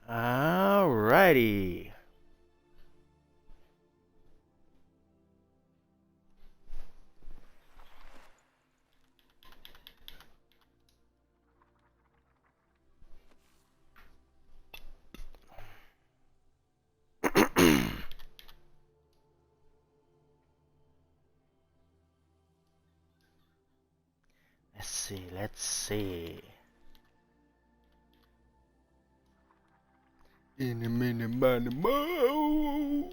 Alrighty. Let's see. In a minute, money, mo.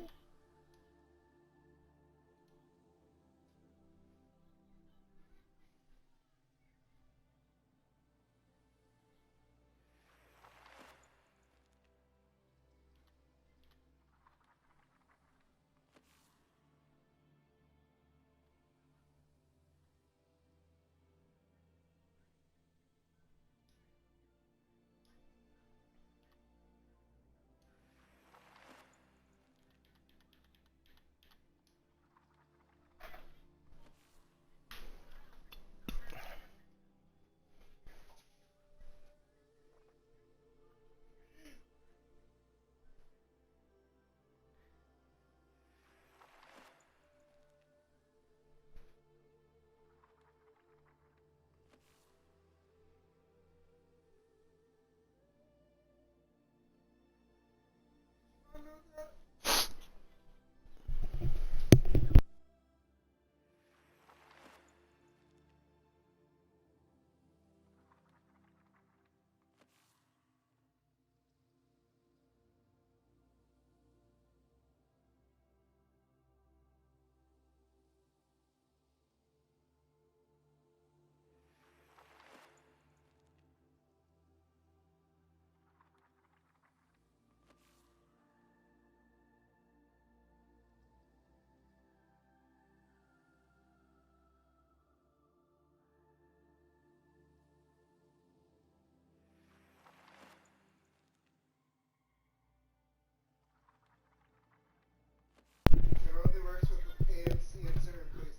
It only works with the PNC in certain places.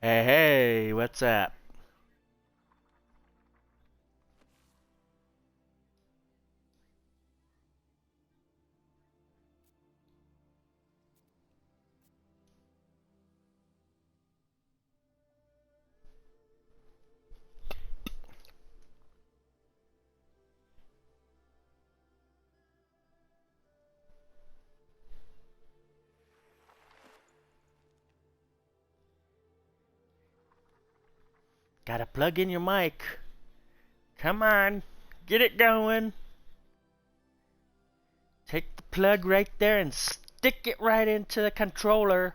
Hey, what's up? Gotta plug in your mic. Come on, get it going. Take the plug right there and stick it right into the controller.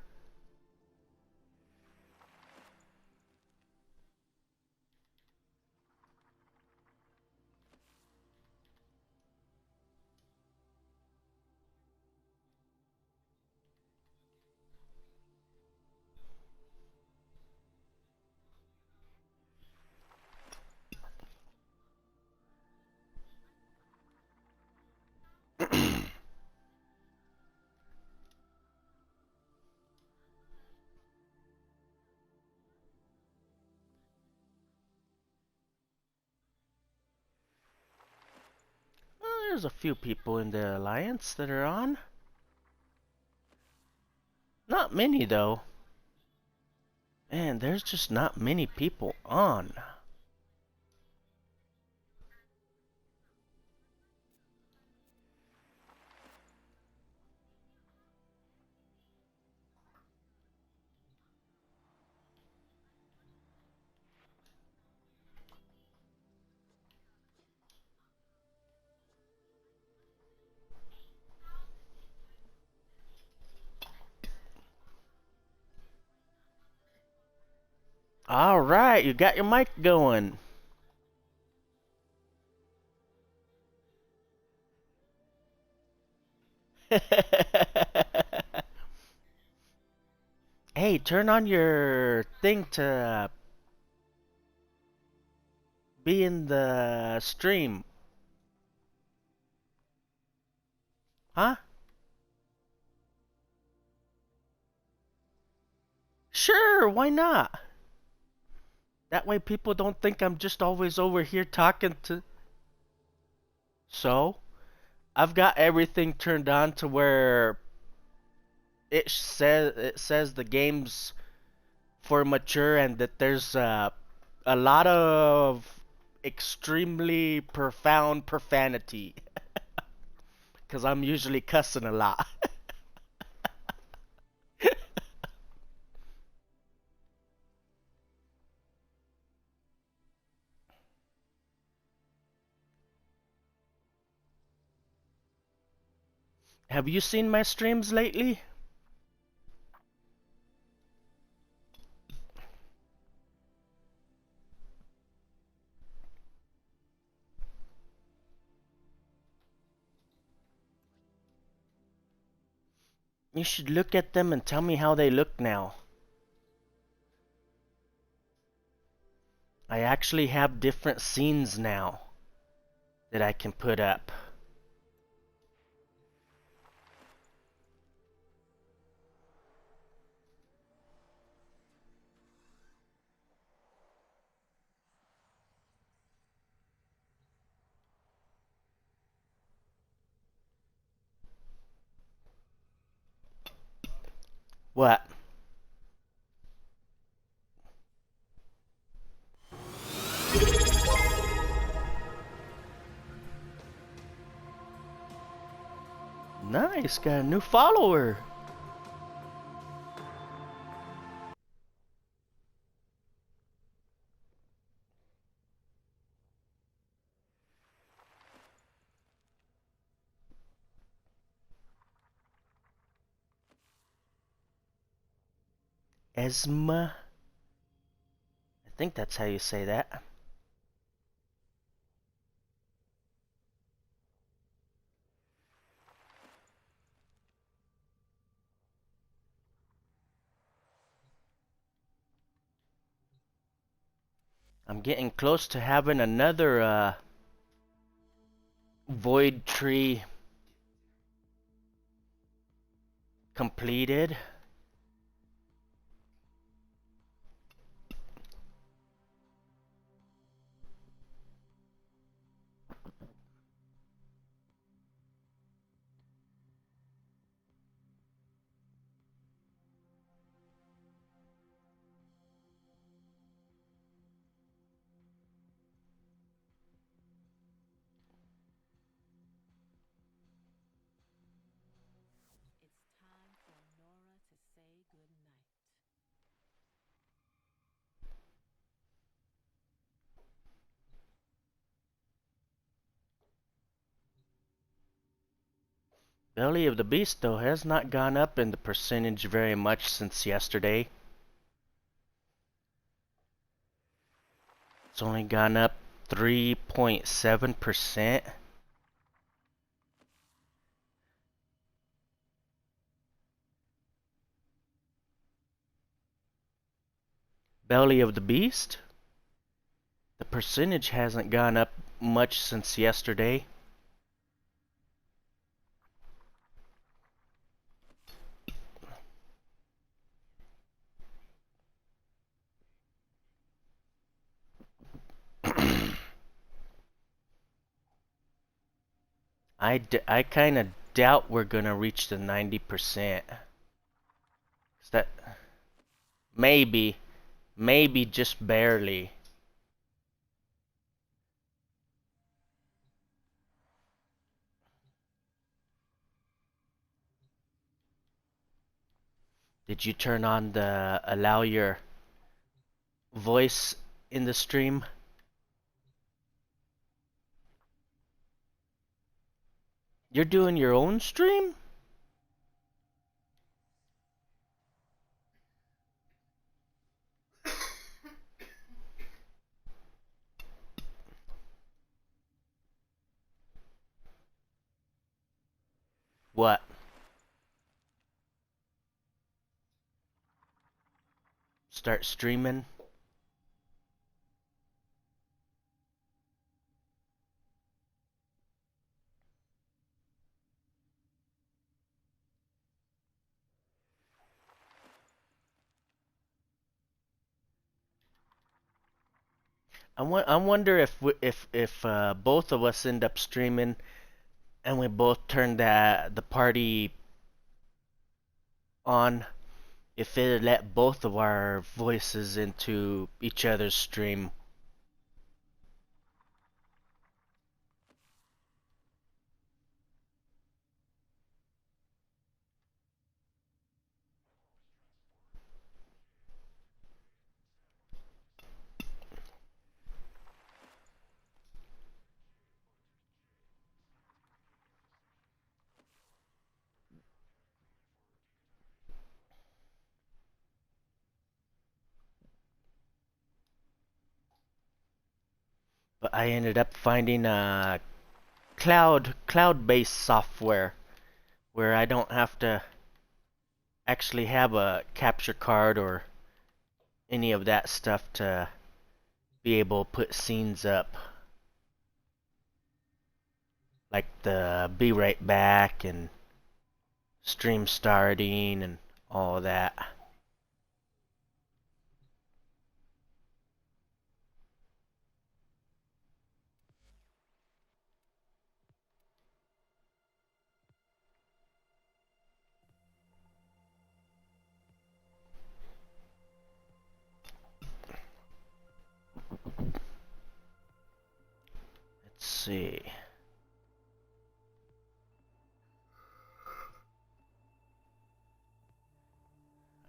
Well, there's a few people in the alliance that are on. Not many though. Man, there's just not many people on. Alright, you got your mic going. Hey, turn on your thing to be in the stream. Huh? Sure, why not? That way people don't think I'm just always over here talking to. So, I've got everything turned on to where it says the game's for mature and that there's a lot of extremely profound profanity because I'm usually cussing a lot. Have you seen my streams lately? You should look at them and tell me how they look now. I actually have different scenes now that I can put up. What? Nice, got a new follower. Esma. I think that's how you say that. I'm getting close to having another void tree completed. It's time for Nora to say goodnight. Belly of the Beast, though, has not gone up in the percentage very much since yesterday. It's only gone up 3.7%. Belly of the Beast, the percentage hasn't gone up much since yesterday. I kind of doubt we're gonna reach the 90%. Is that maybe, maybe just barely. Did you turn on the allow your voice in the stream? You're doing your own stream? What? Start streaming? I wonder if both of us end up streaming and we both turn the party on, if it let both of our voices into each other's stream. But I ended up finding a cloud-based software where I don't have to actually have a capture card or any of that stuff to be able to put scenes up, like the be right back and stream starting and all of that. Let's see.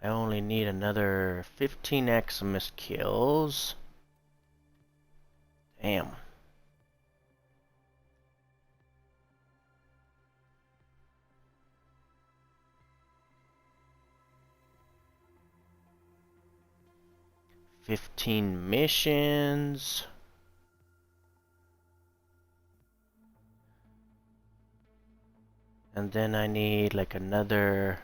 I only need another 15 Eximus kills. Damn. "15 missions. And then I need like another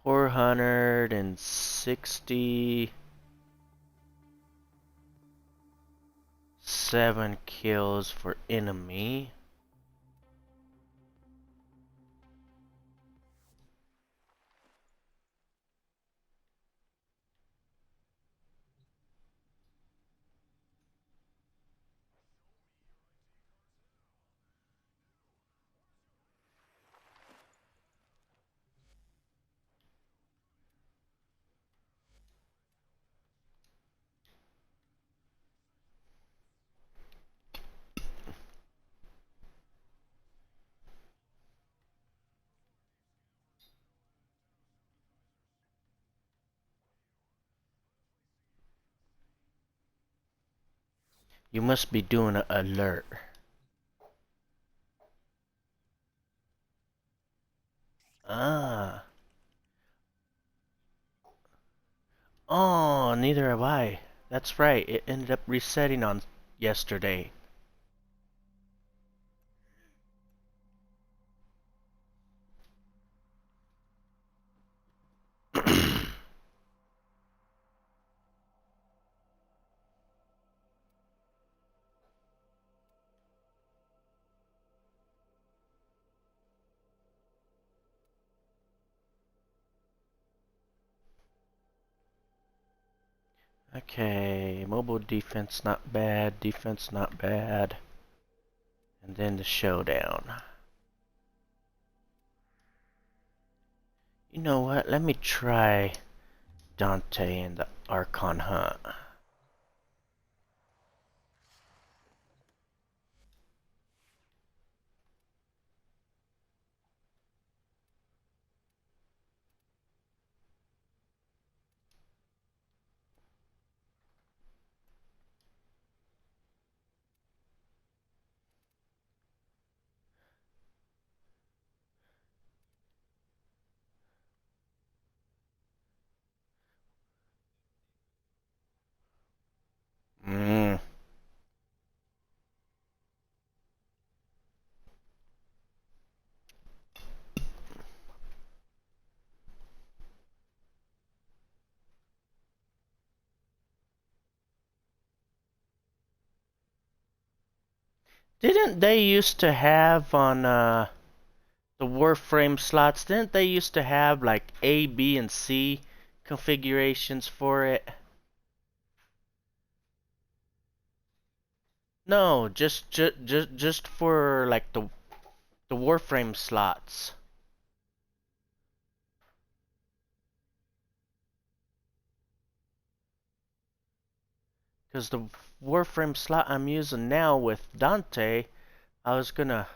467 kills for enemy. You must be doing an alert. Ah. Oh, neither have I. That's right. It ended up resetting on yesterday. Okay, mobile defense not bad, defense not bad. And then the showdown. You know what? Let me try Dante and the Archon Hunt. Mm. Didn't they used to have on the Warframe slots, didn't they used to have like A, B, and C configurations for it? No, just for like the Warframe slots. Because the Warframe slot I'm using now with Dante, I was gonna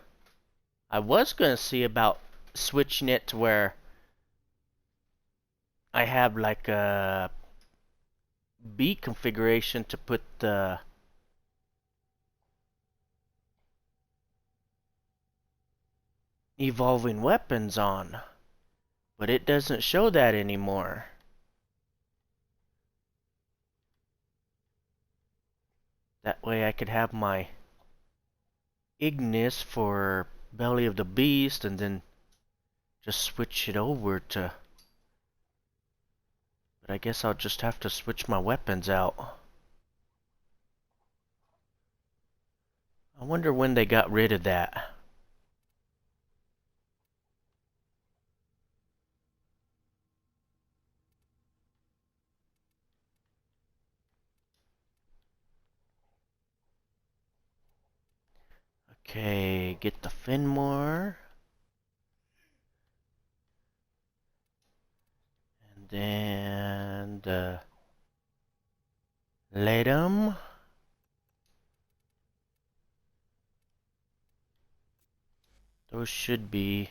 see about switching it to where I have like a B configuration to put the evolving weapons on, but it doesn't show that anymore. That way I could have my Ignis for Belly of the Beast and then just switch it over to... But I guess I'll just have to switch my weapons out. I wonder when they got rid of that. Okay, get the Finmore. And then the Ledum. Those should be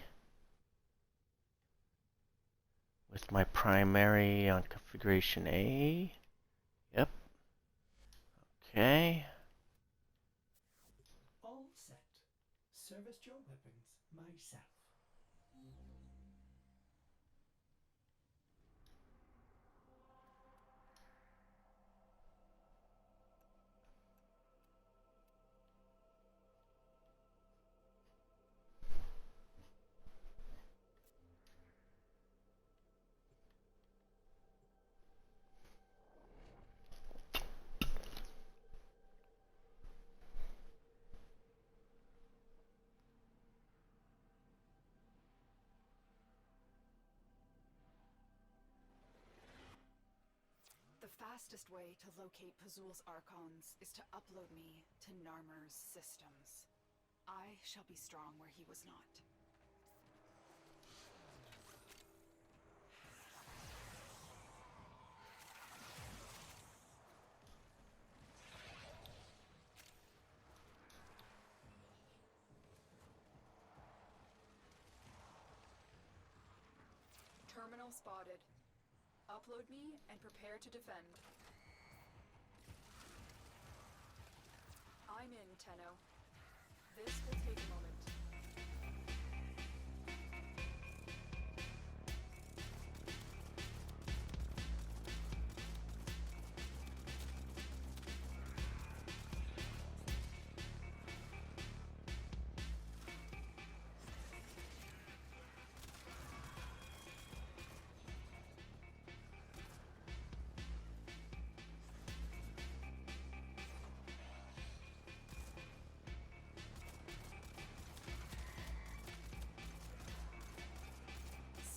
with my primary on configuration A. Yep. Okay. All set. Serviced your weapons myself. The fastest way to locate Pazul's Archons is to upload me to Narmer's systems. I shall be strong where he was not. Terminal spotted. Upload me and prepare to defend. I'm in, Tenno. This will take a moment.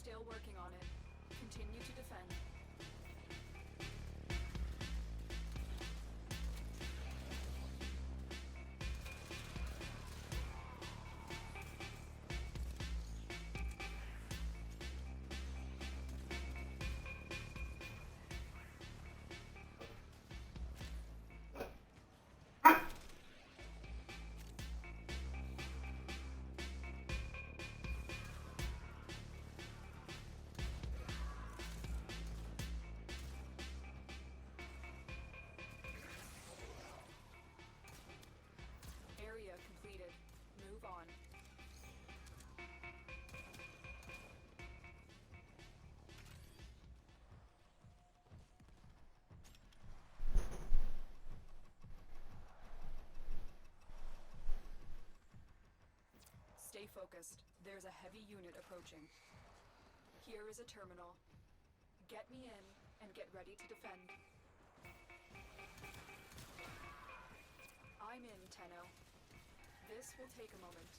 Still working on it. Continue to defend. Area completed. Move on. Stay focused. There's a heavy unit approaching. Here is a terminal. Get me in and get ready to defend. I'm in, Tenno. This will take a moment.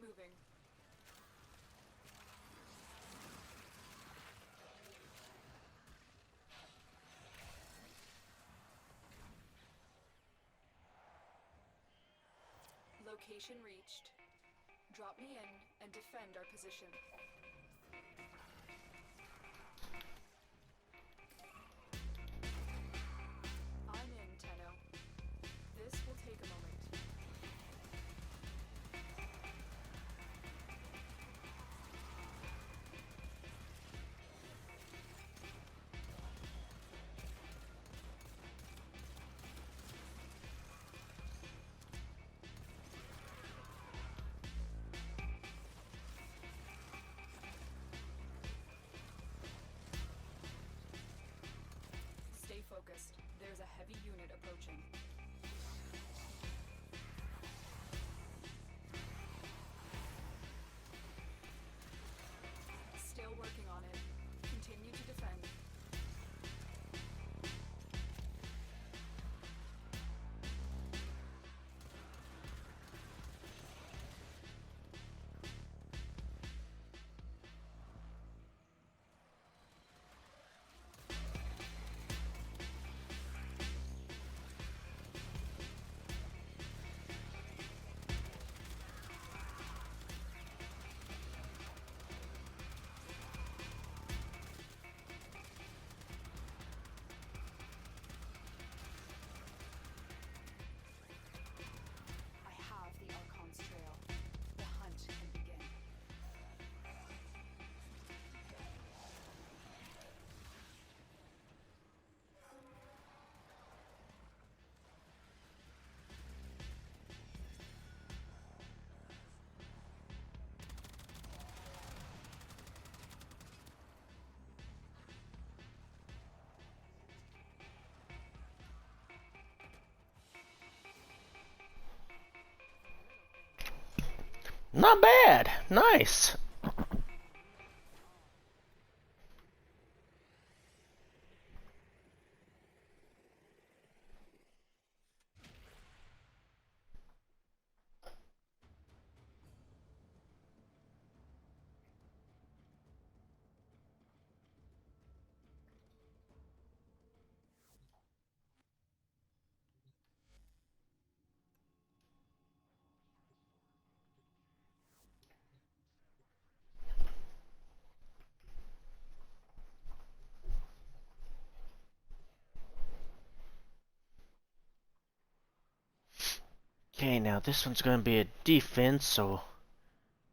moving. Location reached. Drop me in and defend our position. I'm in, Tenno. This will take a moment. Stay focused. There's a heavy unit approaching. Still working on it. Continue to defend. I have the Archon's trail. The hunt can begin. Not bad. Nice. Okay, now this one's gonna be a defense, so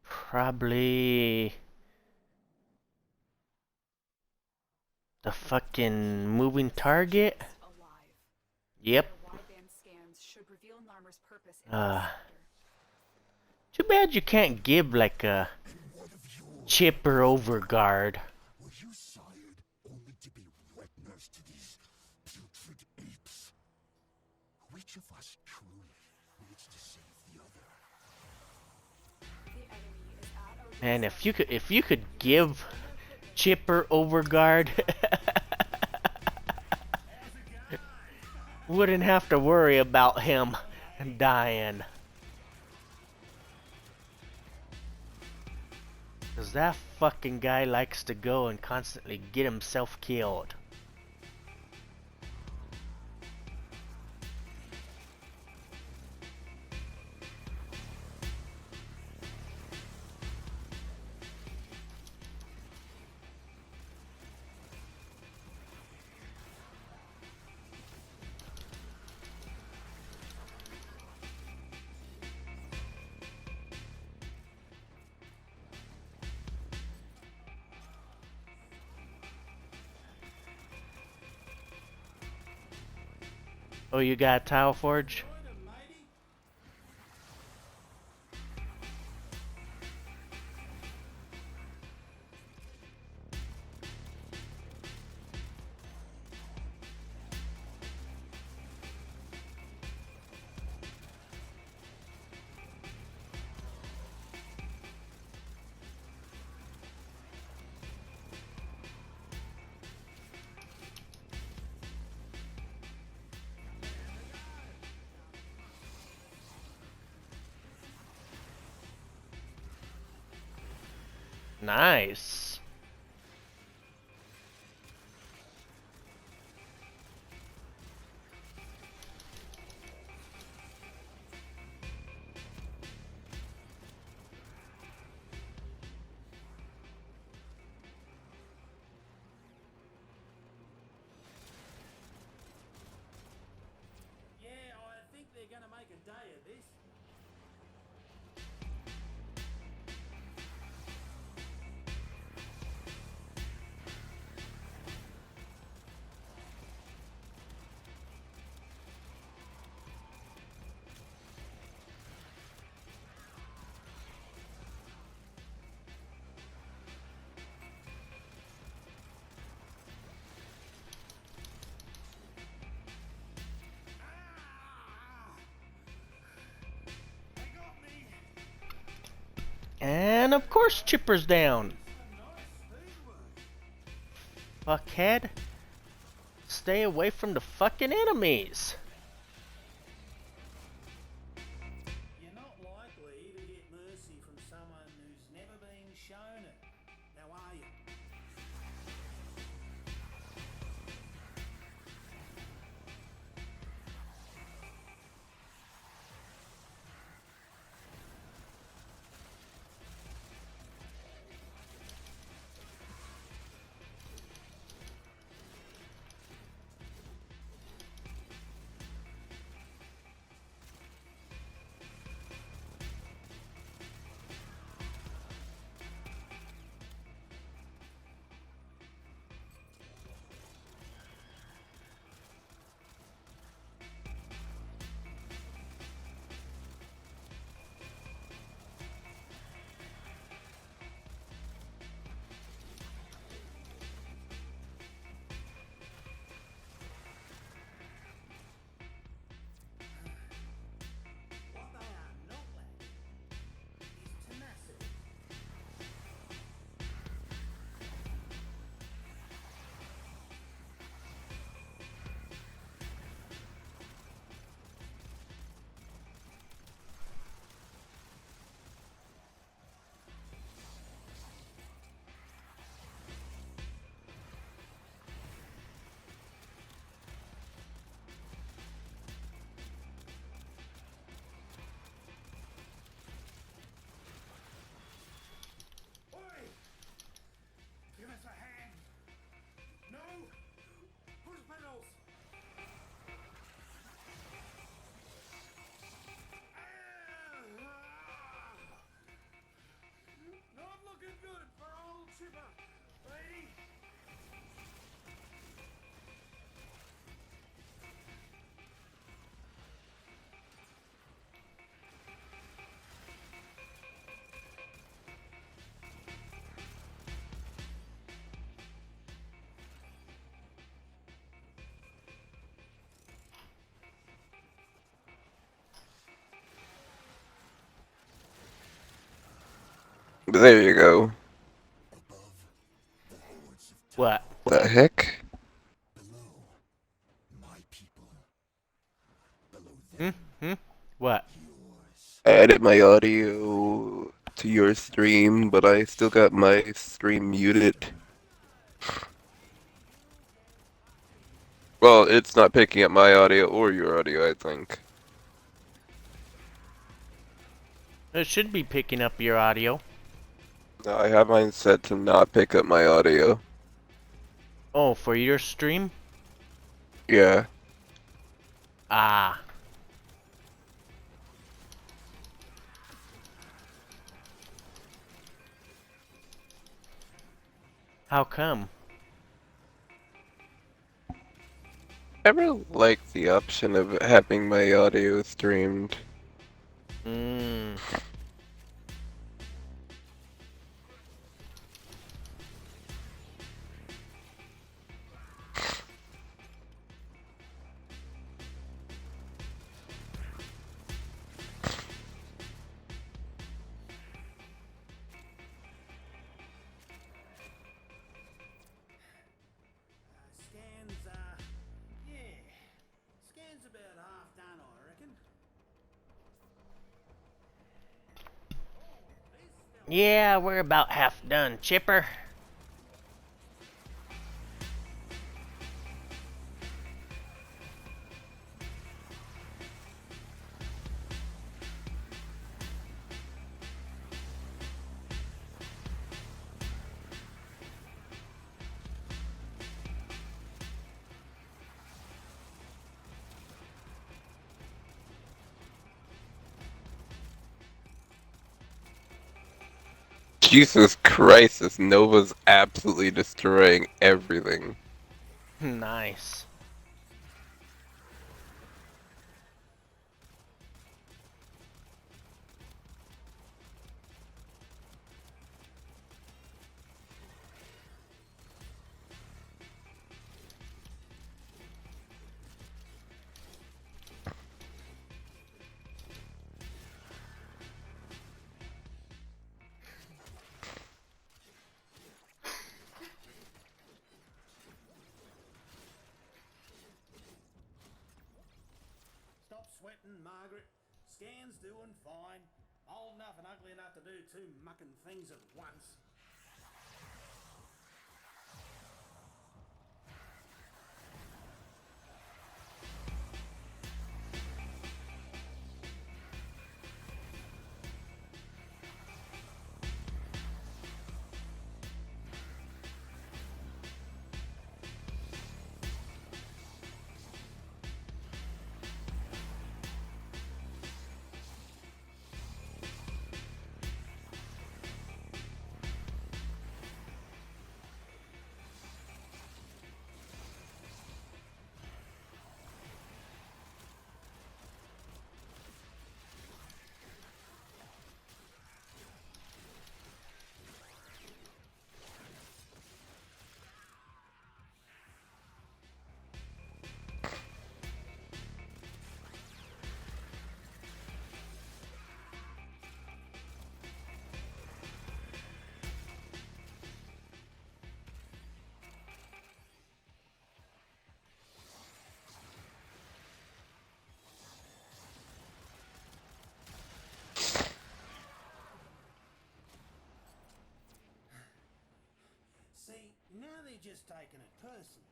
probably the fucking moving target. Alive. Yep. Their wideband scans should reveal Narmer's purpose in Uh. this sector. Too bad you can't give like a chipper overguard. Were you sired only to be wet nurse to these putrid apes? Which of us truly needs to save the other? The enemy is at our Man, doorstep. if you could give chipper overguard, wouldn't have to worry about him dying. Cause that fucking guy likes to go and constantly get himself killed. Oh, you got a tile forge? Nice. Yeah, I think they're gonna make a day of this. They got me. And of course Chipper's down. Some nice speed work. Fuckhead. Stay away from the fucking enemies. You're not likely to get mercy from someone who's never been shown it. Now are you? What they are not lacking is tenacity. Oi! Give us a hand. No! Push pedals! Not looking good for old Chipper, lady. There you go. What? The heck? Below, my people. Below Hmm? them, What? yours. I added my audio to your stream, but I still got my stream muted. Well, it's not picking up my audio or your audio, I think. It should be picking up your audio. No, I have mine set to not pick up my audio. Oh, for your stream? Yeah. Ah. How come? I really like the option of having my audio streamed. Mmm. Scans, yeah. Scans about half done, I reckon. Yeah, we're about half done, Chipper. Jesus Christ, this Nova's absolutely destroying everything. Nice. Stop sweating, Margaret. Scan's doing fine. Old enough and ugly enough to do two mucking things at once. See, now they're just taking it personal.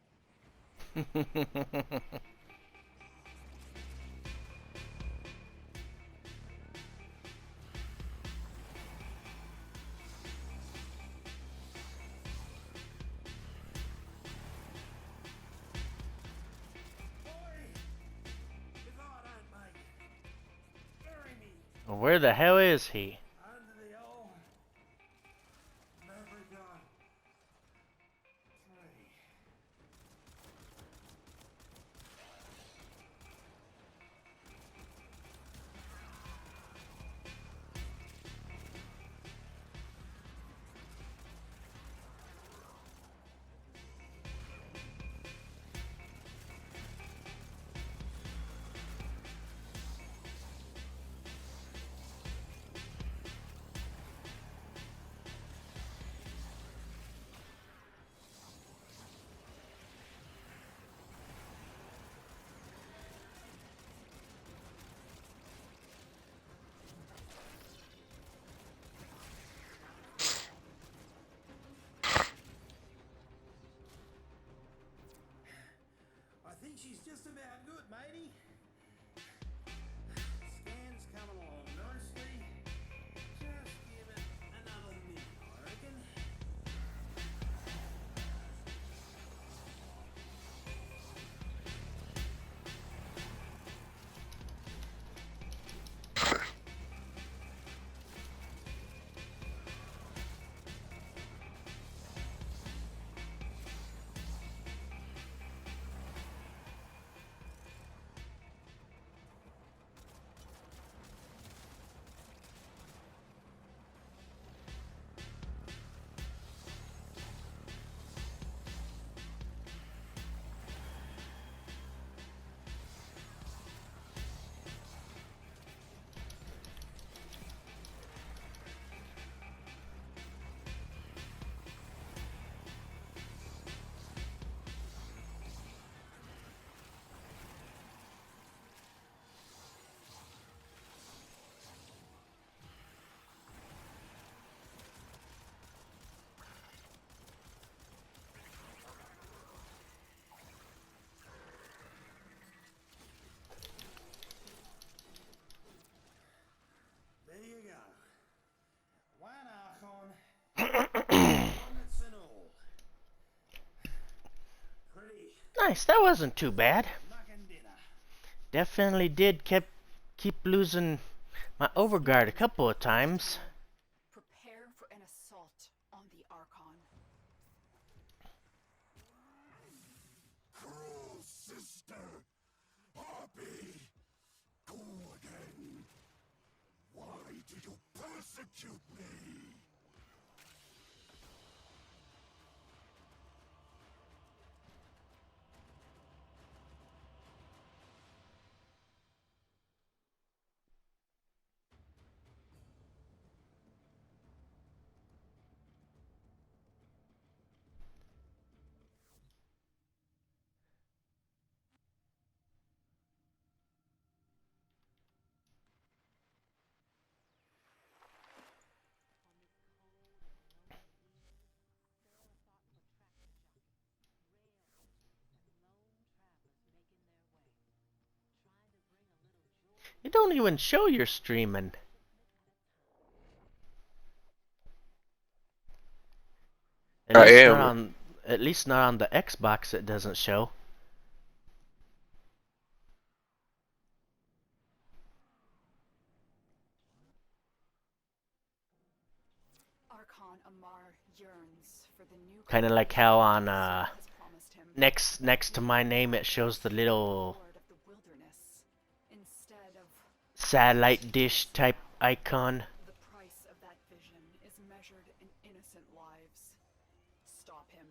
If I don't make it, bury me Where the hell is he? under the old leprechaun tree. I think she's just about good, matey. Scan's coming along nicely. Just give it another minute, I reckon. Nice, that wasn't too bad. Mucking dinner. Definitely did keep losing my overguard a couple of times. Prepare for an assault on the Archon. Cruel sister! Harpy! Go again! Why do you persecute me? You don't even show you're streaming. I am. At least not on the Xbox it doesn't show. Archon Amar yearns for the new Kind of like how on has promised him next to my name it shows the little Lord of the Wilderness instead of satellite dish type icon. the price of that vision is measured in innocent lives. Stop him.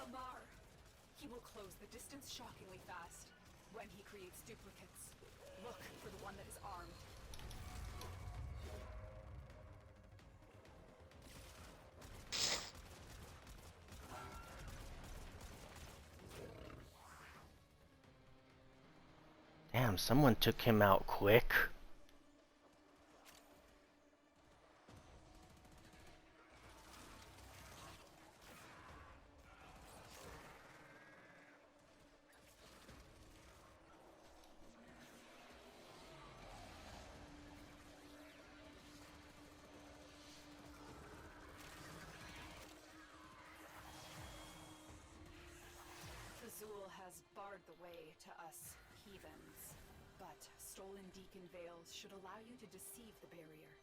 Amar! He will close the distance shockingly fast when he creates duplicates. Look for the one that is armed. Damn, someone took him out quick. Azul has barred the way to us heathens, but stolen deacon veils should allow you to deceive the barrier.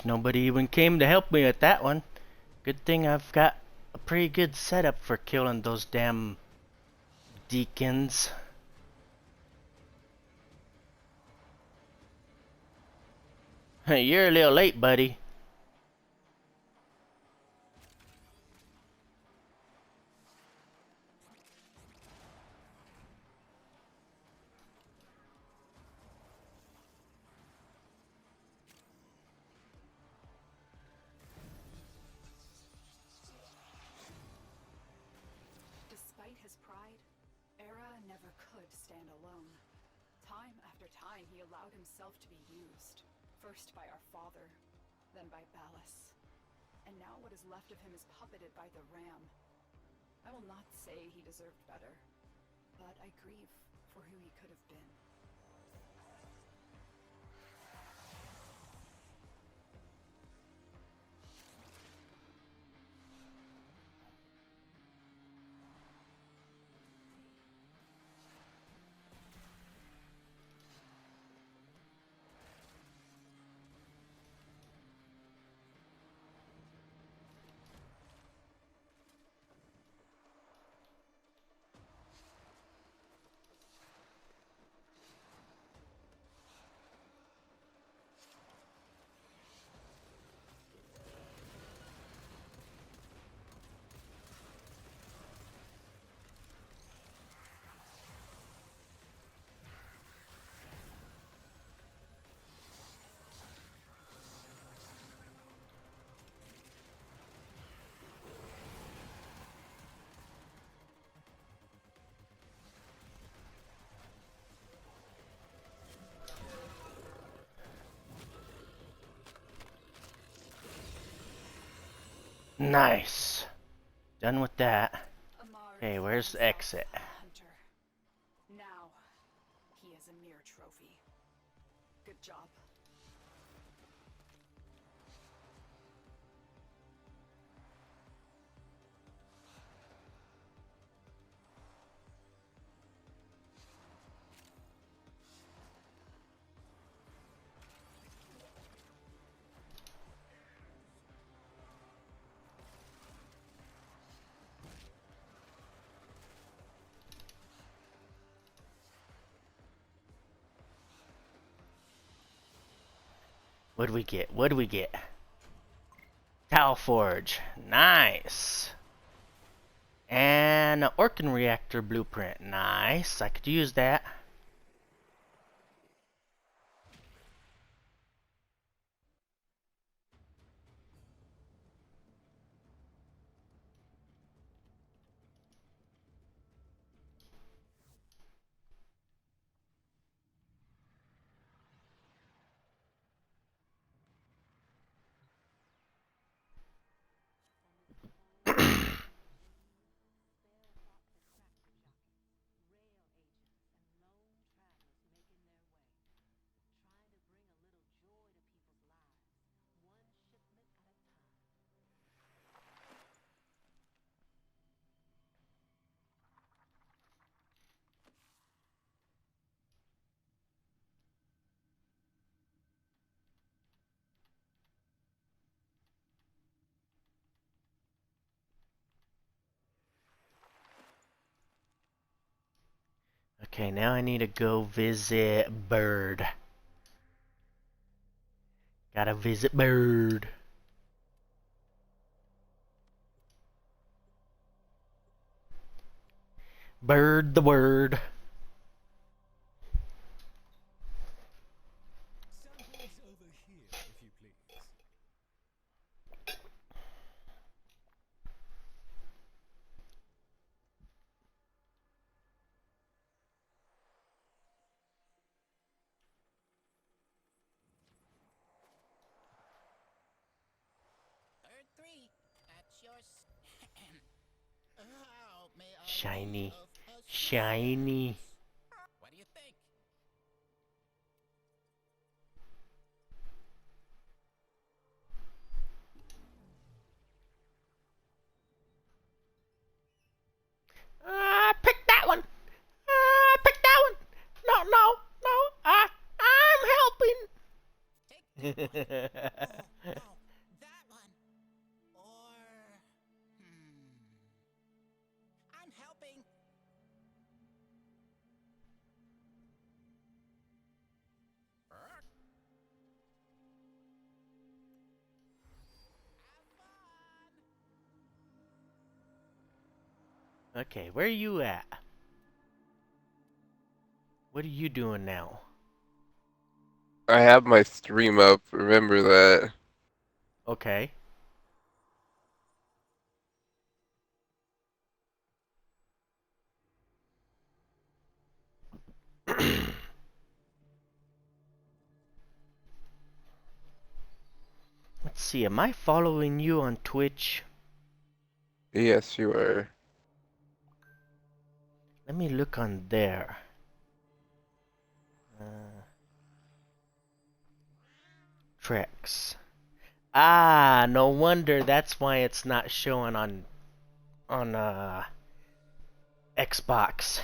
Nobody even came to help me with that one. Good thing I've got a pretty good setup for killing those damn deacons. Hey, you're a little late, buddy. could stand alone. Time after time, he allowed himself to be used. First by our father, then by Ballas. And now what is left of him is puppeted by the Ram. I will not say he deserved better, but I grieve for who he could have been. Nice. Done with that. Amar Okay, where's the himself exit? a hunter. Now, he is a mere trophy. Good job. What do we get? What do we get? Tau Forge. Nice. And an Orkin Reactor blueprint. Nice. I could use that. Okay, now I need to go visit Bird. Gotta visit Bird. Bird the word. Samples over here, if you please. Bird 3, that's your How may I Shiny. be of Shiny. assistance? What do you think? Pick that one. Pick that one. No, no, no. I'm Take helping. no, that one. Or I'm helping. Have fun. Okay, where are you at? What are you doing now? I have my stream up, remember that. Okay. see, am I following you on Twitch? Yes, you are. Let me look on there. Uh, Trex. Ah, no wonder that's why it's not showing on Xbox.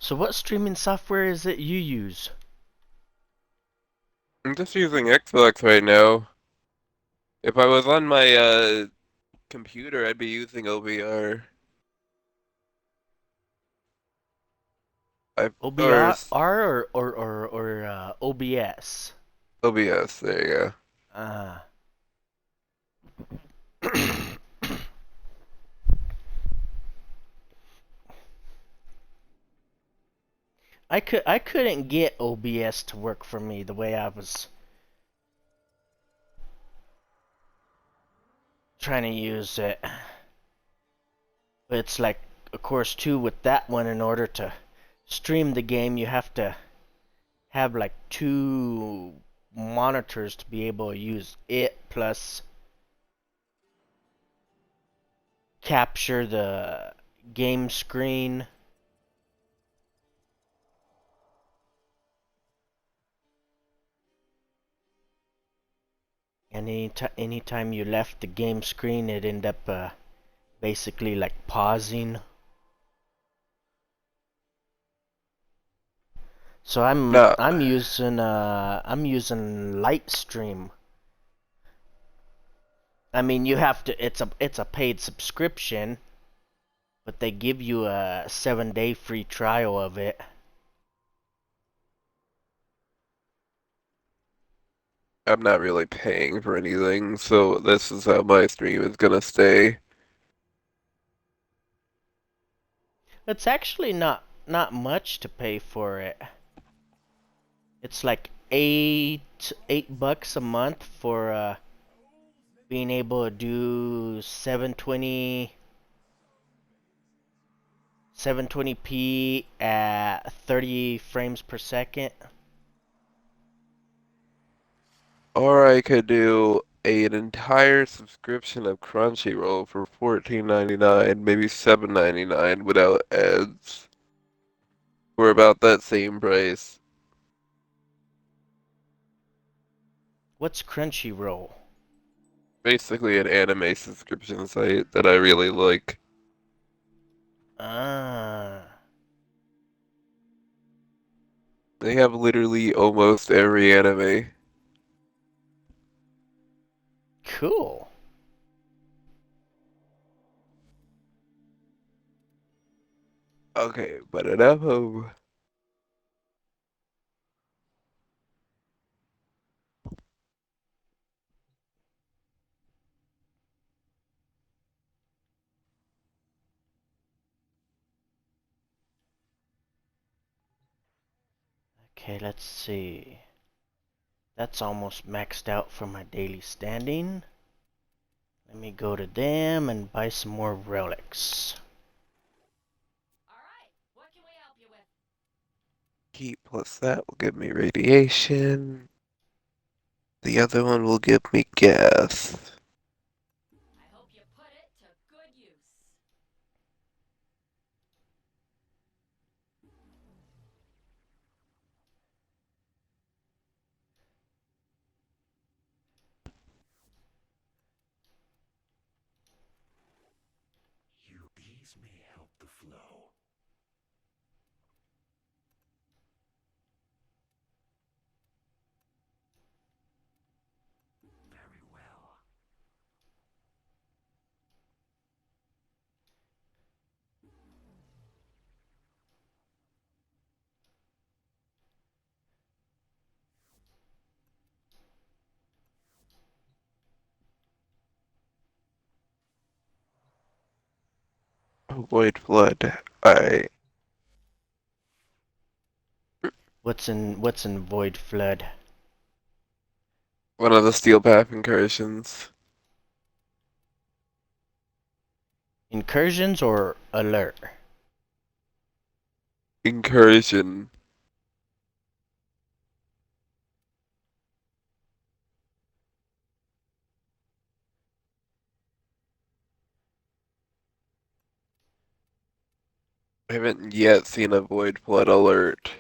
So what streaming software is it you use? I'm just using Xbox right now. If I was on my computer, I'd be using OBR. Or OBR or OBS? OBS. There you go. Ah. I couldn't get OBS to work for me the way I was trying to use it. But it's like, of course, too, with that one, in order to stream the game, you have to have like 2 monitors to be able to use it, plus capture the game screen. And anytime you left the game screen, it ended up basically like pausing. So No. I'm using Lightstream. I mean, you have to, it's a paid subscription, but they give you a 7-day free trial of it. I'm not really paying for anything, so this is how my stream is gonna stay. It's actually not much to pay for it. It's like $8 a month for being able to do 720p at 30 frames per second. Or I could do an entire subscription of Crunchyroll for $14.99, maybe $7.99 without ads. For about that same price. What's Crunchyroll? Basically an anime subscription site that I really like. Ah, They have literally almost every anime. cool. Okay, but enough of Okay, let's see. That's almost maxed out for my daily standing. Let me go to them and buy some more relics. Alright, what can we help you with? Heat plus that will give me radiation. The other one will give me gas. I hope you put it to good use. Your bees may help the flow. Very well. Avoid flood. I What's in Void Flood? one of the steel path incursions. Incursions or alert? Incursion. I haven't yet seen a void flood alert.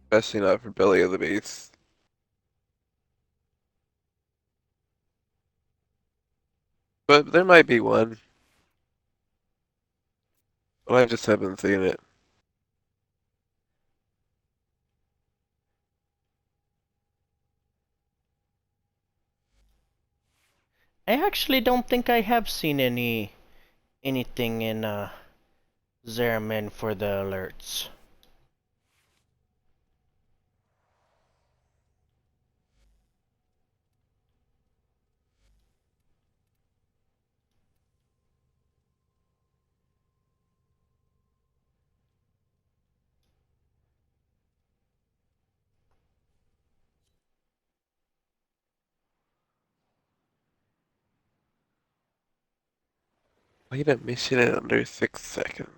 Especially not for Belly of the Beast. But there might be one. But I just haven't seen it. I actually don't think I have seen anything in Zeramin for the alerts. Complete a mission in under 6 seconds.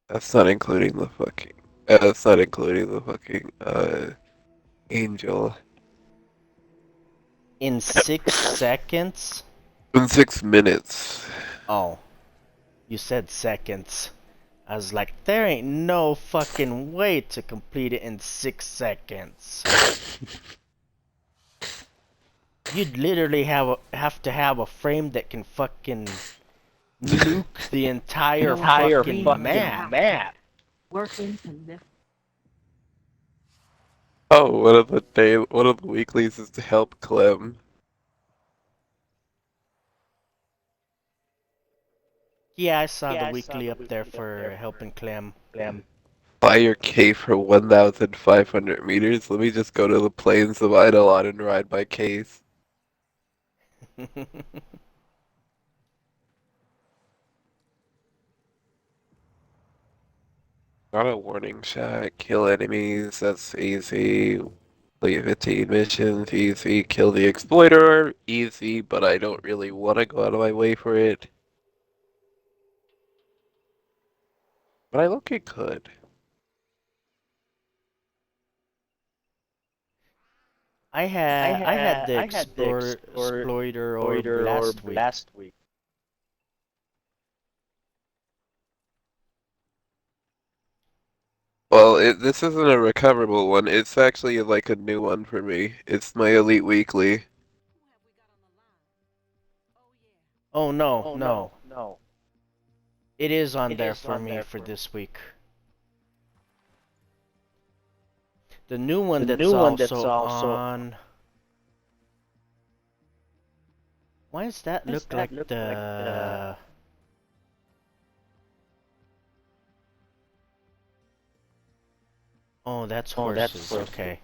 That's not including the fucking. That's not including the fucking angel. In 6 seconds? In 6 minutes. Oh, you said seconds. I was like, there ain't no fucking way to complete it in 6 seconds. You'd literally have to have a frame that can fucking nuke the entire fucking map. Working to lift. Oh, one of the weeklies is to help Clem. Yeah, I saw the weekly up there for helping Clem. Buy your K for 1,500 meters. Let me just go to the plains of Eidolon and ride my case. Got a warning shot. Kill enemies. That's easy. Complete 15 missions. Easy. Kill the exploiter. Easy, but I don't really want to go out of my way for it. But I look it could. I had the exploiter orb last week. Well, this isn't a recoverable one. It's actually like a new one for me. It's my Elite Weekly. Oh no. It is on there for me for this week. The new one that's also on. Why does that look like the? Oh, that's horses. Okay.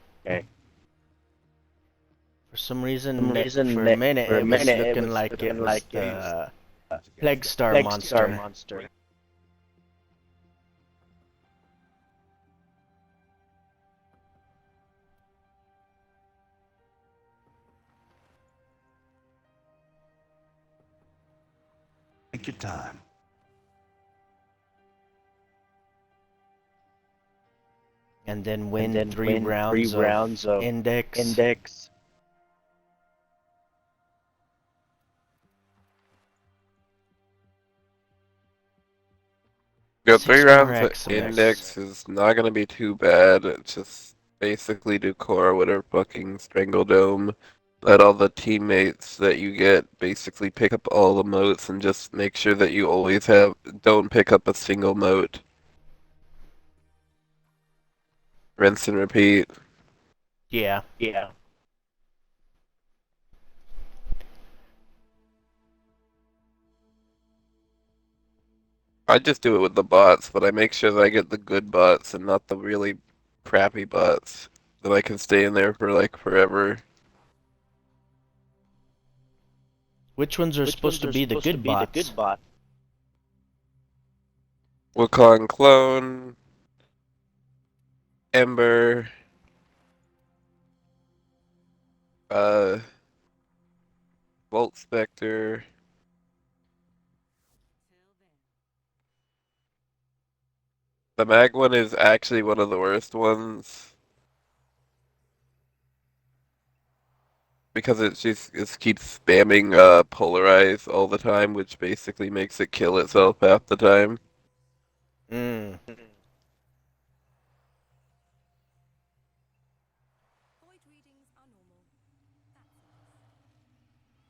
For some reason, for a minute, it was looking like it was the Plague Star monster. Take your time. And then win 3 rounds of index. Yeah, 6 3 more rounds of XMX. index is not gonna be too bad. It's just basically do core with a fucking Strangle Dome. Let all the teammates that you get basically pick up all the motes and just make sure that you always don't pick up a single mote. Rinse and repeat. Yeah. I just do it with the bots, but I make sure that I get the good bots and not the really crappy bots. That I can stay in there for like forever. Which ones are supposed to be the good bots? Wukong Clone, Ember, Volt Spectre. The mag one is actually one of the worst ones. Because it keeps spamming polarize all the time, which basically makes it kill itself half the time. Mm. Void readings are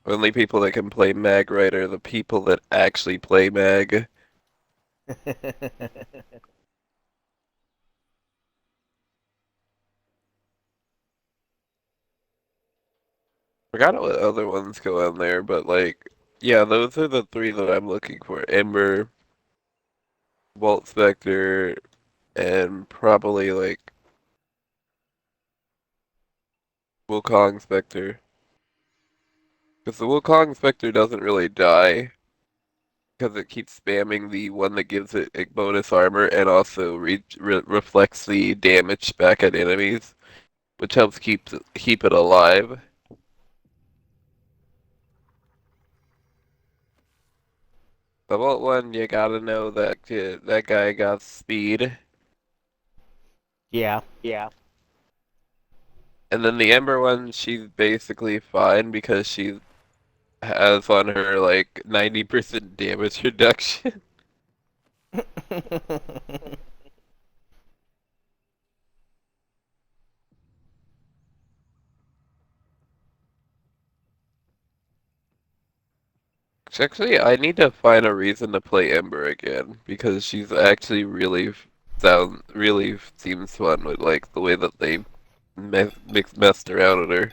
normal. Only people that can play mag right are the people that actually play mag. Forgot what other ones go on there, but like, yeah, those are the 3 that I'm looking for. Ember, Volt Spectre, and probably like Wukong Spectre. Because the Wukong Spectre doesn't really die. Because it keeps spamming the one that gives it a bonus armor and also reflects the damage back at enemies, which helps keep it alive. The Volt one, you gotta know that that guy got speed. Yeah. And then the Ember one, she's basically fine because she has on her like 90% damage reduction. Actually, I need to find a reason to play Ember again because she's actually really seems fun with like the way that they messed around with her.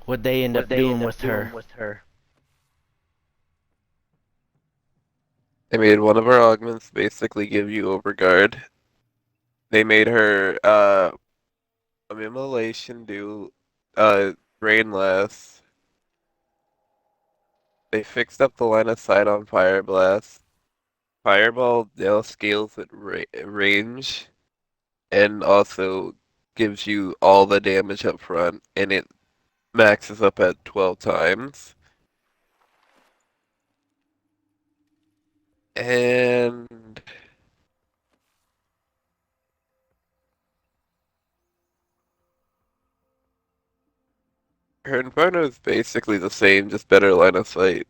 What they end up doing with her. They made one of her augments basically give you overguard. They made her immolation do drain less. They fixed up the line of sight on Fire Blast. Fireball now scales at range and also gives you all the damage up front, and it maxes up at 12 times. And her Inferno is basically the same, just better line of sight.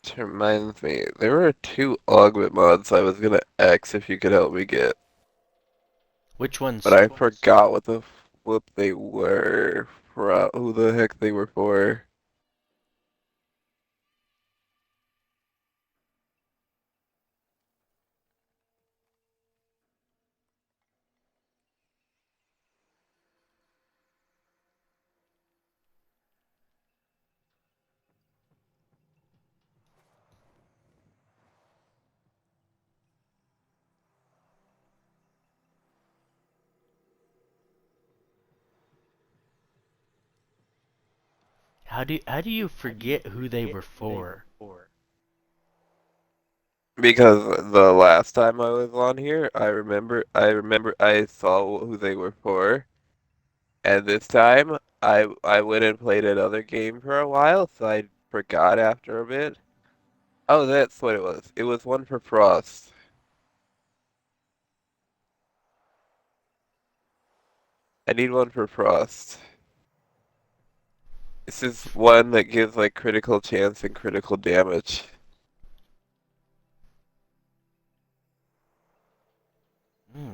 Which reminds me, there were 2 augment mods I was gonna ask if you could help me get. Which ones? But I forgot what the flip they were. Who the heck they were for. How do you forget who they were for? Because the last time I was on here, I remember I saw who they were for, and this time I went and played another game for a while, so I forgot after a bit. Oh, that's what it was. It was one for Frost. I need one for Frost. This is one that gives like critical chance and critical damage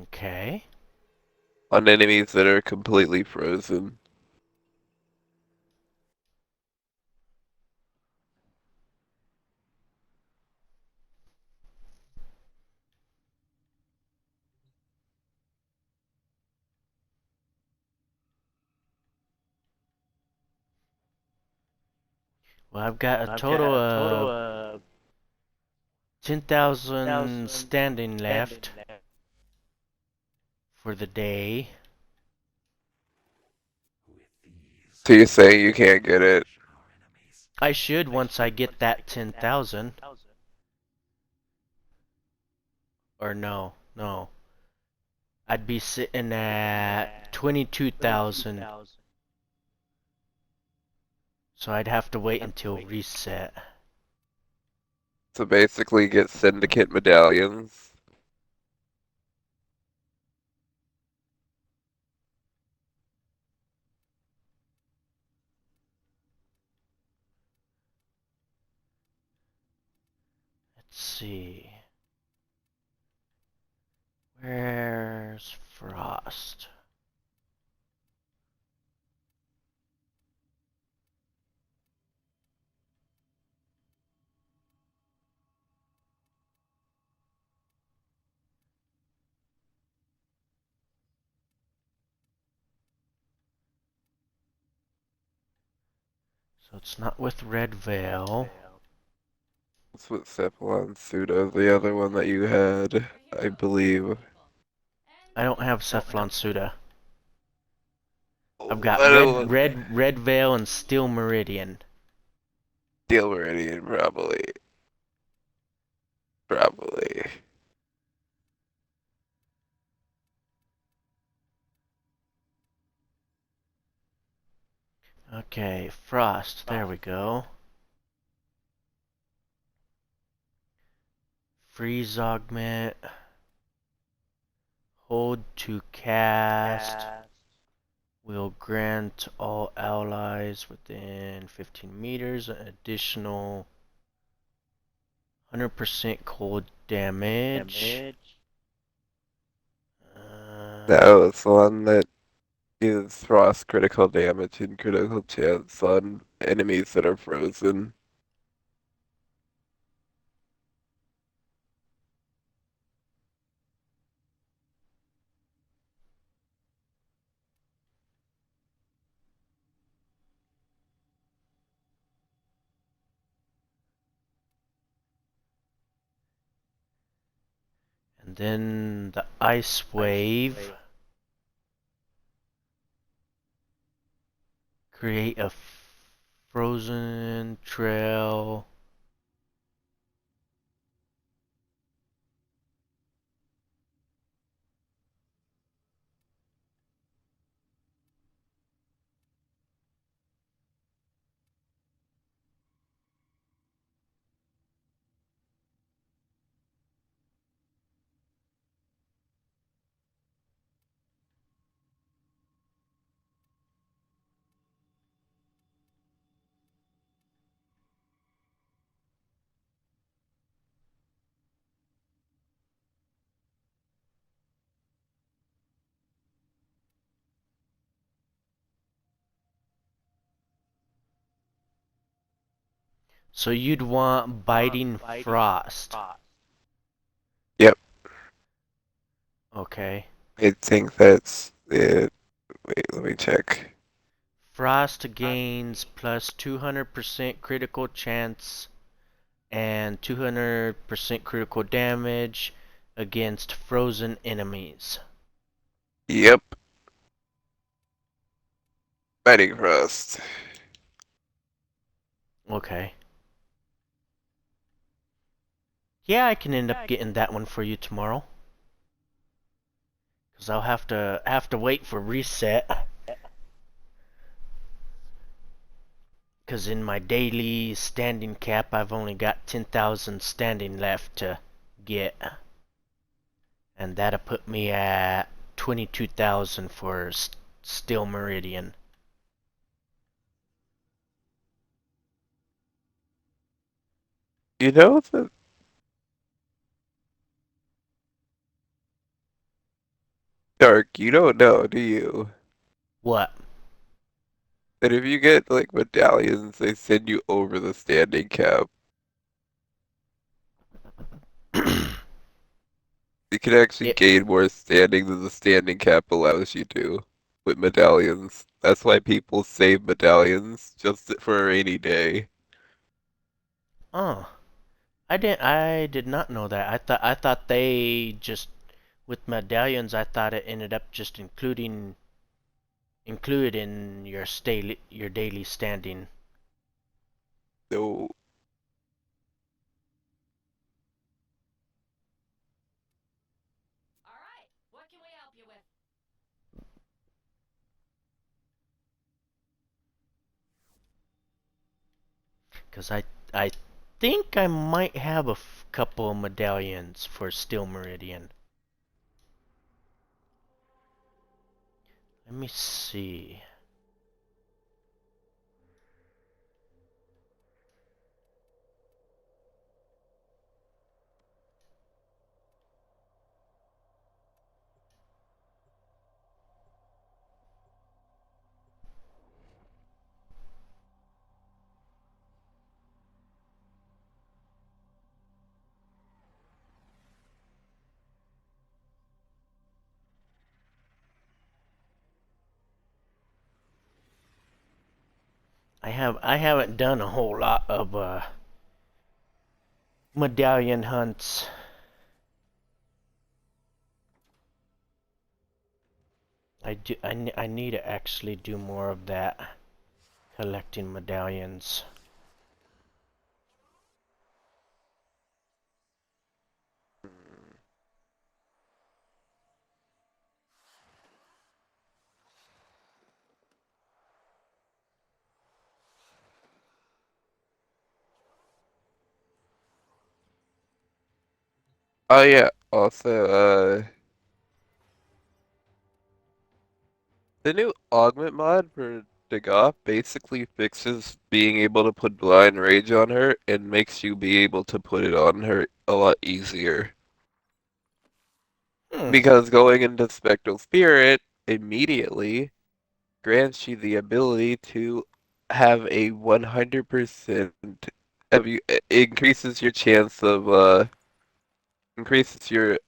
Okay. on enemies that are completely frozen. Well, I've got a total of 10,000 standing left for the day. So you say you can't get it? I should once I get that 10,000. Or no. I'd be sitting at 22,000. So I'd have to wait until reset. So basically get syndicate medallions. Let's see. Where's Frost? So it's not with Red Veil. That's what Cephalon Suda, the other one that you had, I believe. I don't have Cephalon Suda. I've I got don't Red Veil and Steel Meridian. Steel Meridian, probably. Probably. Okay, Frost. There we go. Freeze augment. Hold to cast. Will grant all allies within 15 meters an additional 100% cold damage. That was the one that gives Frost critical damage and critical chance on enemies that are frozen. And then the Ice Wave. Create a frozen trail. So you'd want Biting Frost. Yep, Okay. I think that's it. Wait, let me check. Frost gains plus 200% critical chance and 200% critical damage against frozen enemies. Yep. Fighting Frost. Okay. Yeah, I can end up getting that one for you tomorrow. Cause I'll have to wait for reset. Cause in my daily standing cap, I've only got 10,000 standing left to get, and that'll put me at 22,000 for Steel Meridian. You know that Dark, you don't know, do you? What? That if you get like medallions, they send you over the standing cap. You can actually It, gain more standing than the standing cap allows you to with medallions. That's why people save medallions just for a rainy day. oh, I did not know that. I thought they just with medallions. I thought it ended up just included in your daily standing. So Alright, what can we help you with? Cause I think I might have a couple of medallions for Steel Meridian. Let me see. I haven't done a whole lot of medallion hunts. I need to actually do more of that, collecting medallions. oh yeah, also the new augment mod for Dagoth basically fixes being able to put blind rage on her and makes you be able to put it on her a lot easier. Hmm. Because going into Spectral Spirit immediately grants you the ability to have a 100% of you increases your chance of increases your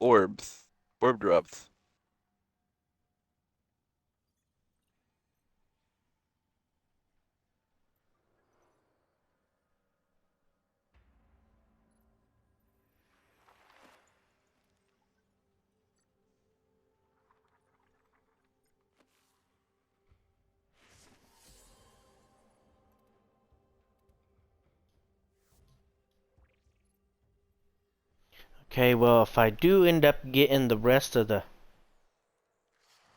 orbs orb drops. Okay, well, if I do end up getting the rest of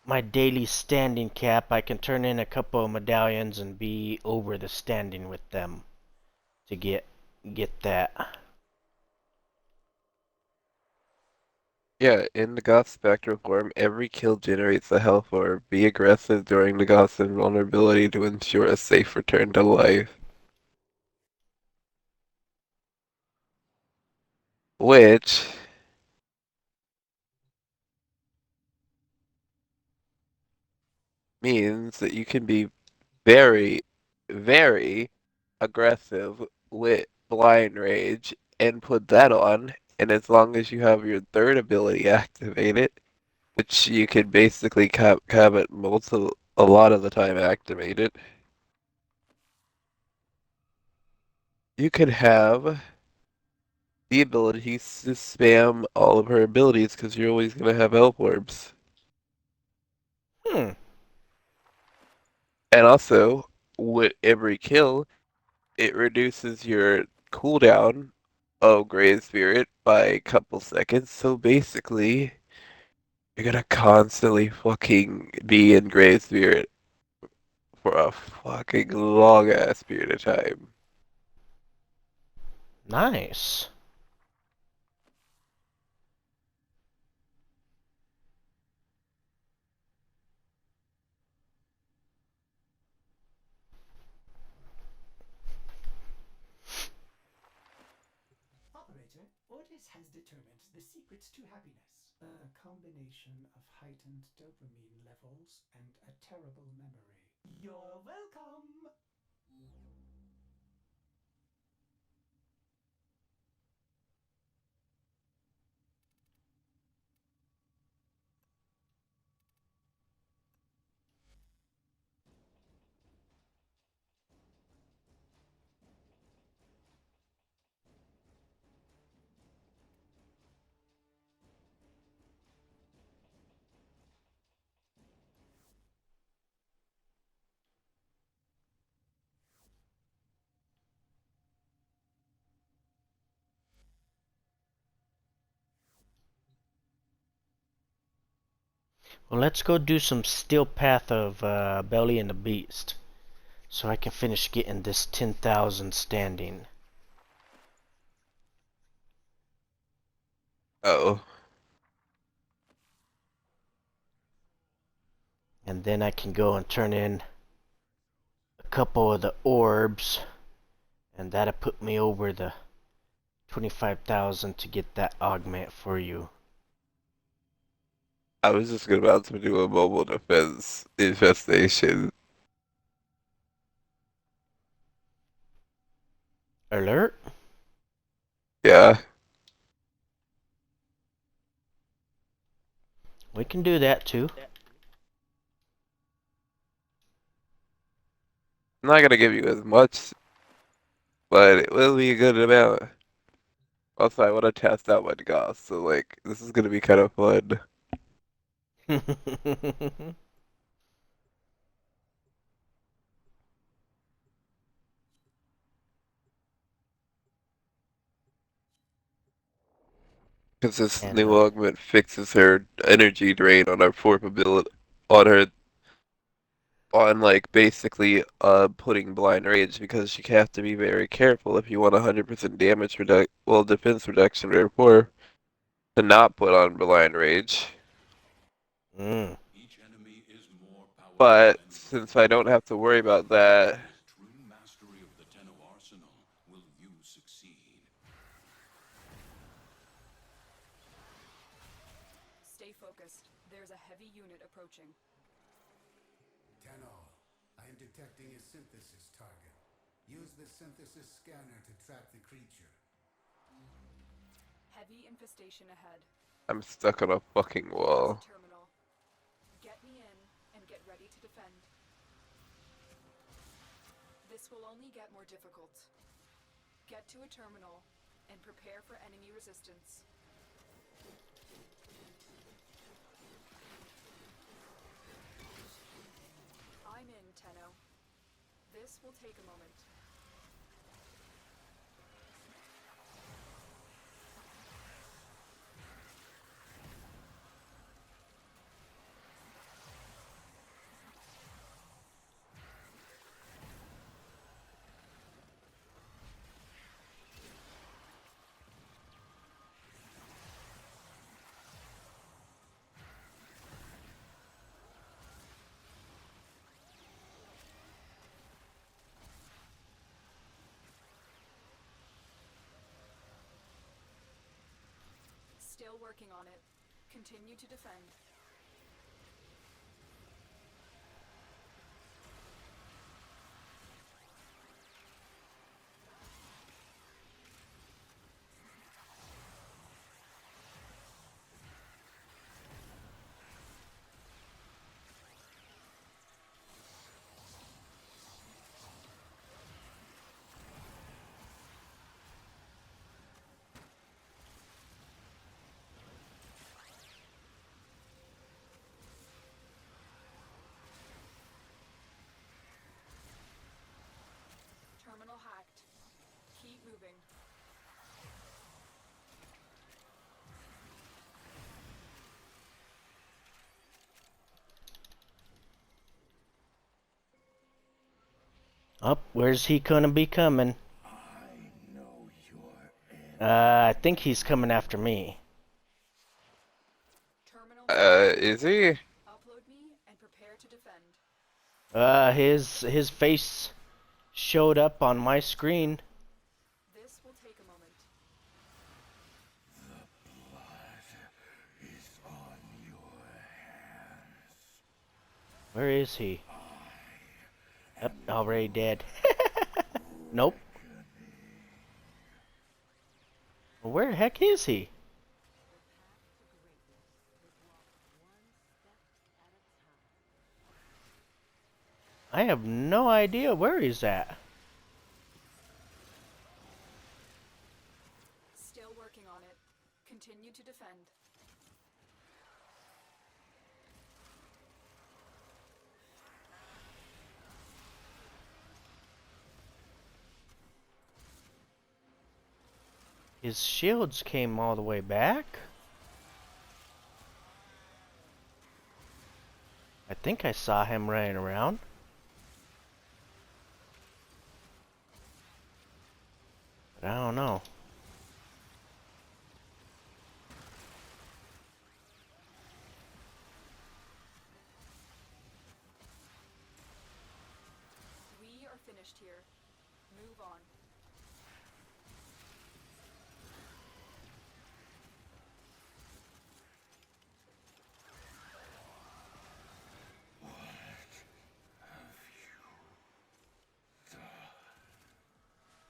my daily standing cap, I can turn in a couple of medallions and be over the standing with them to get that. Yeah, in the Goth Spectral form, every kill generates a health orb. Be aggressive during the Goth's invulnerability to ensure a safe return to life. Which means that you can be very, very aggressive with Blind Rage and put that on, and as long as you have your third ability activated, which you can basically have it a lot of the time activated, you can have the ability to spam all of her abilities because you're always going to have health orbs. Hmm. And also, with every kill, it reduces your cooldown of Grey Spirit by a couple seconds. So basically, you're gonna constantly fucking be in Grey Spirit for a fucking long ass period of time. Nice. Operator, Ordis has determined the secrets to happiness. A combination of heightened dopamine levels and a terrible memory. You're welcome! Well, let's go do some Steel Path of Belly and the Beast, so I can finish getting this 10,000 standing. Oh. And then I can go and turn in a couple of the orbs, and that'll put me over the 25,000 to get that augment for you. I was just about to do a mobile defense infestation. Alert? Yeah. We can do that too. I'm not gonna give you as much, but it will be a good amount. Also, I want to test out my Goth, so like, this is gonna be kind of fun. Because this And new augment fixes her energy drain on her form ability, on her, on like basically putting blind rage, because you have to be very careful if you want 100% damage defense reduction therefore, to not put on blind rage. mm. But since I don't have to worry about that, Stay focused. There's a heavy unit approaching. Tenno, I am detecting a synthesis target. Use the synthesis scanner to track the creature. Heavy infestation ahead. I'm stuck on a fucking wall. Terminal. Get me in and get ready to defend. This will only get more difficult. Get to a terminal and prepare for enemy resistance. I'm in, Tenno. This will take a moment. Still working on it. Continue to defend. Up, where's he gonna be coming? I know your I think he's coming after me. Terminal Is he? upload me and prepare to defend. His face showed up on my screen. This will take a moment. is on your hands. Where is he? Yep, already dead. Nope. Where the heck is he? I have no idea where he's at. Still working on it. Continue to defend. His shields came all the way back. I think I saw him running around. But I don't know. We are finished here. Move on.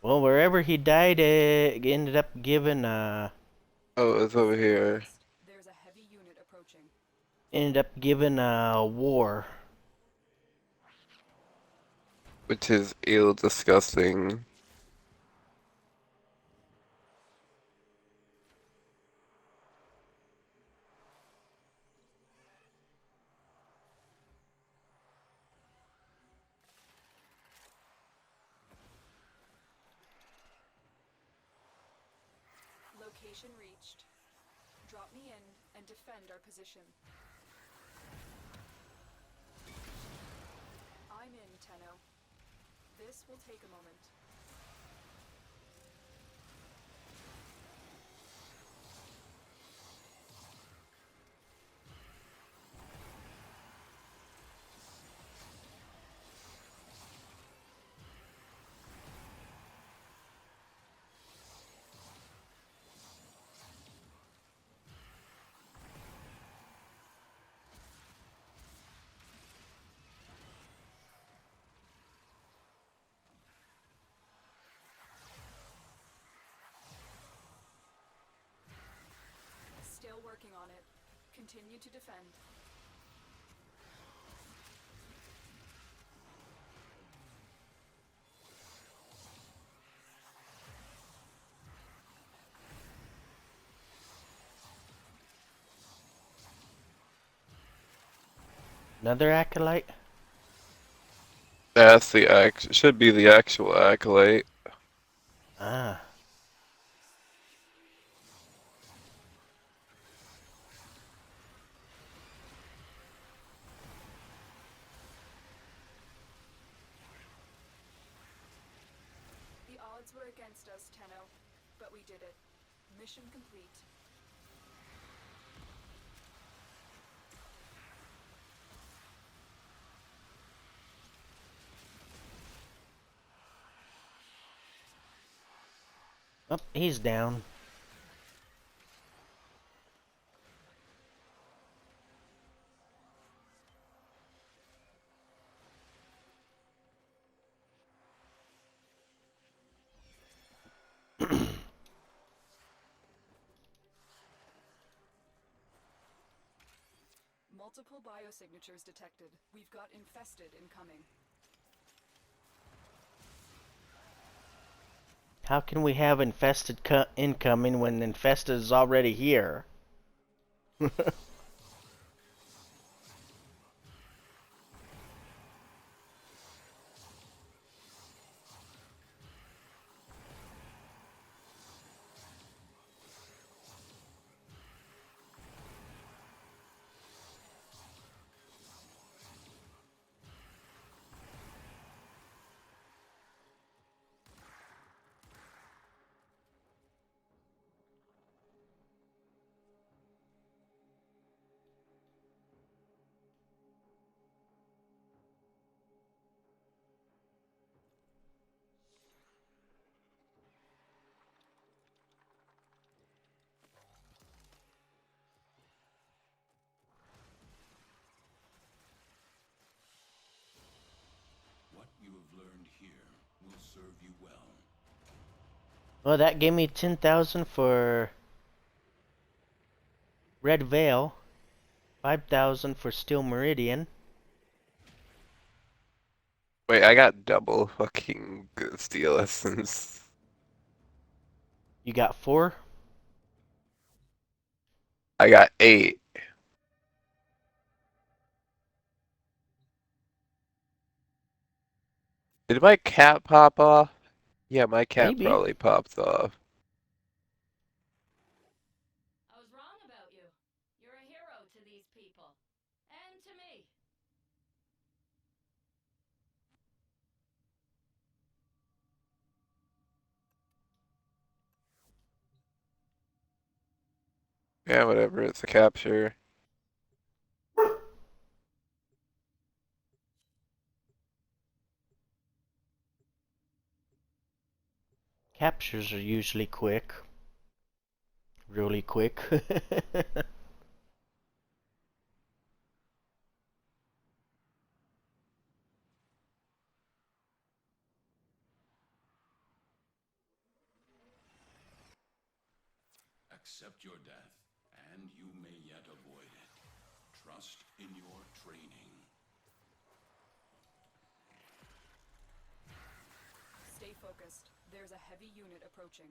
Well, wherever he died, it ended up giving Oh, it's over here. There's a heavy unit approaching. war. Which is ill disgusting. Location reached. Drop me in and defend our position. I'm in, Tenno. This will take a moment. Still working on it. Continue to defend. Another acolyte? That's the should be the actual acolyte. Ah. The odds were against us, Tenno, but we did it. Mission complete. Oh, he's down. Multiple biosignatures detected. We've got infested incoming. How can we have infested incoming when infested is already here? will serve you well. Well, that gave me 10,000 for Red Veil, 5,000 for Steel Meridian. Wait, I got double fucking steel essence. You got 4? I got 8. Did my cap pop off? Yeah, my cap Maybe. probably popped off. I was wrong about you. You're a hero to these people. And to me. Yeah, whatever, it's a capture. Captures are usually quick. Really quick. Accept your death, and you may yet avoid it. Trust in your training. Stay focused. There's a heavy unit approaching.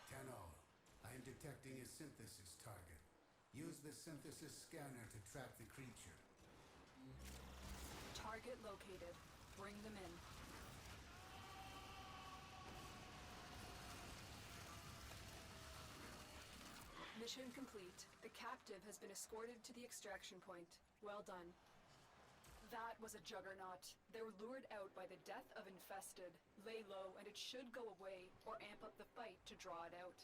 Tenno, I am detecting a synthesis target. Use the synthesis scanner to track the creature. Target located. Bring them in. Mission complete. The captive has been escorted to the extraction point. Well done. That was a juggernaut. They were lured out by the death of Infested. Lay low and it should go away, or amp up the fight to draw it out.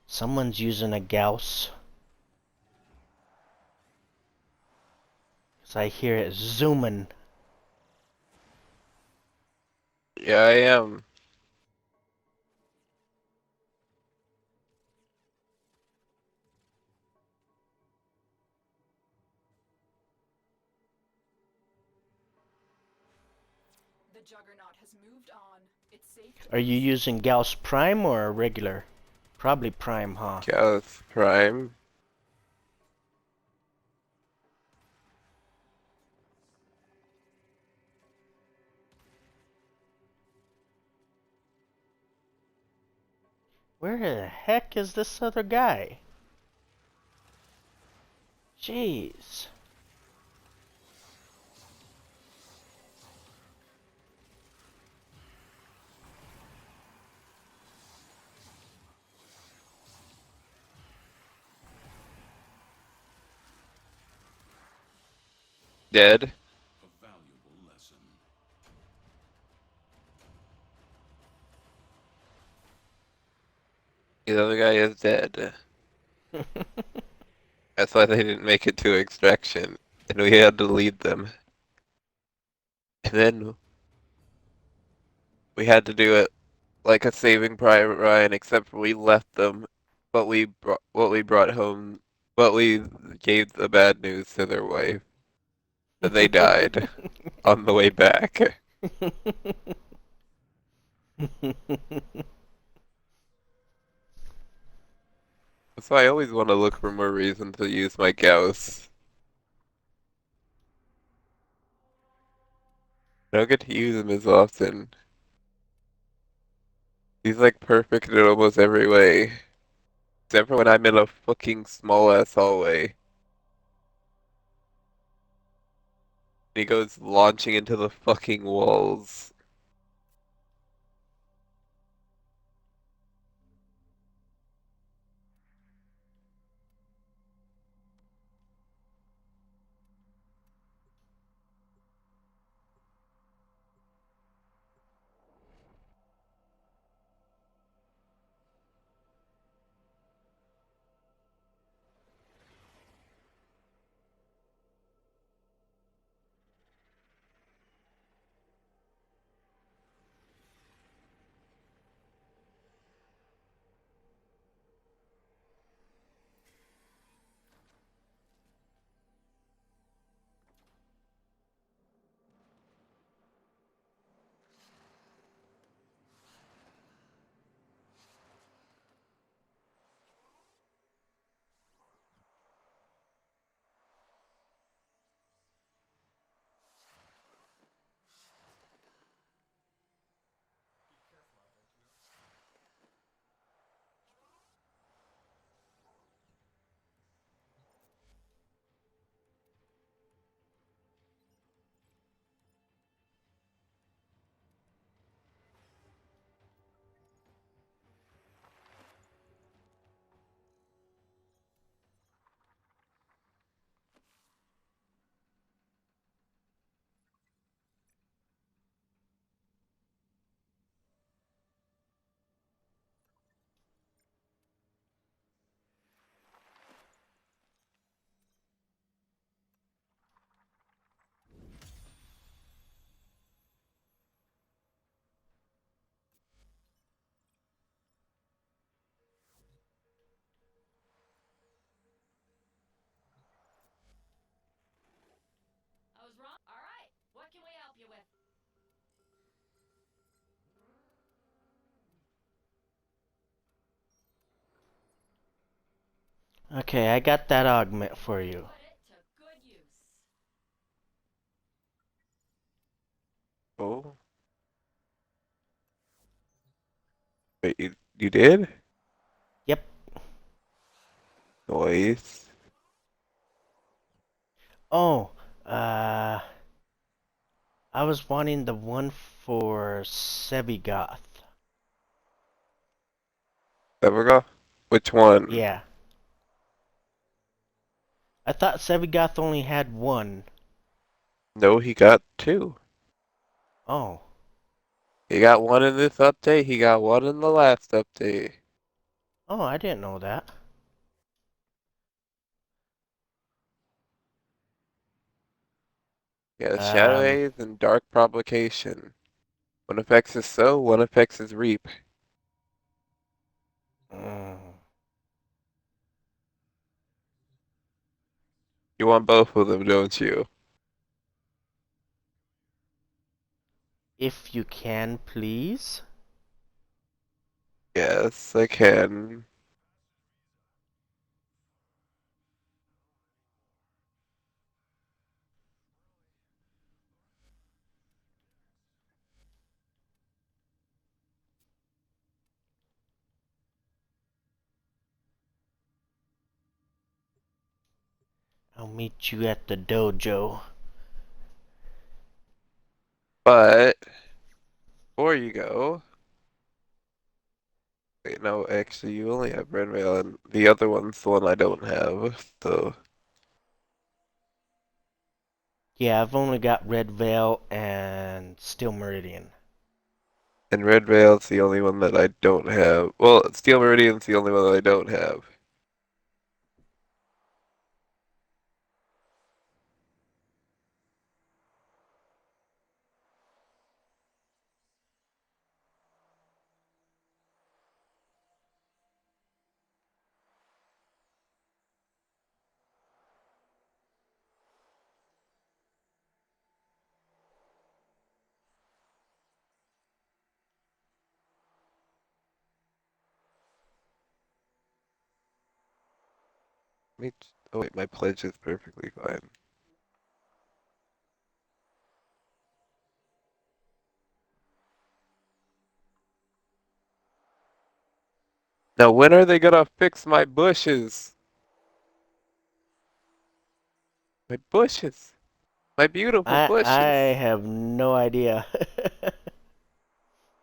Someone's using a Gauss. 'Cause I hear it zooming. Yeah, I am. The juggernaut has moved on. It's safe to Are you using Gauss Prime or regular? Probably Prime, huh? Gauss Prime. Where the heck is this other guy? Jeez. Dead. A valuable lesson. The other guy is dead. That's why they didn't make it to extraction. And we had to lead them. And then we had to do it like a Saving Private Ryan, except for we left them, but we brought home, but we gave the bad news to their wife that they died on the way back. So I always want to look for more reason to use my Gauss. I don't get to use him as often. He's like perfect in almost every way. Except for when I'm in a fucking small ass hallway. He goes launching into the fucking walls. Okay, I got that augment for you. Put it to good use. Oh. Wait, you did? Yep. Nice. Oh, I was wanting the one for Sevigoth. There we go. Which one? Yeah. I thought Sevigoth only had one. No, he got two. Oh. He got one in this update, he got one in the last update. Oh, I didn't know that. Yeah, Shadow Um, Haze and Dark Provocation. One affects his sow, one affects his reap. mm, You want both of them, don't you? if you can, please. Yes, I can. I'll meet you at the dojo. But, before you go... Wait, no, actually, you only have Red Veil, and the other one's the one I don't have, so... Yeah, I've only got Red Veil and Steel Meridian. And Red Veil's the only one that I don't have. Well, Steel Meridian's the only one that I don't have. Me t- Oh wait, my pledge is perfectly fine. Now when are they gonna fix my bushes? My bushes! My beautiful I bushes! have no idea.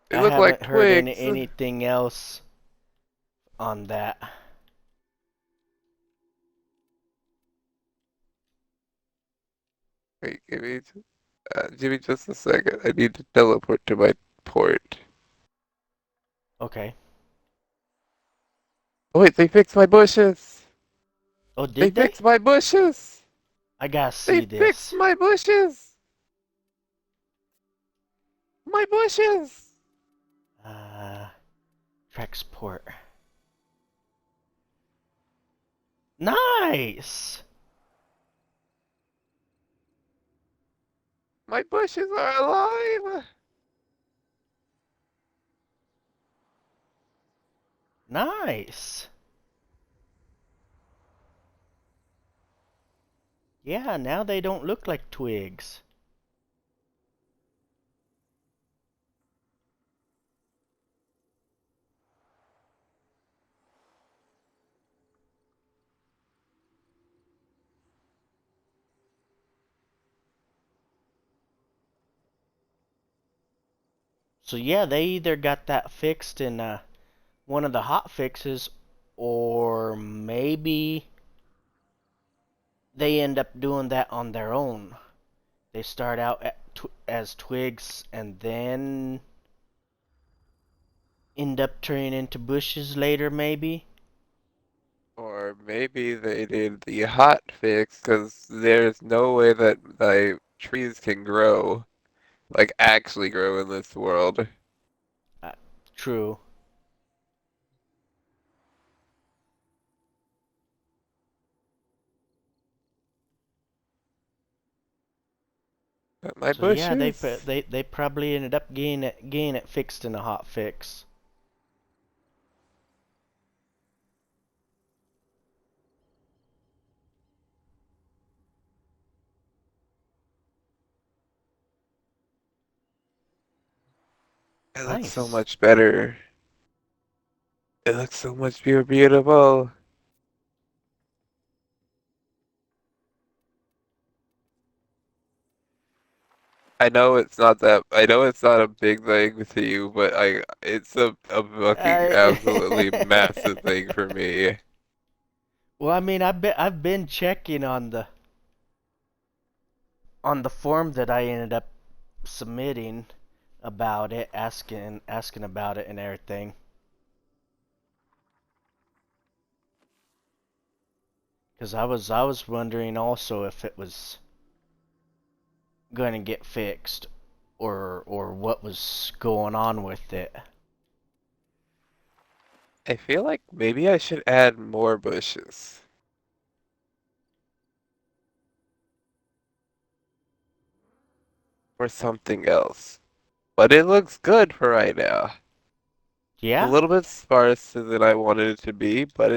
They I look like haven't heard twigs! anything else on that. Wait, give me just a second. I need to teleport to my port. Okay. Oh wait, they fixed my bushes! Oh, They did they? fixed my bushes! I gotta They see fixed this. my bushes! My bushes! Uh, Trexport. Nice! My bushes are alive! Nice! Yeah, now they don't look like twigs. So yeah, they either got that fixed in one of the hot fixes, or maybe they end up doing that on their own. They start out as twigs and then end up turning into bushes later, maybe. Or maybe they did the hot fix because there's no way that trees can grow, like actually grow in this world. Uh, True. But my So yeah, bushes. they probably ended up getting it fixed in a hot fix. It looks so Nice. much better. It looks so much more beautiful. I know it's not a big thing to you, but it's a fucking I absolutely massive thing for me. well, I mean, I've been checking on the form that I ended up submitting about it, asking about it and everything. Because I was wondering also if it was going to get fixed or what was going on with it. I feel like maybe I should add more bushes. Or something else. But it looks good for right now. A Yeah? little bit sparser than I wanted it to be, but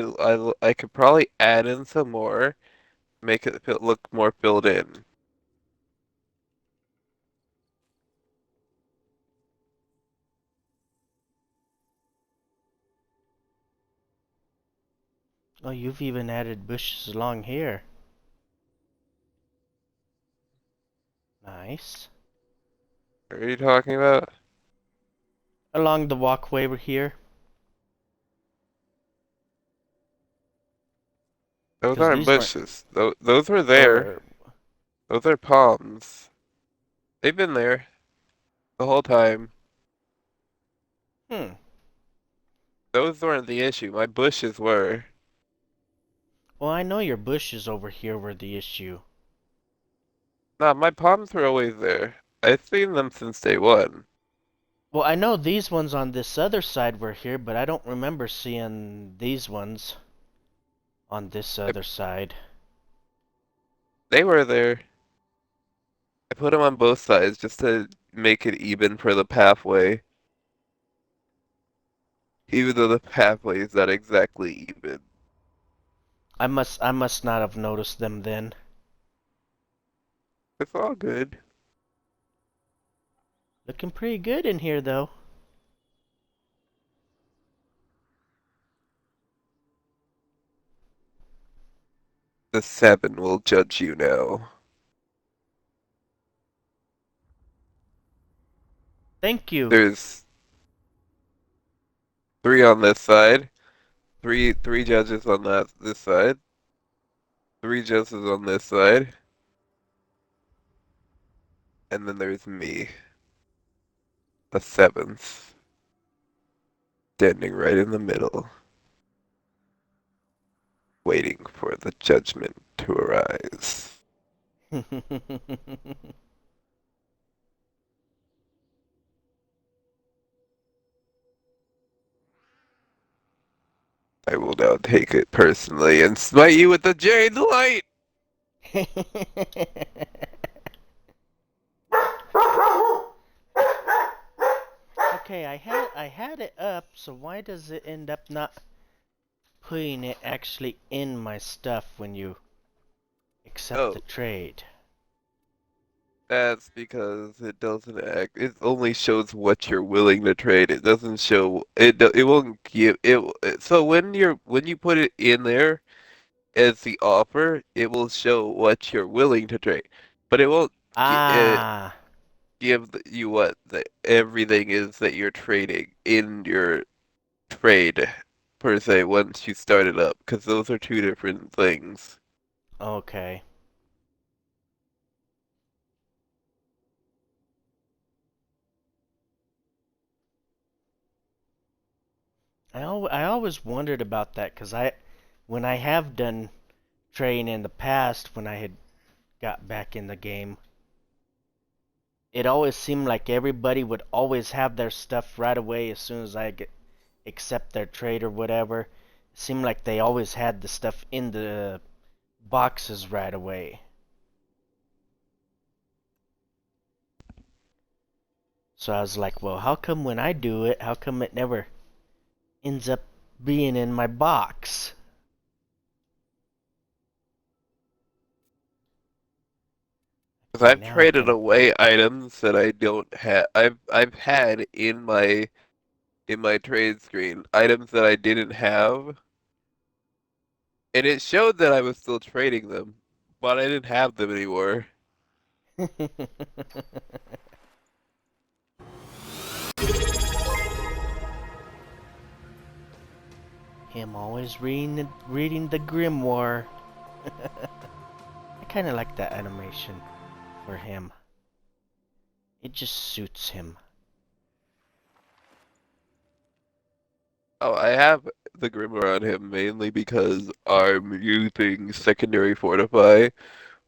I could probably add in some more, make it look more filled in. Oh, you've even added bushes along here. Nice. What are you talking about? Along the walkway over here. Those Because aren't these weren't. bushes. Those were there. Or. Those are palms. They've been there the whole time. Hmm. Those weren't the issue. My bushes were. Well, I know your bushes over here were the issue. Nah, my palms were always there. I've seen them since day one. Well, I know these ones on this other side were here, but I don't remember seeing these ones on this I, other side. they were there. I put them on both sides just to make it even for the pathway. Even though the pathway is not exactly even. I must not have noticed them then. It's all good. Looking pretty good in here though. The 7 will judge you now. Thank you. There's 3 on this side, three judges on this side, 3 judges on this side, and then there's me, a 7th, standing right in the middle, waiting for the judgment to arise. I will now take it personally and smite you with the Jade Light! Okay, I had it up, so why does it end up not putting it actually in my stuff when you accept the Oh, trade? that's because it doesn't act. It only shows what you're willing to trade. It doesn't show. It won't give it. So when you put it in there as the offer, it will show what you're willing to trade, but it won't Ah, give you what everything is that you're trading in your trade per se once you start it up, because those are two different things. okay. I always wondered about that because when I have done trading in the past, when I had got back in the game, it always seemed like everybody would always have their stuff right away as soon as accept their trade or whatever. It seemed like they always had the stuff in the boxes right away. So I was like, well, how come when I do it, how come it never ends up being in my box? Because I've Now I traded can. away items that I don't have. I've had in my trade screen items that I didn't have, and it showed that I was still trading them, but I didn't have them anymore. Him always reading the grimoire. I kind of like that animation for him. It just suits him. Oh, I have the Grimoire on him mainly because I'm using Secondary Fortify,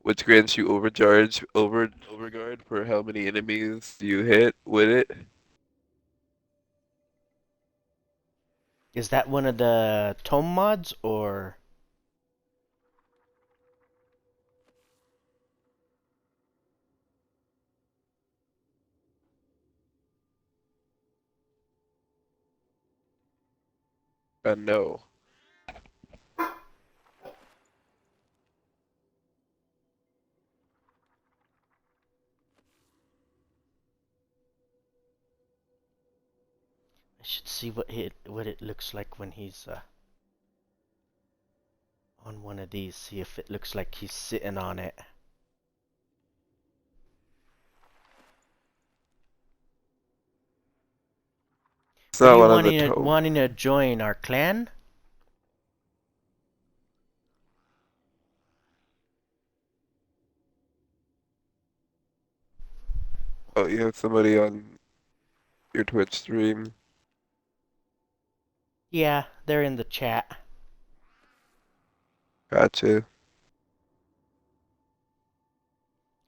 which grants you overguard for how many enemies you hit with it. Is that one of the tome mods or? No. I should see what it looks like when he's on one of these. See if it looks like he's sitting on it. It's Are not you one of the tomes. wanting to join our clan? Oh, you have somebody on your Twitch stream. Yeah, they're in the chat. Gotcha.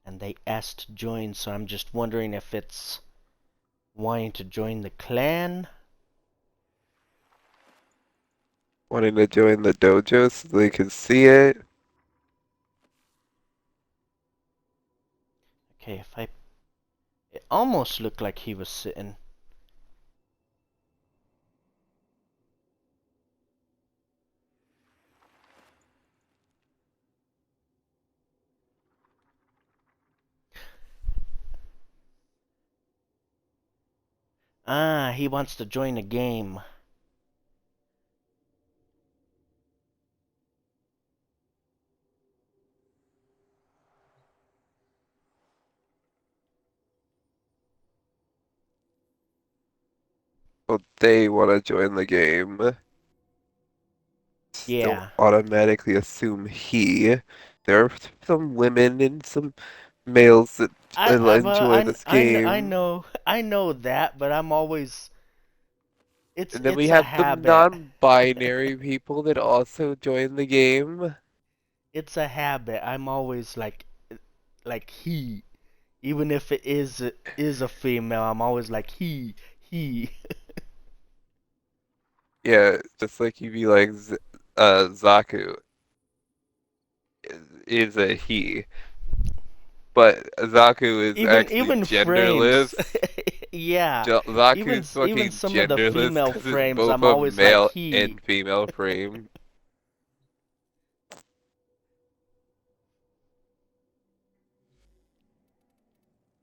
And they asked to join, so I'm just wondering if it's wanting to join the clan. Wanting to join the dojo so they can see it. Okay, it almost looked like he was sitting. Ah, he wants to join a game. Well, they want to join the game. Don't Yeah. automatically assume he. There are some women and some males that enjoy this game. I know that, but I'm always And then we it's a have the habit. non-binary people that also join the game. It's a habit. I'm always like he, even if it is a female. I'm always like he. Yeah, just like you'd be like, Zaku is a he. But Zaku is actually Even frames. genderless. Yeah. Zaku is Even fucking some of the genderless female because it's frames, both I'm a always like male he. and female frame.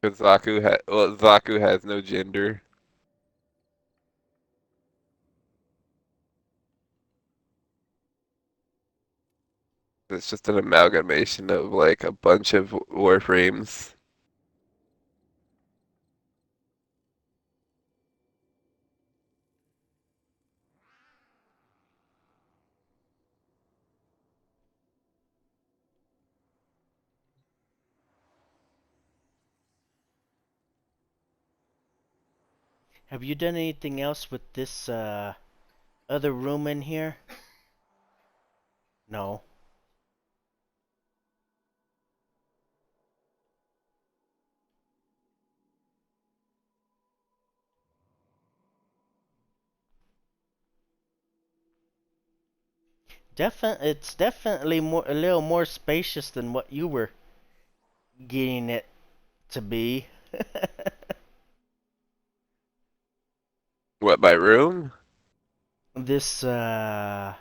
Because Zaku has no gender. It's just an amalgamation of like a bunch of warframes. Have you done anything else with this other room in here? No. It's definitely a little more spacious than what you were getting it to be. What, my room? This room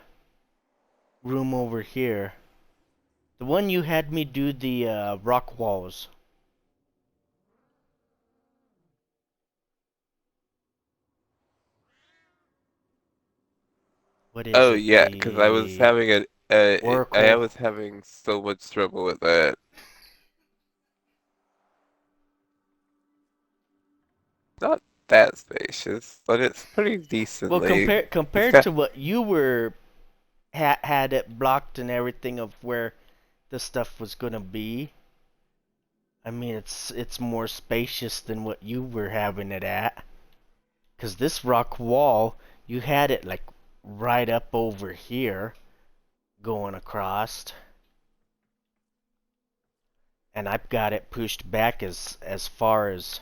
over here. The one you had me do the rock walls. What is Oh it? yeah, because I was The having I Oracle. was having so much trouble with that. Not that spacious, but it's pretty Well, decently. It's compared got to what you were had it blocked and everything of where the stuff was gonna be. I mean, it's more spacious than what you were having it at. 'Cause this rock wall, you had it like right up over here, going across, and I've got it pushed back as far as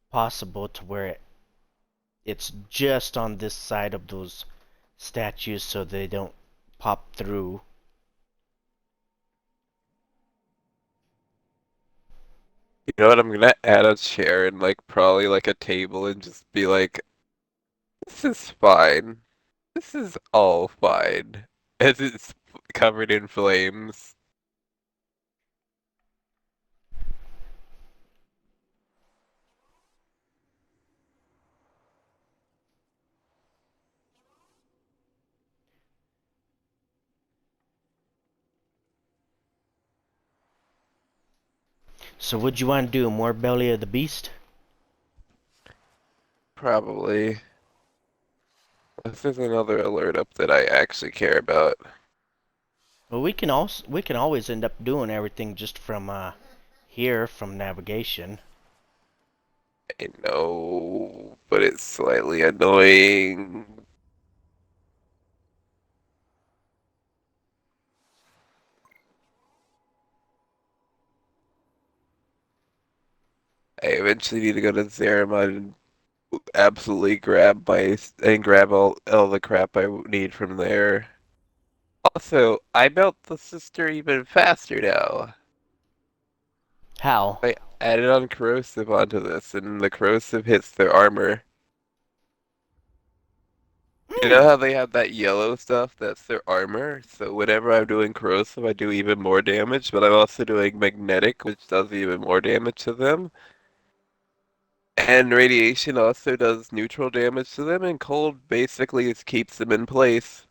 possible to where it's just on this side of those statues so they don't pop through. You know what? I'm gonna add a chair and like probably like a table and just be like, this is fine. This is all fine. As it's covered in flames. So what you want to do? More Belly of the Beast? Probably. This is another alert up that I actually care about. Well, we can always end up doing everything just from here from navigation. I know, but it's slightly annoying. I eventually need to go to Zeramon and absolutely grab all the crap I need from there. Also, I melt the sister even faster now. How? I added on corrosive onto this, and the corrosive hits their armor. You know how they have that yellow stuff that's their armor? So whenever I'm doing corrosive, I do even more damage, but I'm also doing magnetic, which does even more damage to them. And radiation also does neutral damage to them, and cold basically just keeps them in place.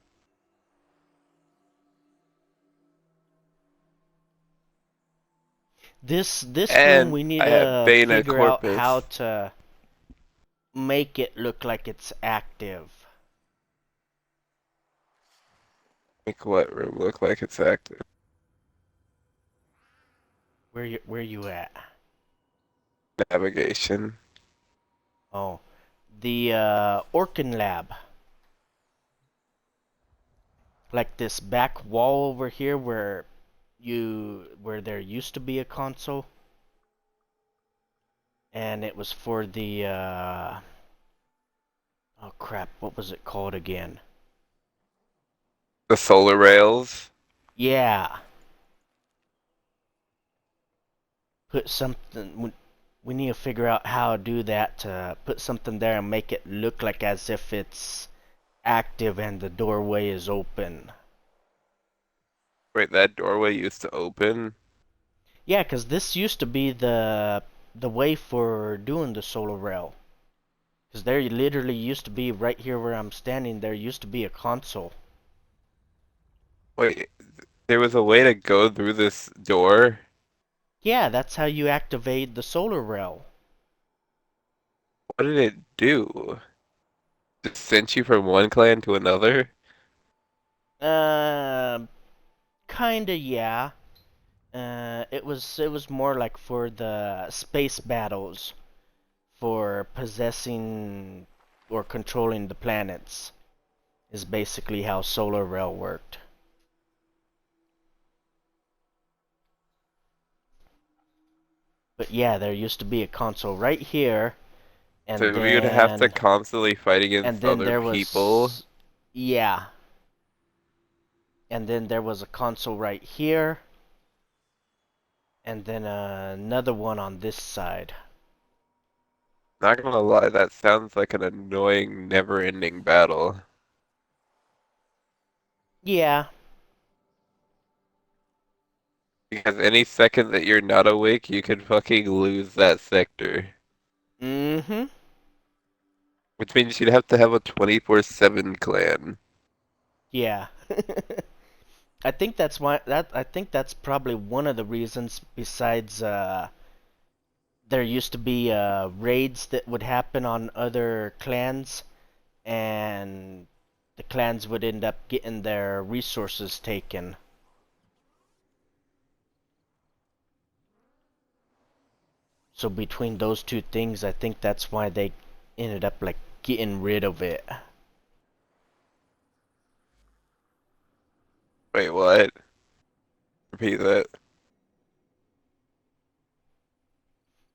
This room And we need I have to Bana figure out how Corpus. to make it look like it's active. Make what room look like it's active? Where you at? Navigation. Oh, the Orkin Lab. Like this back wall over here where there used to be a console. And it was for the oh crap, what was it called again? The solar rails. Yeah. Put something we need to figure out how to do that, to put something there and make it look like as if it's active and the doorway is open. Wait, that doorway used to open? Yeah, 'cause this used to be the way for doing the solar rail. 'Cause there literally used to be, right here where I'm standing, there used to be a console. Wait, there was a way to go through this door? Yeah, that's how you activate the solar rail. What did it do? Just sent you from one clan to another? Kinda, yeah. It was more like for the space battles, for possessing or controlling the planets, is basically how Solar Rail worked. But yeah, there used to be a console right here, and So we would have to then constantly fight against other there people? was, yeah, and then there was a console right here, and then another one on this side. Not gonna lie, that sounds like an annoying, never-ending battle. Yeah. Because any second that you're not awake, you could fucking lose that sector. Mm-hmm. Which means you'd have to have a 24/7 clan. Yeah. I think that's probably one of the reasons besides there used to be raids that would happen on other clans and the clans would end up getting their resources taken. So between those two things, I think that's why they ended up like getting rid of it. Wait, what? Repeat that.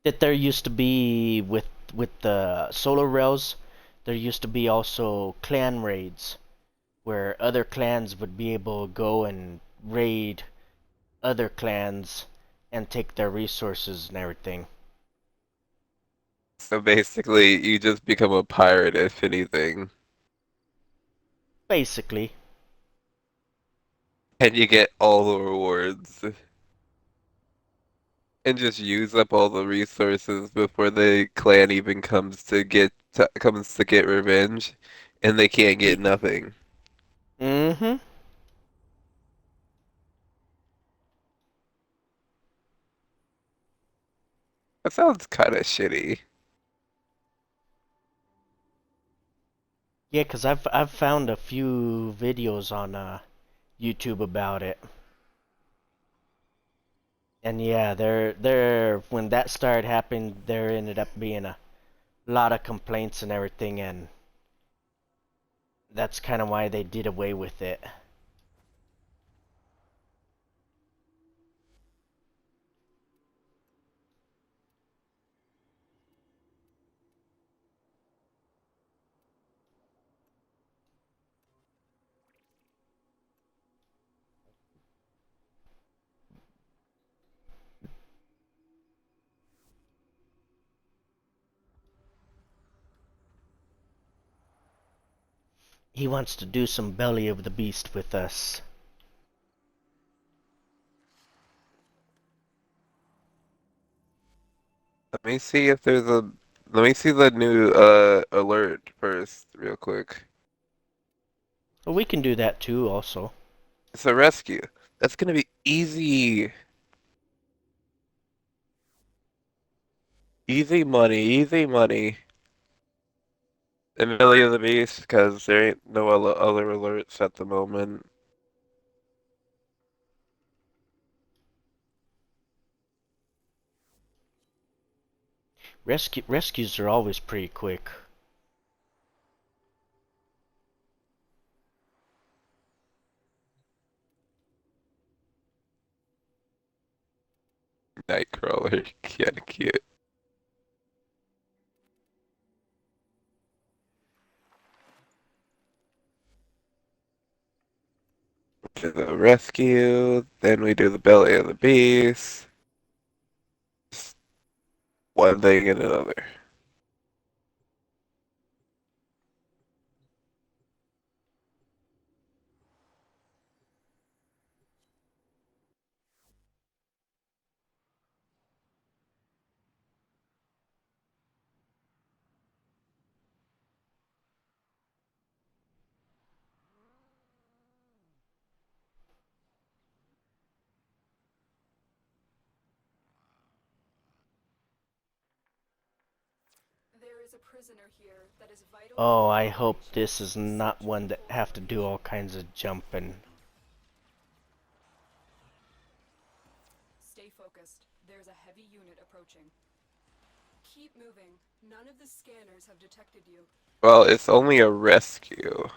That there used to be with the solo rails, there used to be also clan raids where other clans would be able to go and raid other clans and take their resources and everything. So basically, you just become a pirate, if anything. Basically. And you get all the rewards. And just use up all the resources before the clan even comes to get revenge, and they can't get nothing. Mm-hmm. That sounds kind of shitty. Yeah, 'cause I've found a few videos on YouTube about it. And yeah, there when that started happening, there ended up being a lot of complaints and everything, and that's kind of why they did away with it. He wants to do some Belly of the Beast with us. Let me see if there's a. Let me see the new alert first, real quick. Well, we can do that too, also. It's a rescue. That's gonna be easy. Easy money, easy money. And Belly of the Beast, because there ain't no other alerts at the moment. Rescues are always pretty quick. Nightcrawler, kinda cute. Do the rescue, then we do the Belly of the Beast. One thing and another. There is a prisoner here that is vital. Oh, I hope this is not one that have to do all kinds of jumping. Stay focused. There's a heavy unit approaching. Keep moving. None of the scanners have detected you. Well, it's only a rescue.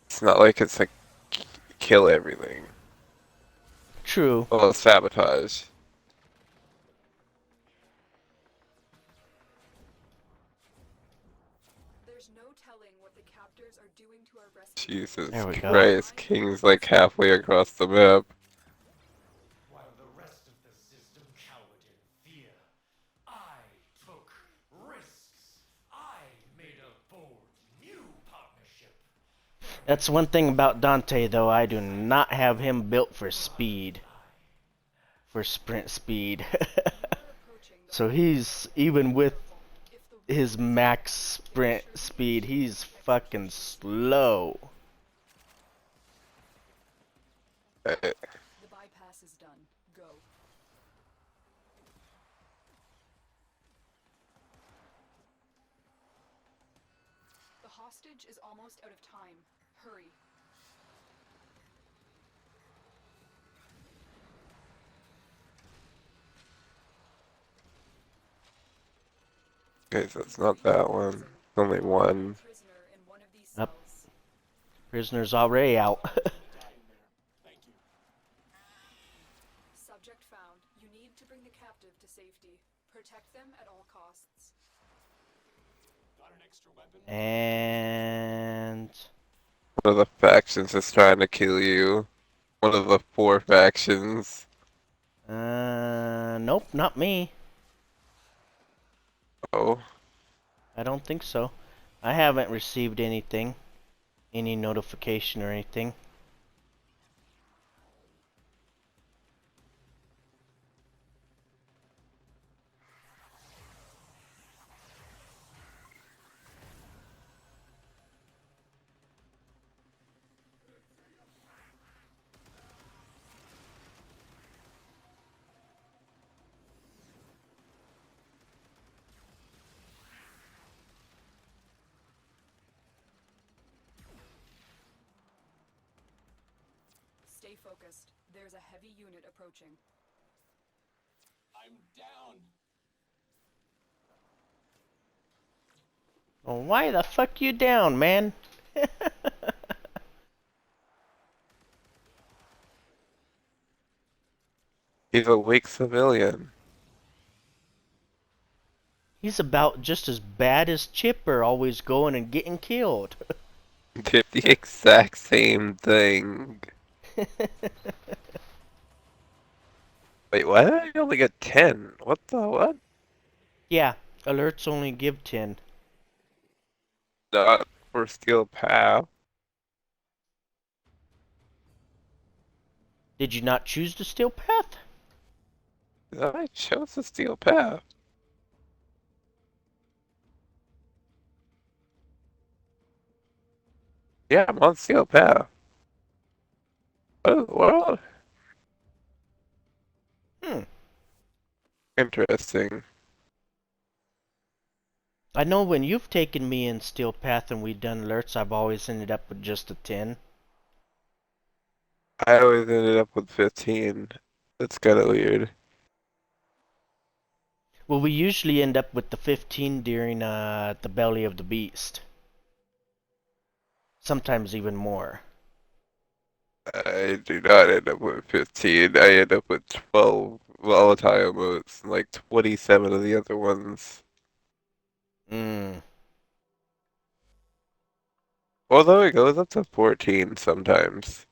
It's not like it's like kill everything. True. Well, it's sabotage. There's no telling what the captors are doing to our rescue. Jesus There we go. Christ, King's like halfway across the map. While the rest of the system cowered in fear, I took risks. I made a bold new partnership. That's one thing about Dante, though. I do not have him built for speed. For sprint speed. So he's, even with his max sprint speed. He's fucking slow. The bypass is done. Go. The hostage is almost out of time. Hurry. Okay, so it's not that one. Only one. Prisoner in one of these Up. cells. Prisoner's already out. Subject found. You need to bring the captive to safety. Protect them at all costs. And One of the factions is trying to kill you. One of the 4 factions. nope, not me. Oh. I don't think so. I haven't received anything. Any notification or anything. Stay focused. There's a heavy unit approaching. I'm down. Well, why the fuck you down, man? He's a weak civilian. He's about just as bad as Chipper, always going and getting killed. Did the exact same thing. Wait, why did I only get 10? What the what? Yeah, alerts only give 10. Not for Steel Path. Did you not choose the Steel Path? I chose the Steel Path. Yeah, I'm on Steel Path. What in the world? Interesting. I know when you've taken me in Steel Path and we've done alerts, I've always ended up with just a 10. I always ended up with 15. That's kind of weird. Well, we usually end up with the 15 during the Belly of the Beast. Sometimes even more. I do not end up with 15. I end up with 12 volatile modes and like 27 of the other ones. Although it goes up to 14 sometimes.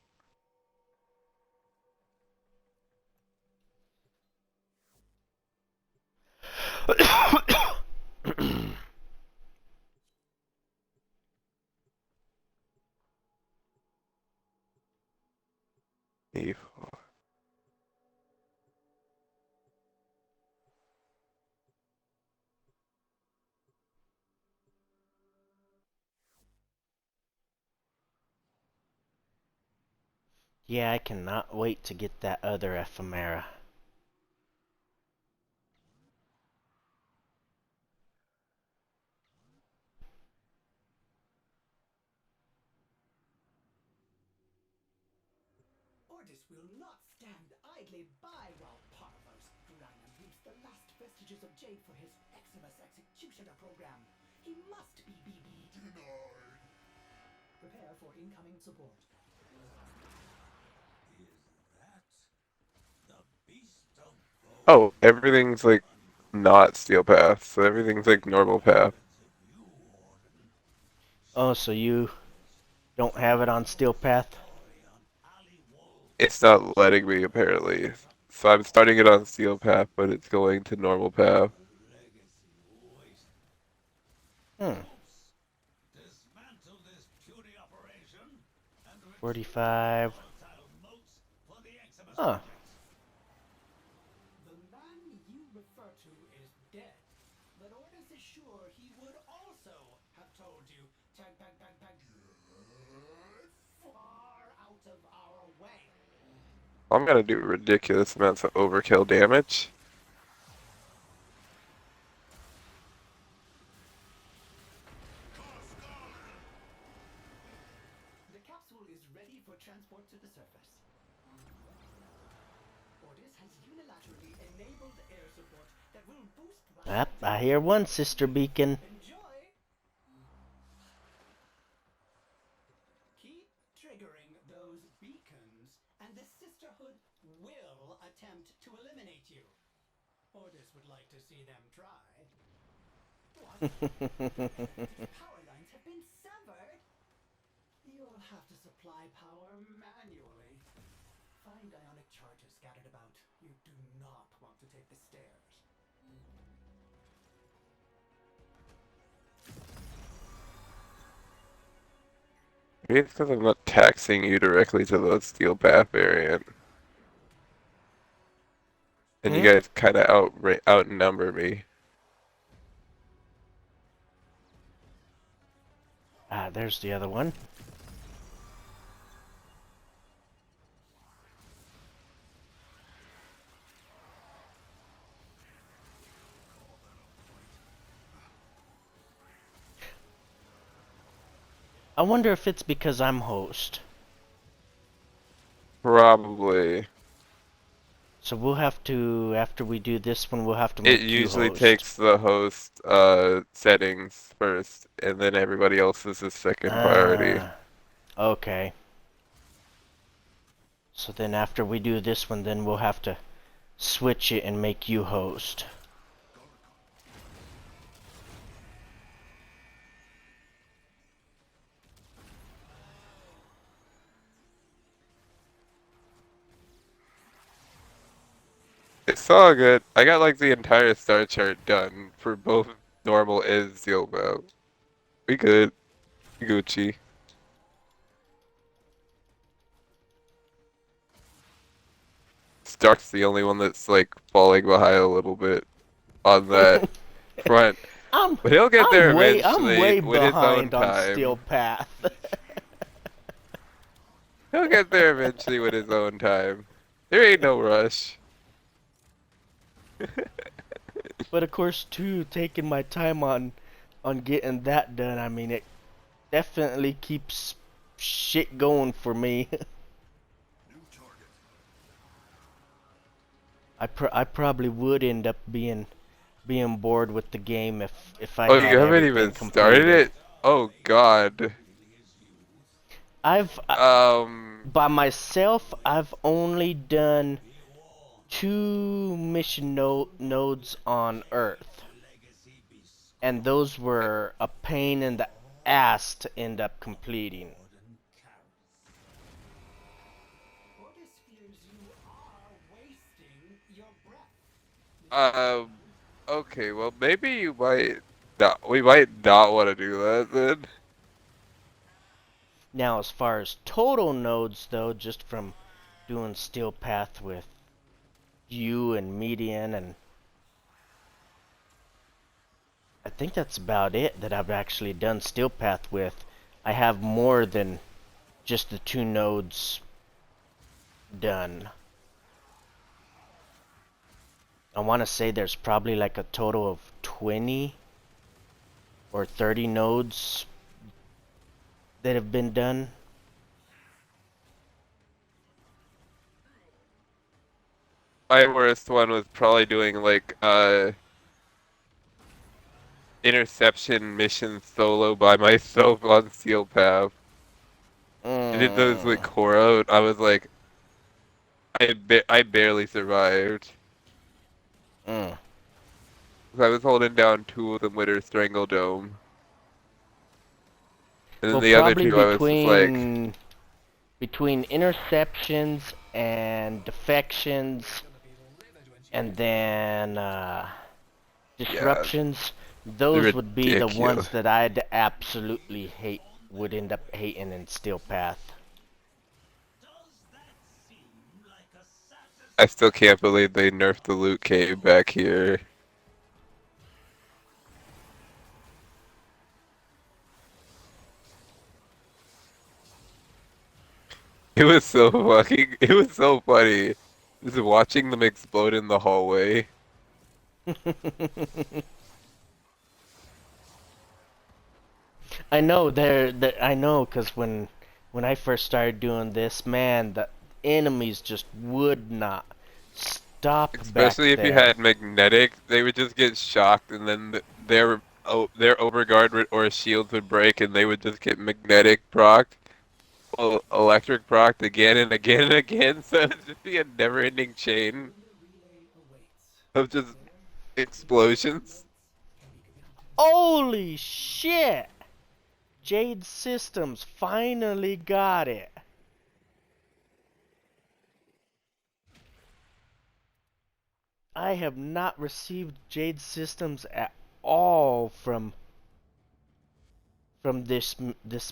E4. Yeah, I cannot wait to get that other ephemera. Ordis will not stand idly by while Parvos Griner reaps the last vestiges of Jade for his Eximus Executioner program. He must be BB. Denied. Prepare for incoming support. Is that the beast of Vogue? Oh, everything's like not Steel Path, so everything's like normal path. Oh, so you don't have it on Steel Path? It's not letting me apparently. So I'm starting it on Steel Path, but it's going to normal path. 45. The man you refer to is dead. but Ordis is sure he would also have told you. Tag, tag, tag, tag. Far out of our way. I'm gonna do ridiculous amounts of overkill damage. The capsule is ready for transport to the surface. Ordis has unilaterally enabled air support that will boost the Yep, I hear one, Sister Beacon. Enjoy! Keep triggering those beacons, and the Sisterhood will attempt to eliminate you. Ordis would like to see them try. What? Power lines have been severed? You'll have to supply power manually. Find ionic charges scattered about. You do not want to take the stairs. Maybe it's because I'm not taxing you directly to the Steel Path variant. And you guys kind of outnumber me. Ah, there's the other one. I wonder if it's because I'm host. Probably. So we'll have to, after we do this one, we'll have to make It you usually host. takes the host settings first, and then everybody else's is second priority. Okay. So then after we do this one, then we'll have to switch it and make you host. It's all good. I got like the entire star chart done for both normal and Steel Path. We good. Gucci. Stark's the only one that's like falling behind a little bit on that front. But he'll get there eventually I'm way with his own behind on time. Steel Path. He'll get there eventually with his own time. There ain't no rush. But of course, too, taking my time on getting that done, I mean, it definitely keeps shit going for me. I probably would end up being bored with the game if I Oh, had you haven't everything even completed. started it? Oh God. By myself, I've only done 2 mission nodes on Earth, and those were a pain in the ass to end up completing. Okay, well maybe you might not, we might not want to do that then. Now, as far as total nodes, though, just from doing Steel Path with you and Median, and I think that's about it that I've actually done Steel Path with. I have more than just the 2 nodes done. I want to say there's probably like a total of 20 or 30 nodes that have been done. My worst one was probably doing like interception mission solo by myself on Steel Path. I did those with Cora. I was like, I barely survived. I was holding down 2 of them with her Strangle Dome. And then Well, the other probably 2 I was just like... between interceptions and defections and then disruptions, those would be the ones that I'd absolutely hate, would end up hating in Steel Path. I still can't believe they nerfed the loot cave back here. It was so fucking. It was so funny. Just watching them explode in the hallway. I know I know because when I first started doing this, man, the enemies just would not stop back Especially if you there. had magnetic, they would just get shocked, and then their overguard or shields would break, and they would just get magnetic proc, well, electric proc again and again and again. So it'd just be a never-ending chain of just explosions. Holy shit! Jade Systems finally got it. I have not received Jade Systems at all from this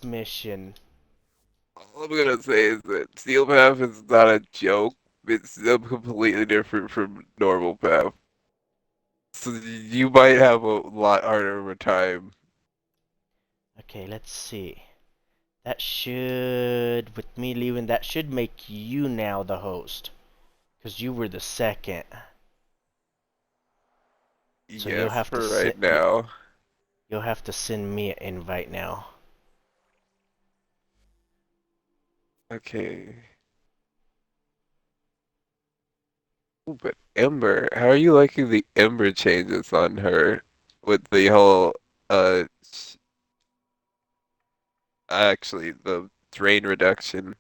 mission. All I'm gonna say is that Steel Path is not a joke. It's still completely different from normal path. So you might have a lot harder of a time. Okay, let's see. That should, with me leaving, that should make you now the host. Because you were the second. So you'll Yes, have to for right you, now. you'll have to send me an invite now. Okay. Ooh, but Ember, how are you liking the Ember changes on her with the whole actually the drain reduction?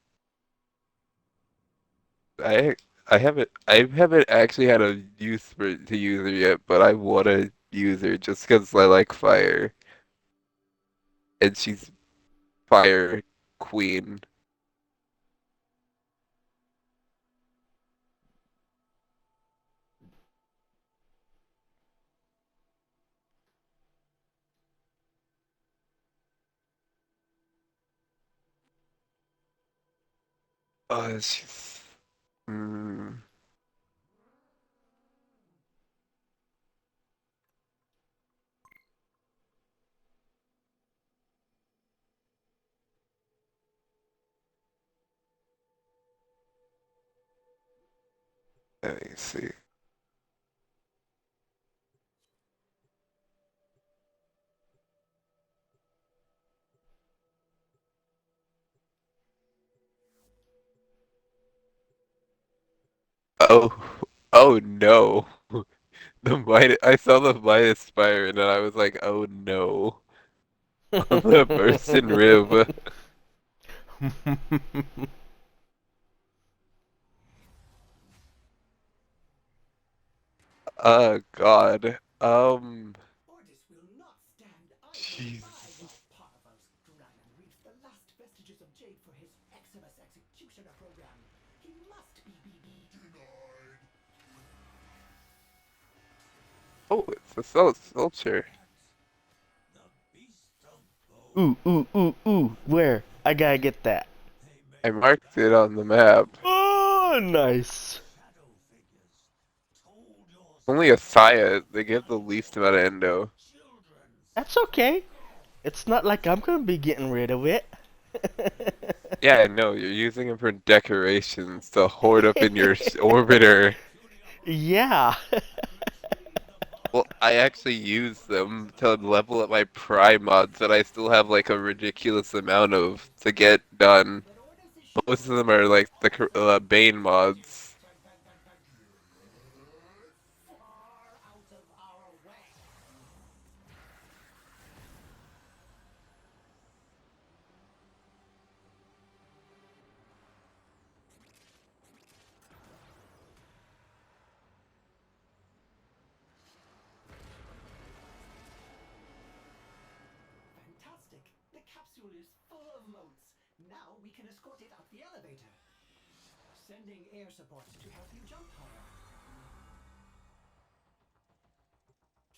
I I haven't actually had a use for to use her yet, but I want to use her just because I like fire and she's fire queen. She's mm, let me see. Oh, oh no. The Midas, I saw the Midas Spire and I was like, oh no. The Bursting Rib. God. Ordis will not stand idly Jeez. by while Parvos Granon reaps the last vestiges of Jade for his Eximus Executioner program. He must be denied. Oh, it's a sculpture. Ooh, ooh, ooh, ooh. Where? I gotta get that. I marked it on the map. Oh, nice. Only a Saya, they give the least amount of endo. That's okay. It's not like I'm gonna be getting rid of it. Yeah, I know, you're using them for decorations to hoard up in your orbiter. Yeah. Well, I actually use them to level up my Prime mods that I still have like a ridiculous amount of to get done. Most of them are like the Bane mods. Fantastic! The capsule is full of motes. Now we can escort it up the elevator. Sending air support to help you jump higher.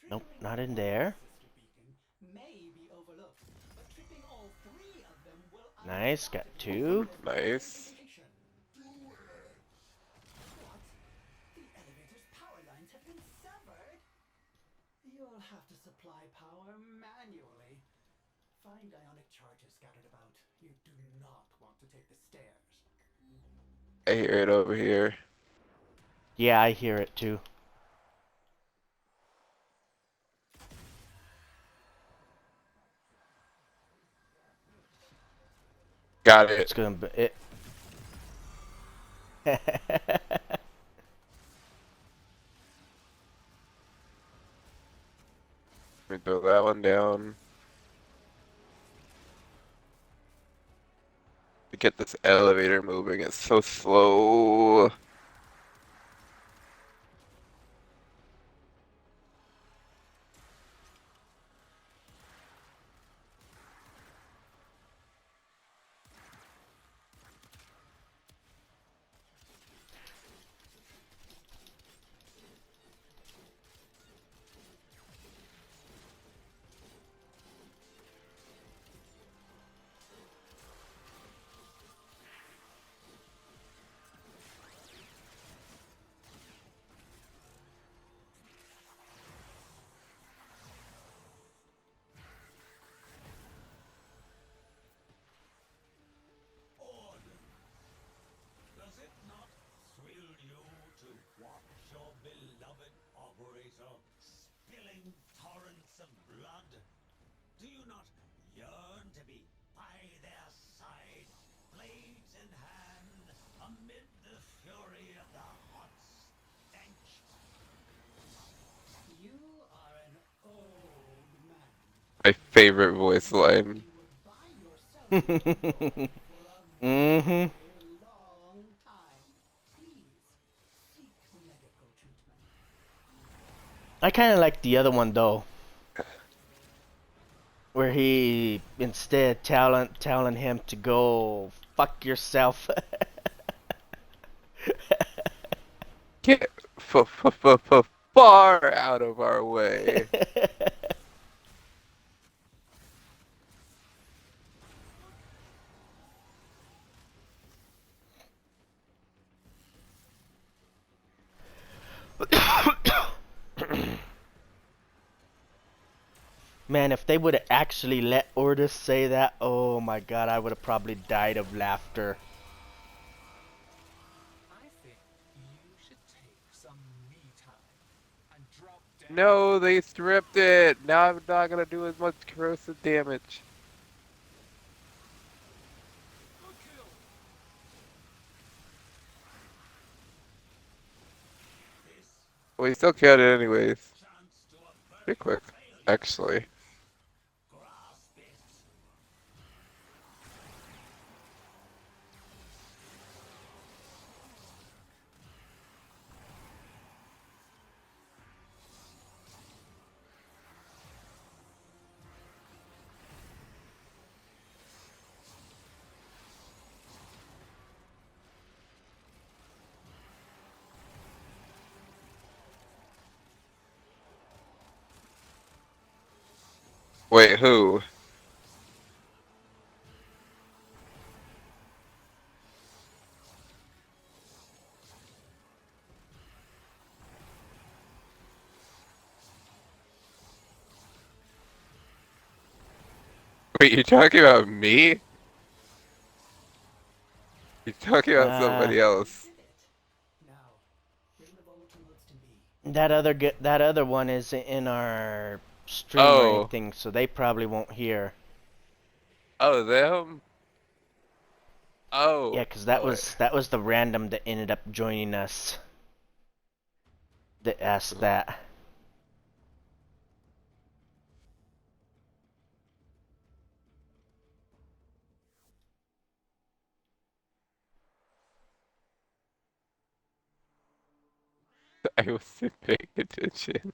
Nope, not in there. May be overlooked, but tripping all three of them will Nice, got two. Nice. What? The elevator's power lines have been severed? You'll have to supply power manually. Find ionic charges scattered about. You do not want to take the stairs. I hear it over here. Yeah, I hear it too. Got it. It's gonna be it. Let me throw that one down. To get this elevator moving, it's so slow. Order. Does it not thrill you to watch your beloved operator spilling torrents of blood? Do you not yearn to be by their side, blades in hand, amid the fury of the hot stench? You are an old man. My favorite voice line. You would buy yourself for a Mm-hmm. long time. Please seek medical treatment. I kind of like the other one though, where he instead telling him to go fuck yourself. Get far out of our way. Man, if they would have actually let Ordis say that, oh my god, I would have probably died of laughter. I think you should take some me time and drop down. No, they stripped it. Now I'm not gonna do as much corrosive damage. Good kill. Well, you still killed it anyways. Pretty quick, actually. Grasp it. Wait, who? Wait, you're talking about me? You're talking about somebody else. Now, bring the volatiles to me. That other one is in our stream or Oh. anything, so they probably won't hear. Oh, them? Oh. Yeah, 'cause that oh, was the random that ended up joining us. That asked that. I wasn't paying attention.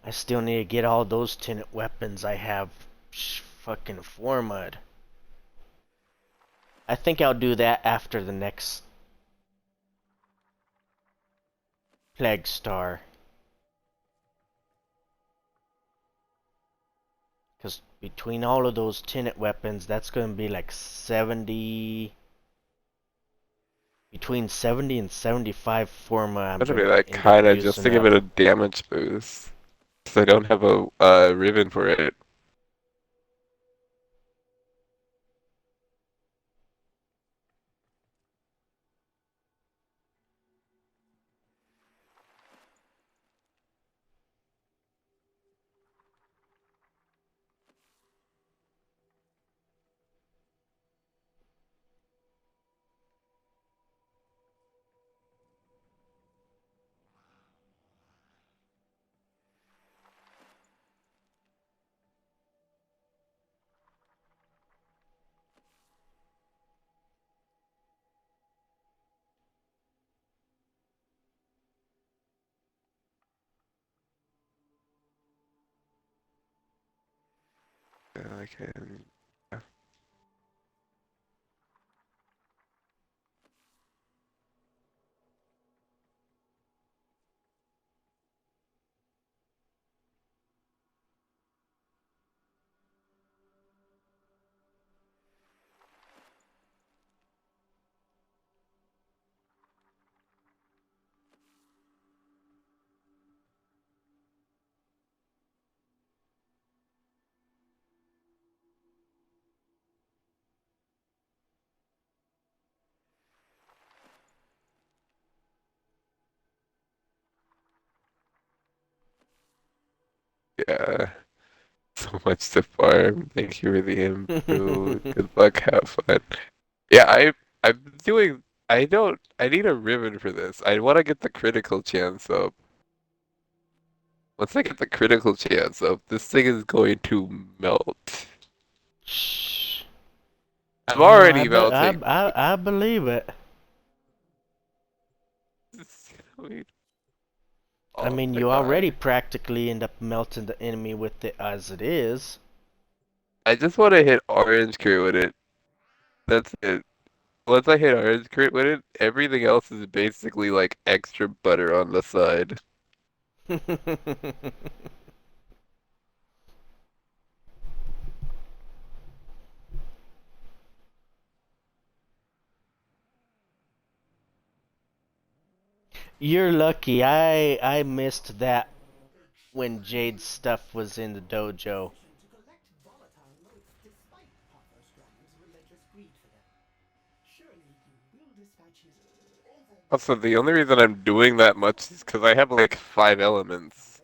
I still need to get all those tinted weapons I have fucking formed. I think I'll do that after the next Plague Star. Because between all of those tinted weapons, that's going to be like 70... Between 70 and 75 forma I'm That's going be to like end up kinda just using to give up. it a damage boost. So I don't have a ribbon for it. Yeah, I can. Yeah, so much to farm. Thank you for the info. Good luck, have fun. Yeah, I'm doing. I don't. I need a ribbon for this. I want to get the critical chance up. Once I get the critical chance up, this thing is going to melt. Shh. I'm Oh, already melting. I believe it. It's going I Oh mean, my you already god. practically end up melting the enemy with it as it is. I just want to hit orange crit with it. That's it. Once I hit orange crit with it, everything else is basically like extra butter on the side. You're lucky. I missed that when Jade's stuff was in the dojo. To collect volatile motes despite Pathos relentless greed for them. Surely you will dispatch his... Also, the only reason I'm doing that much is because I have like 5 elements.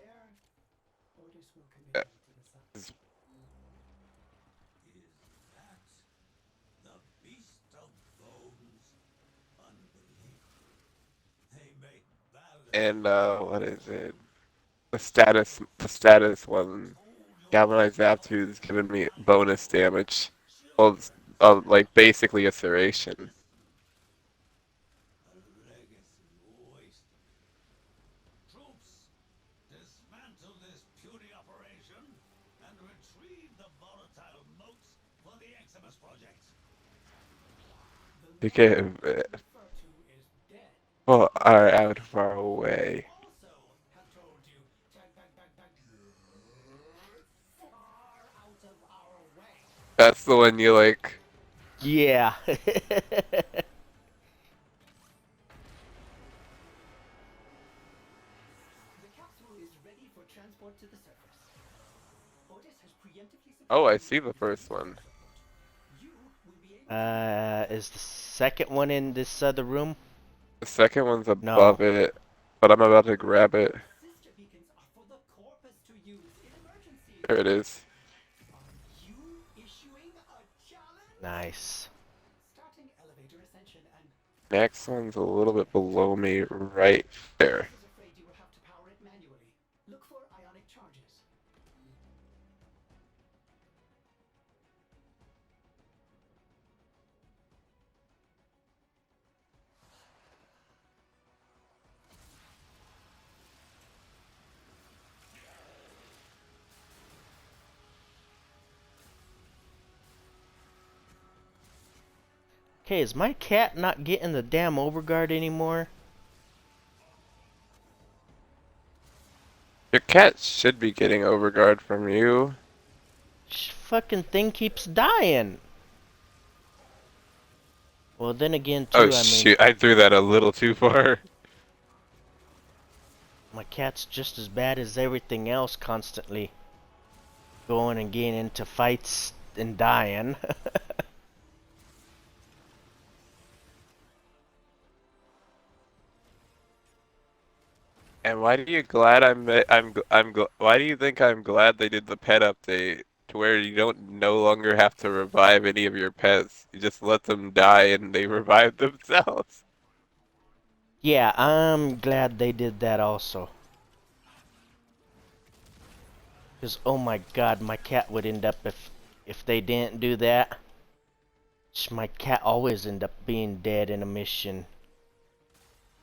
Otis will commit Yeah, you to the sun. it's- Is that the beast of bones? Unbelievable. They make And balance. what is it? The status one. Galvanized Zaptooth is giving me bonus damage. Well, it's, like basically a serration. A legacy wasted. Troops, dismantle this puny operation and retrieve the volatile motes for the Eximus project. You can't. Well, are out far away. That's the one you like. Yeah. The capsule is ready for transport to the surface. Otis has preemptively Oh, I see the first one. Is the second one in this other room? The second one's No. above it, but I'm about to grab it. Sister beacons are for the corpus to use in emergencies. There it is. Are you issuing a challenge? Nice. Starting elevator ascension and Next one's a little bit below me, right there. is afraid you will have to power it manually. Look for ionic charges. Hey, is my cat not getting the damn overguard anymore? Your cat should be getting overguard from you. Fucking thing keeps dying. Well, then again, Oh too, I mean, shoot, I threw that a little too far. my cat's just as bad as everything else, constantly going and getting into fights and dying. And why do you glad why do you think I'm glad they did the pet update to where you don't no longer have to revive any of your pets? You just let them die and they revive themselves. Yeah, I'm glad they did that also. Because, oh my god, my cat would end up, if they didn't do that, my cat always end up being dead in a mission.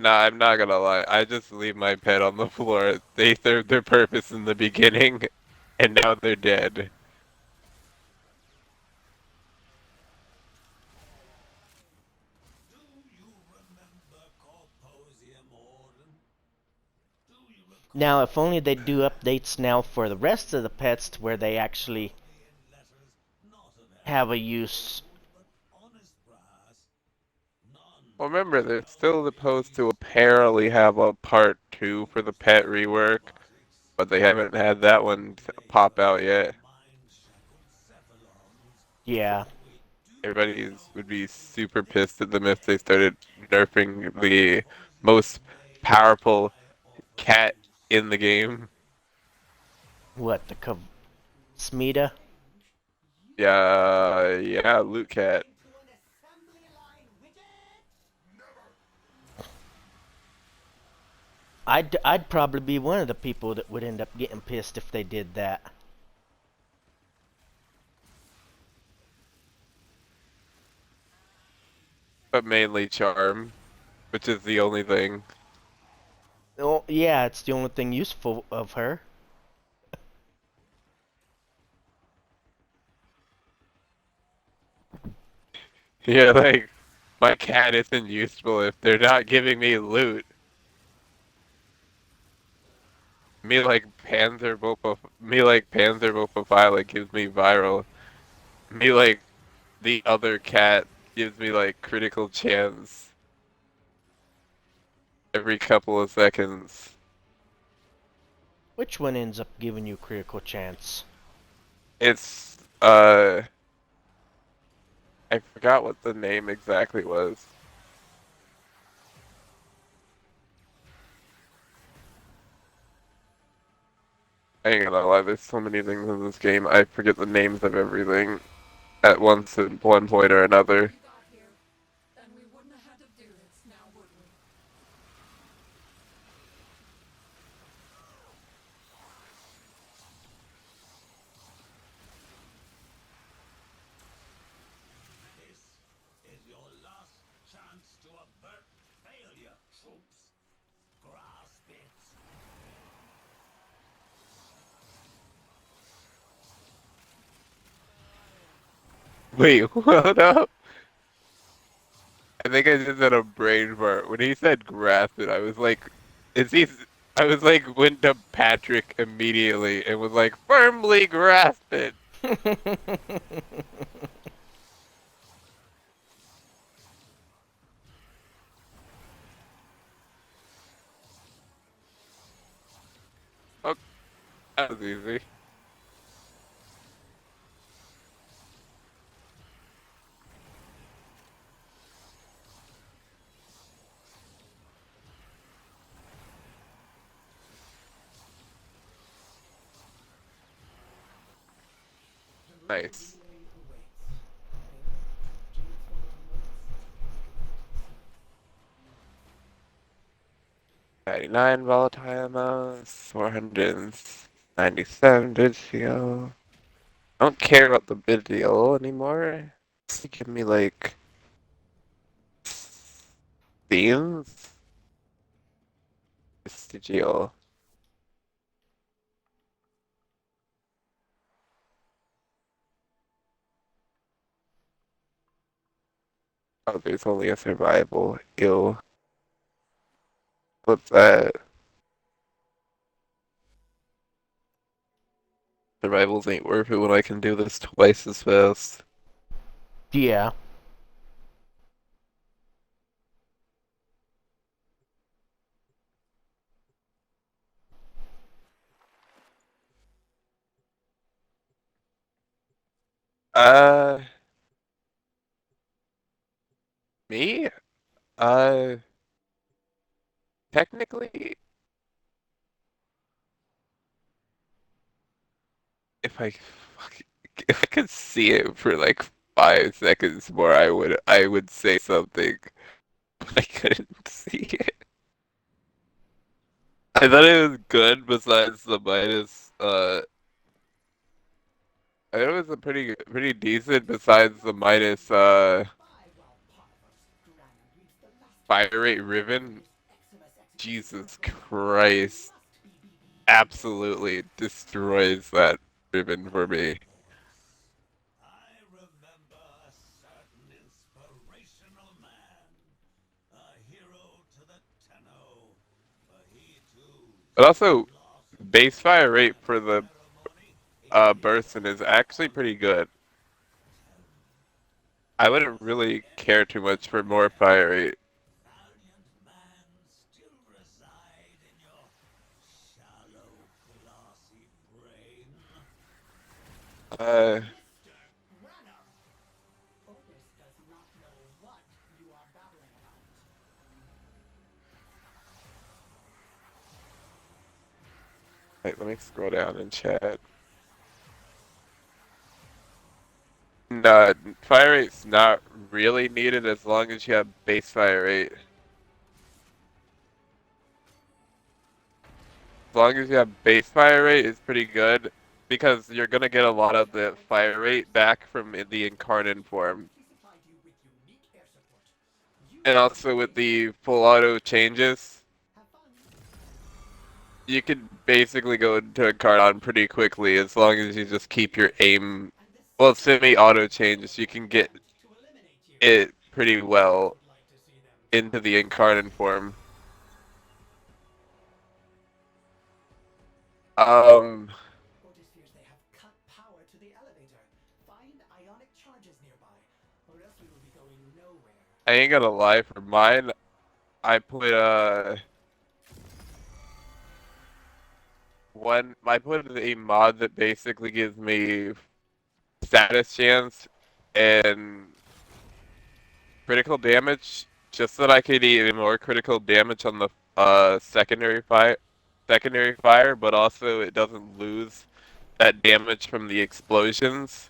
Nah, I'm not gonna lie. I just leave my pet on the floor. They served their purpose in the beginning, and now they're dead. Now, if only they do updates now for the rest of the pets to where they actually have a use. Well, remember, they're still supposed to apparently have a part 2 for the pet rework, but they haven't had that one pop out yet. Yeah. Everybody would be super pissed at them if they started nerfing the most powerful cat in the game. What, the Smita? Yeah, Loot Cat. I'd probably be one of the people that would end up getting pissed if they did that. But mainly Charm, which is the only thing. Oh, yeah, it's the only thing useful of her. Yeah, like, my cat isn't useful if they're not giving me loot. Me like Panzer Bopophyla gives me viral. Me like the other cat gives me like critical chance every couple of seconds. Which one ends up giving you critical chance? It's I forgot what the name exactly was. I ain't gonna lie, there's so many things in this game, I forget the names of everything at once at one point or another. Is your last chance to avert failure, troops. Grasp it. Wait, what up? I think I just had a brain fart. When he said grasp it, I was like, is he... I was like, went to Patrick immediately and was like, firmly grasp it! Oh, that was easy. Nice. 99 volatile amounts, 497 bid deal. I don't care about the bid deal anymore. Just give me like themes. Vestigial. Oh, there's only a survival. Ew. What's that? Survivals ain't worth it when I can do this twice as fast. Yeah. Uh, me? Uh, technically, if I if I could see it for like 5 seconds more, I would say something, but I couldn't see it. I thought it was good besides the minus. I thought it was a pretty decent besides the minus. Fire rate Riven. Jesus Christ. Absolutely destroys that Riven for me. I remember a certain inspirational man, a hero to the Tenno, but he too But also, base fire rate for the Burson is actually pretty good. I wouldn't really care too much for more fire rate. valiant man still reside in your shallow, glassy brain. Uh, Otis does not know what you are babbling about. wait, let me scroll down in chat. No, fire rate's not really needed as long as you have base fire rate. As long as you have base fire rate, it's pretty good because you're gonna get a lot of the fire rate back from the incarnate form. And also with the full auto changes, you can basically go into a Cardon pretty quickly as long as you just keep your aim. Well, semi-auto changes, you can get it pretty well into the incarnate form. Otis fears they have cut power to the elevator. Find ionic charges nearby, or else we will be going nowhere. I ain't gonna lie, for mine, I put a mod that basically gives me status chance and critical damage, just so that I could even more critical damage on the secondary fire, but also it doesn't lose that damage from the explosions.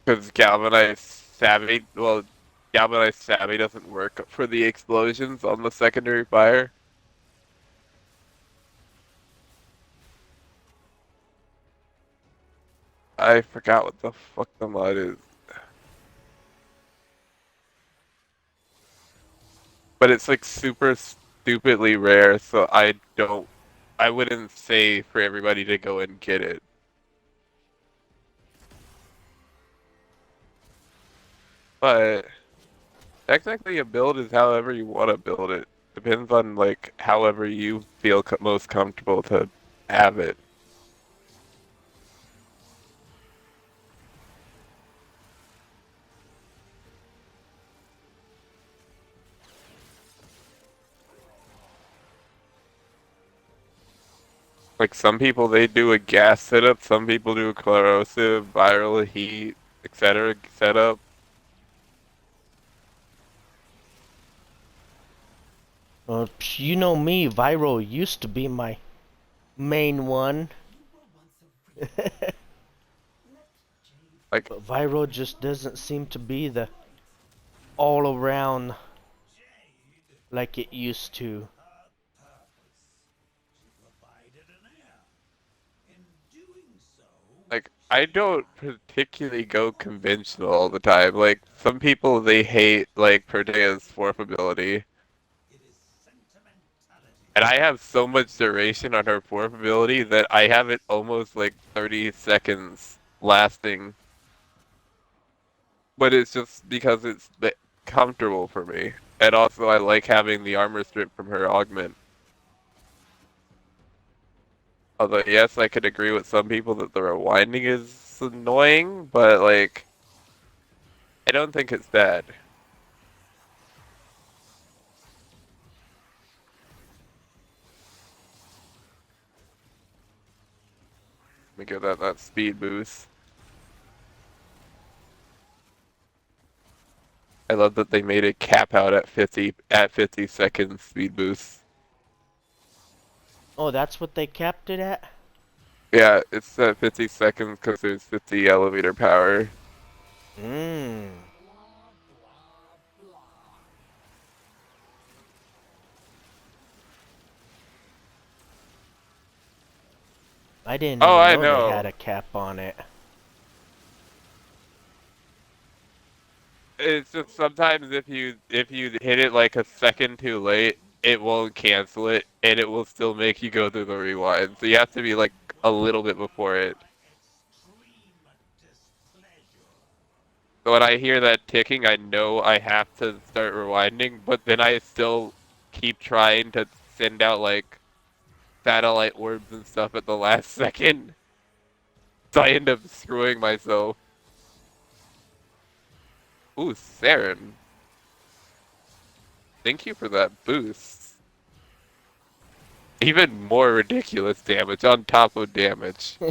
Because Galvanized Savvy doesn't work for the explosions on the secondary fire. I forgot what the fuck the mod is. But it's like super stupidly rare, so I wouldn't say for everybody to go and get it. But technically a build is however you want to build it. Depends on like however you feel most comfortable to have it. Like some people they do a gas setup, some people do a corrosive, viral heat, etc. setup. You know me, Viral used to be my main one. Like But Viral just doesn't seem to be the all around like it used to. Like I don't particularly go conventional all the time. Like some people they hate like Perdea's fourth ability. And I have so much duration on her fourth ability that I have it almost like 30 seconds lasting. but it's just because it's comfortable for me. And also I like having the armor strip from her augment. Although yes, I could agree with some people that the rewinding is annoying, but like I don't think it's bad. Let me give that speed boost. I love that they made it cap out at 50 seconds speed boost. Oh, that's what they capped it at? Yeah, it's at 50 seconds because there's 50 elevator power. Mmm. I didn't Oh, even I know they had know. a cap on it. It's just sometimes if you hit it like a second too late, it won't cancel it, and it will still make you go through the rewind. So you have to be like a little bit before it. So when I hear that ticking, I know I have to start rewinding, but then I still keep trying to send out like satellite orbs and stuff at the last second. So I end up screwing myself. Ooh, Saren. Thank you for that boost. Even more ridiculous damage on top of damage. You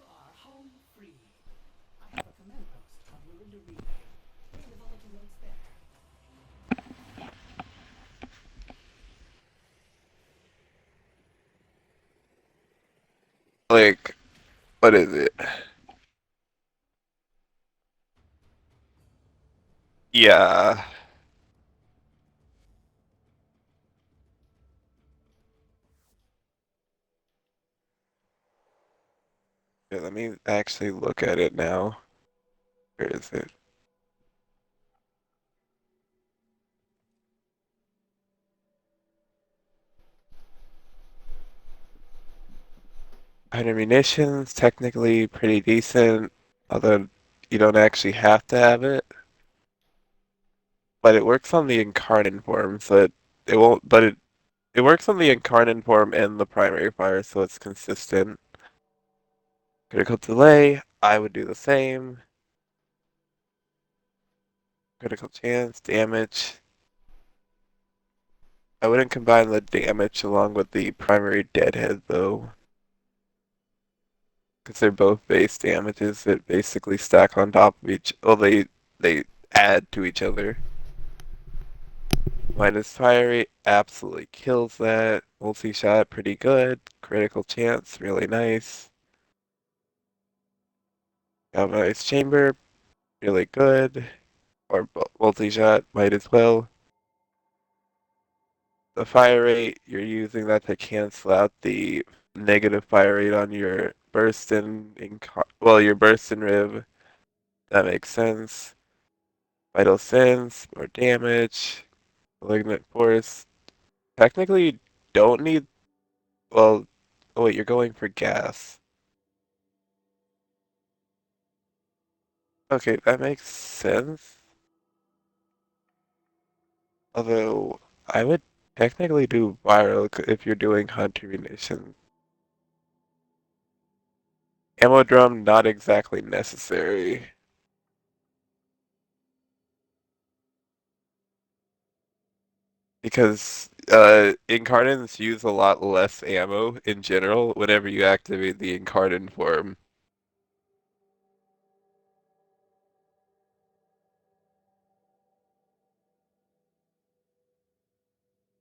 are home free. I have a command post on Lorinda Relay. Bring the volatile notes there. Like, what is it? Yeah. Yeah, let me actually look at it now. Where is it? Iron munitions, technically pretty decent, although you don't actually have to have it. But it works on the incarnate form, so it won't, but it works on the incarnate form and the primary fire, so it's consistent. Critical delay, I would do the same. Critical chance, damage. I wouldn't combine the damage along with the primary deadhead though. Because they're both base damages that basically stack on top of each, well they add to each other. Minus fire rate absolutely kills that. Multi-shot pretty good. Critical chance really nice. Galvanized chamber really good. Or multi-shot might as well. The fire rate, you're using that to cancel out the negative fire rate on your well, your burst and riv. That makes sense. Vital sense, more damage. Malignant force. Technically, you don't need. Well, oh wait, you're going for gas. Okay, that makes sense. Although, I would technically do viral if you're doing hunter munitions. Ammo drum, not exactly necessary. Because incarnates use a lot less ammo in general whenever you activate the incarnate form.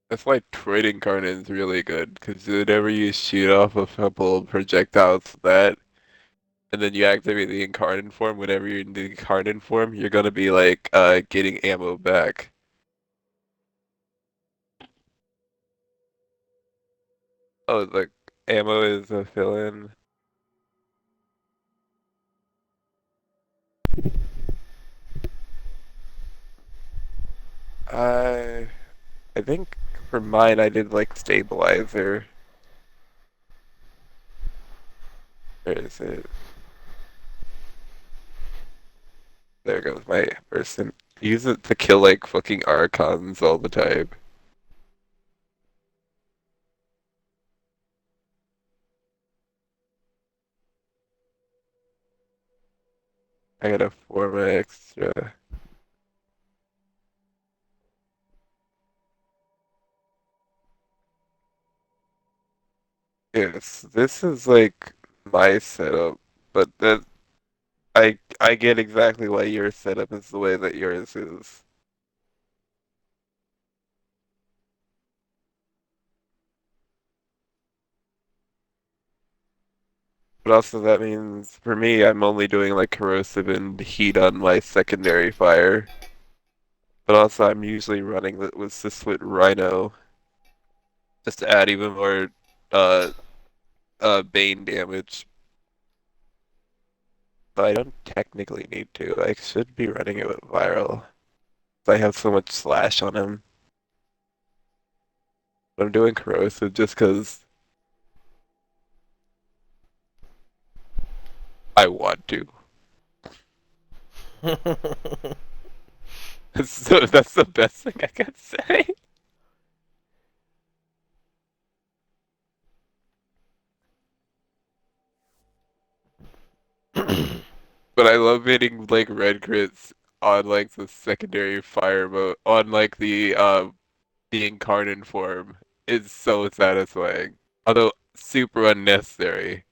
That's why Troid incarnate is really good, because whenever you shoot off a couple of projectiles with that, and then you activate the incarnate form, whenever you're in the incarnate form, you're gonna be like getting ammo back. Oh, the ammo is a fill-in. I I think for mine I did like stabilizer. Where is it? There goes my person. Use it to kill like fucking archons all the time. I got a 4 extra. Yes, this is like my setup, but that I get exactly why your setup is the way that yours is. But also that means for me I'm only doing like corrosive and heat on my secondary fire. But also I'm usually running with Siswit Rhino just to add even more uh Bane damage. But I don't technically need to. I should be running it with Viral. I have so much slash on him. But I'm doing corrosive just because I want to. So that's the best thing I can say. But I love hitting like red crits on like the secondary fire mode on like the incarnate form. It's so satisfying. Although super unnecessary.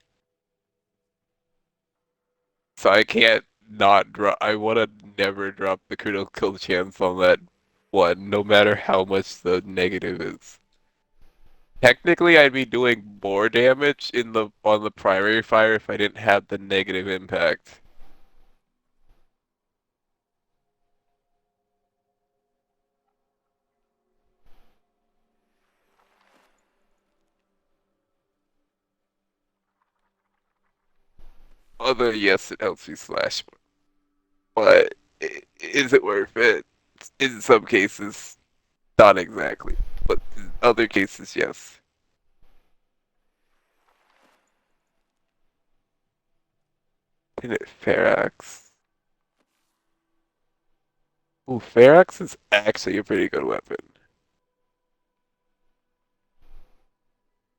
So I can't not drop. I want to never drop the critical kill chance on that one, no matter how much the negative is. Technically, I'd be doing more damage in the on the primary fire if I didn't have the negative impact. Although yes, it helps me slash, but is it worth it? In some cases, not exactly, but in other cases, yes. And it Ferax. Ooh, Ferax is actually a pretty good weapon.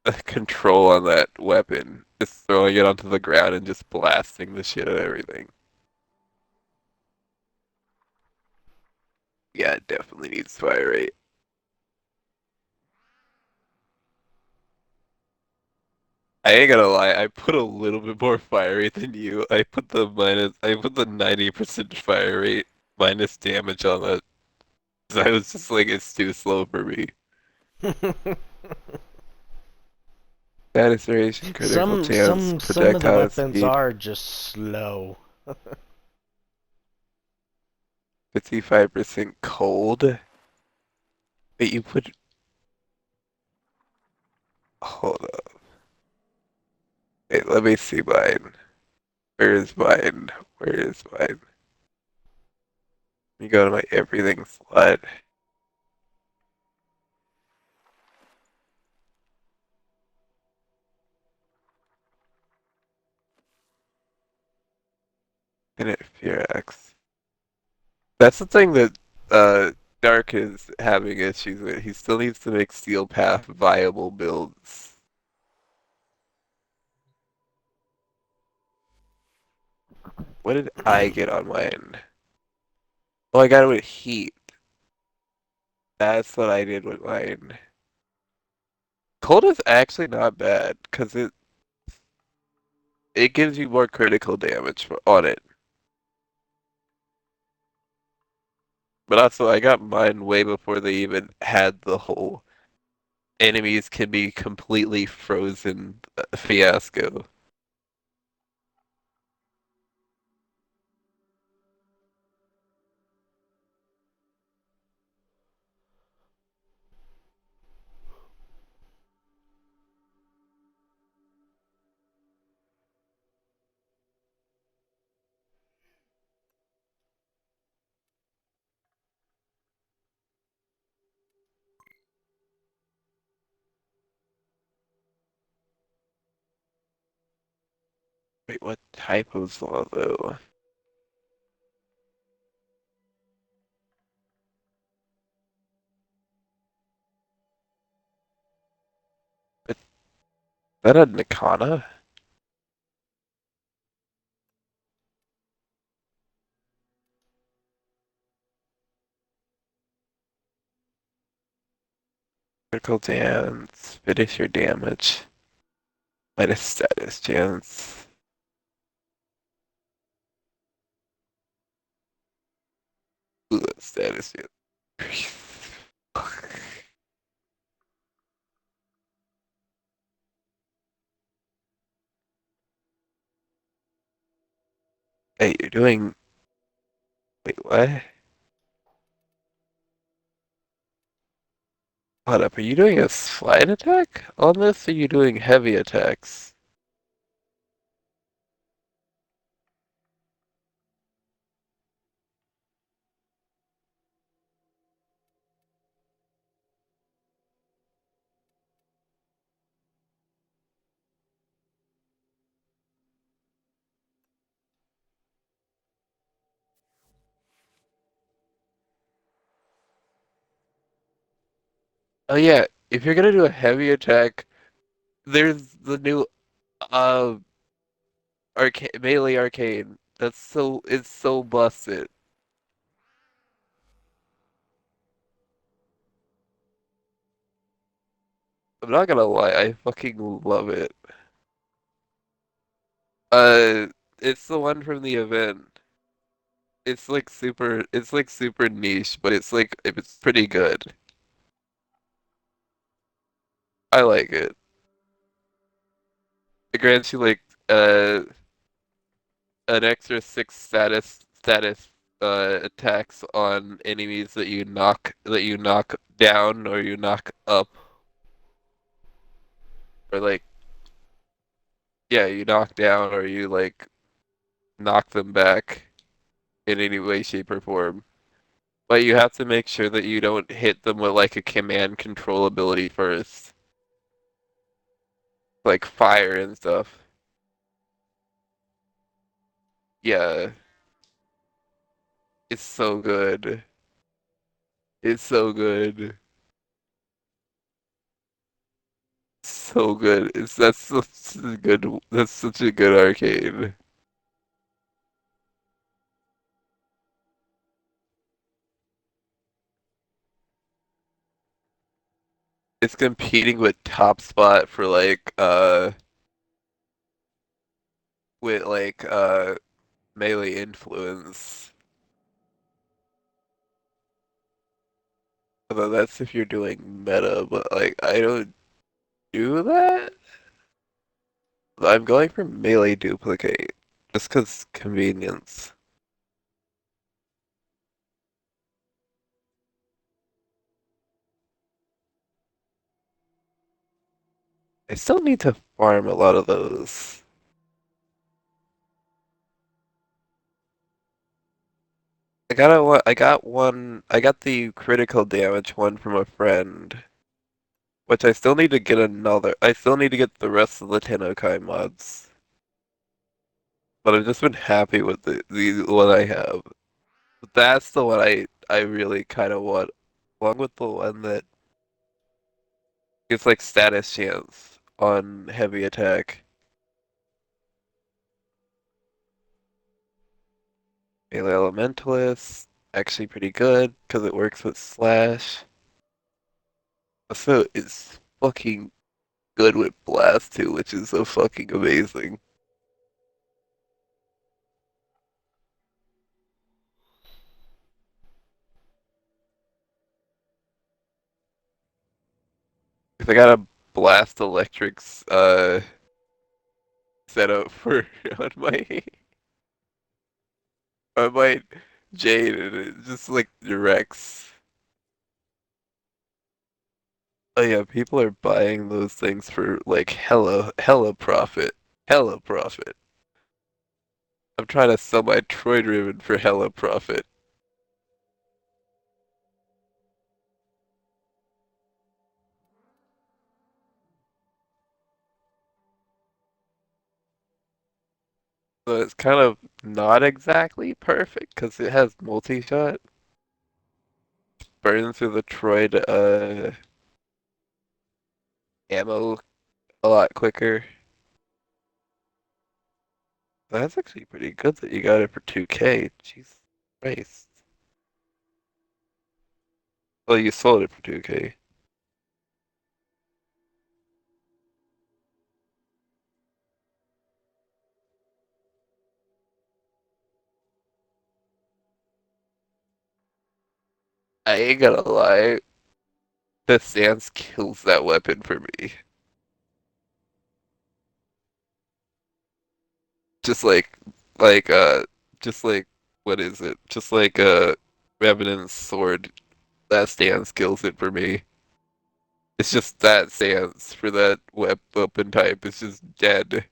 The control on that weapon, just throwing it onto the ground and just blasting the shit out of everything. Yeah, it definitely needs fire rate. I ain't gonna lie, I put a little bit more fire rate than you. I put the 90% fire rate minus damage on that. 'Cause I was just like, it's too slow for me. Status duration, critical chance, Some of the projectile weapons speed, are just slow. 55% cold. Wait, you put. Hold up. Wait, let me see mine. Where is mine? Where is mine? Let me go to my everything slot. Infinite Firax. That's the thing that Dark is having issues with. He still needs to make Steel Path viable builds. What did I get on mine? Oh, I got it with Heat. That's what I did with mine. Cold is actually not bad, because it gives you more critical damage on it. But also, I got mine way before they even had the whole enemies can be completely frozen fiasco. Wait, what type of law though? Is that a Nikana? Critical dance. Finish your damage. Minus status chance. Ooh, status chance. Hey, you're doing. Wait, what? Hold up, are you doing a slide attack on this, or are you doing heavy attacks? Oh yeah, if you're gonna do a heavy attack, there's the new uh arcade melee arcane. It's so busted. I'm not gonna lie, I fucking love it. Uh, it's the one from the event. It's like super niche, but it's pretty good. I like it. It grants you like an extra six status attacks on enemies that you knock down or you knock up or like yeah, you knock down or you like knock them back in any way, shape, or form. But you have to make sure that you don't hit them with like a command control ability first. Like fire and stuff. Yeah, it's so good. It's so good. So good. That's such a good arcade. It's competing with Top Spot for like with like melee influence. Although that's if you're doing meta, but like I don't do that. I'm going for melee duplicate just 'cause convenience. I still need to farm a lot of those. I got the critical damage one from a friend, which I still need to get I still need to get the rest of the Tennokai mods. But I've just been happy with the one I have. That's the one I really kind of want, along with the one that gives like status chance on heavy attack. Melee Elementalist, actually pretty good because it works with Slash. Also, it's fucking good with Blast too, which is so fucking amazing. If I got a Blast Electrics setup for on my Jade, and it just like directs. Oh yeah, people are buying those things for like hella profit. Hella profit. I'm trying to sell my Troid ribbon for hella profit. So it's kind of not exactly perfect because it has multi-shot. Burns through the Troid ammo a lot quicker. That's actually pretty good that you got it for 2K. Jesus Christ. Well, you sold it for 2K. I ain't gonna lie. The stance kills that weapon for me. Just like, just like, what is it? Just like, Revenant's sword. That stance kills it for me. It's just that stance for that weapon type. It's just dead.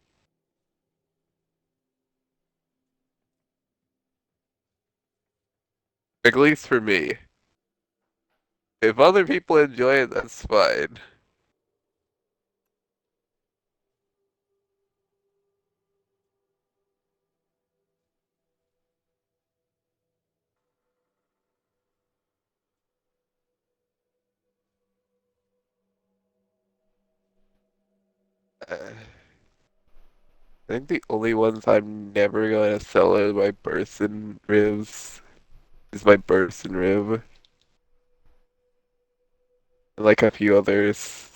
At least for me. If other people enjoy it, that's fine. I think the only ones I'm never gonna sell are my Burson ribs. Is my Burson rib. And like a few others.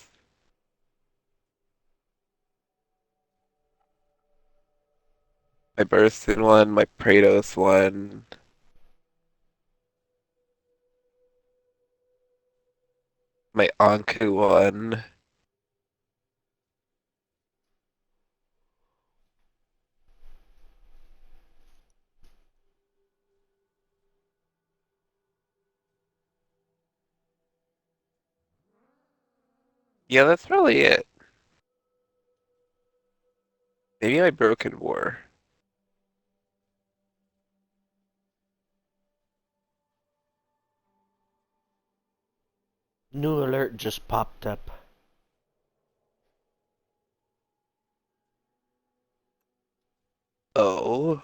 My Burson one, my Praetos one. My Anku one. Yeah, that's probably it. Maybe my Broken War. New alert just popped up. Oh.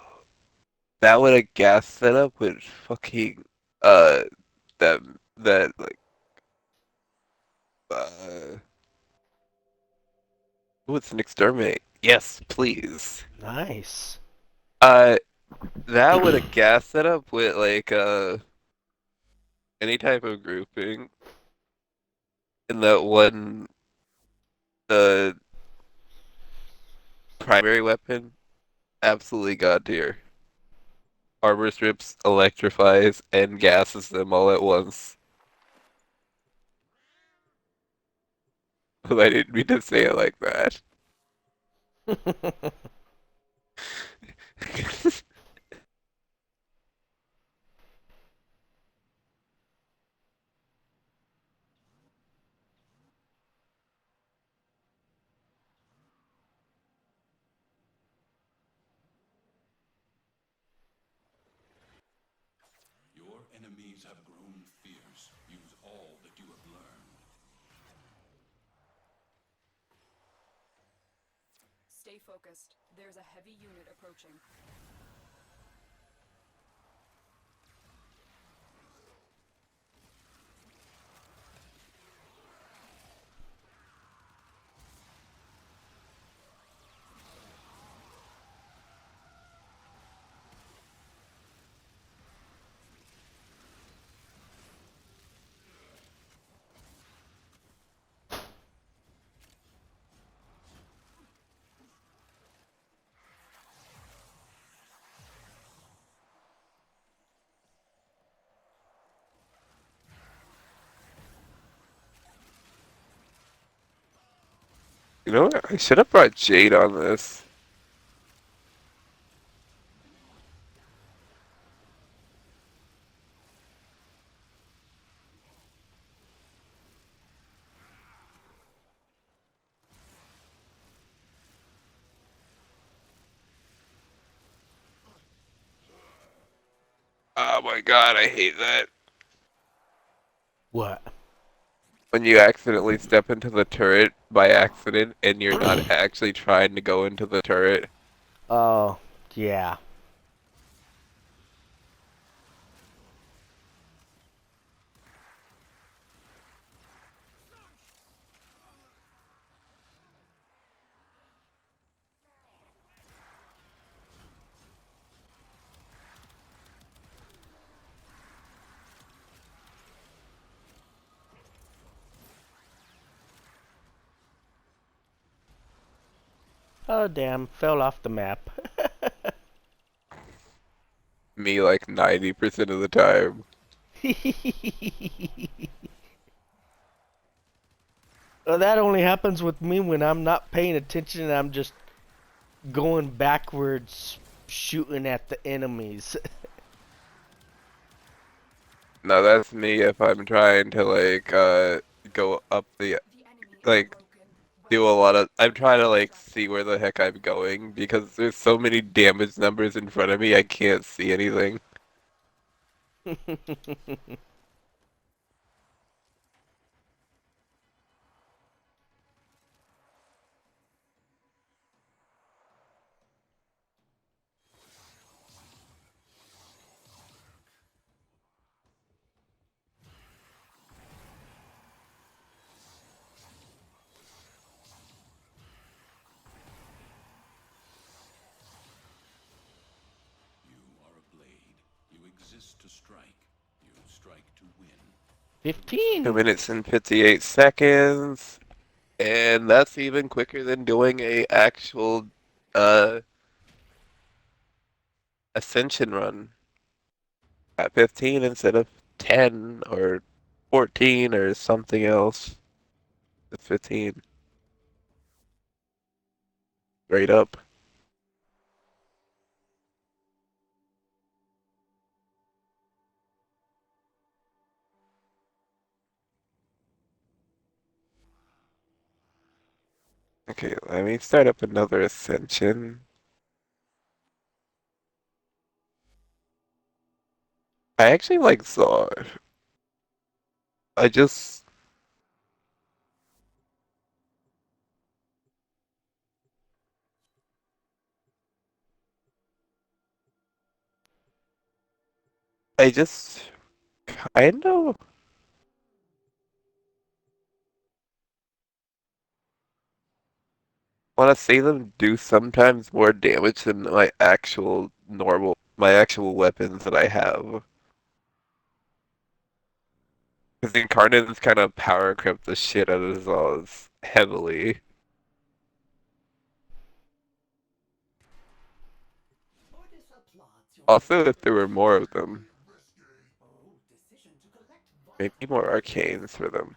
That would a gas setup with fucking uh that like uh ooh, it's an exterminate. Yes, please. Nice. That would a gas setup with like any type of grouping. And that one the primary weapon, absolutely god tier. Armor strips, electrifies, and gases them all at once. But I didn't mean to say it like that. Your enemies have grown fierce. Use all that you have learned. Stay focused. There's a heavy unit approaching. You know what? I should have brought Jade on this. Oh my god, I hate that. What? When you accidentally step into the turret by accident and you're not actually trying to go into the turret. Oh, Yeah. Oh damn, fell off the map. Me like 90% of the time. Well, that only happens with me when I'm not paying attention and I'm just going backwards shooting at the enemies. No, that's me if I'm trying to like go up the like do a lot of I'm trying to like see where the heck I'm going because there's so many damage numbers in front of me I can't see anything. To strike. You strike to win. 15. 2 minutes and 58 seconds. And that's even quicker than doing a actual ascension run at 15 instead of 10 or 14 or something else. It's 15. Straight up. Okay, let me start up another ascension. I actually like Zar. I just kind of want to see them do sometimes more damage than my actual weapons that I have. Because the Incarnate kind of power crept the shit out of Zaz heavily. Also, if there were more of them. Maybe more arcanes for them.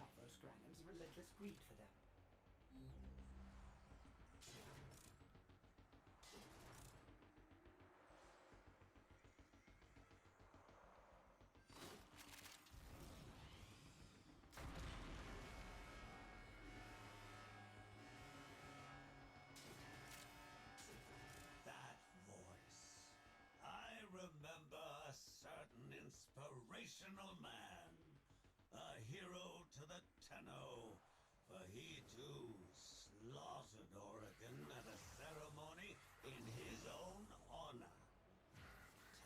That voice. I remember a certain inspirational man, a hero to the Tenno, for he too slaughtered Oregon at a ceremony in his own honor.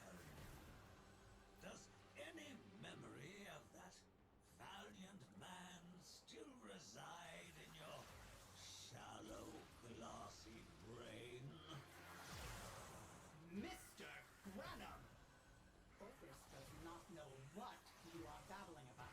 Tell me, does any memory of that valiant man still reside in your shallow, glassy brain? Mr. Granum! Opus does not know what you are babbling about.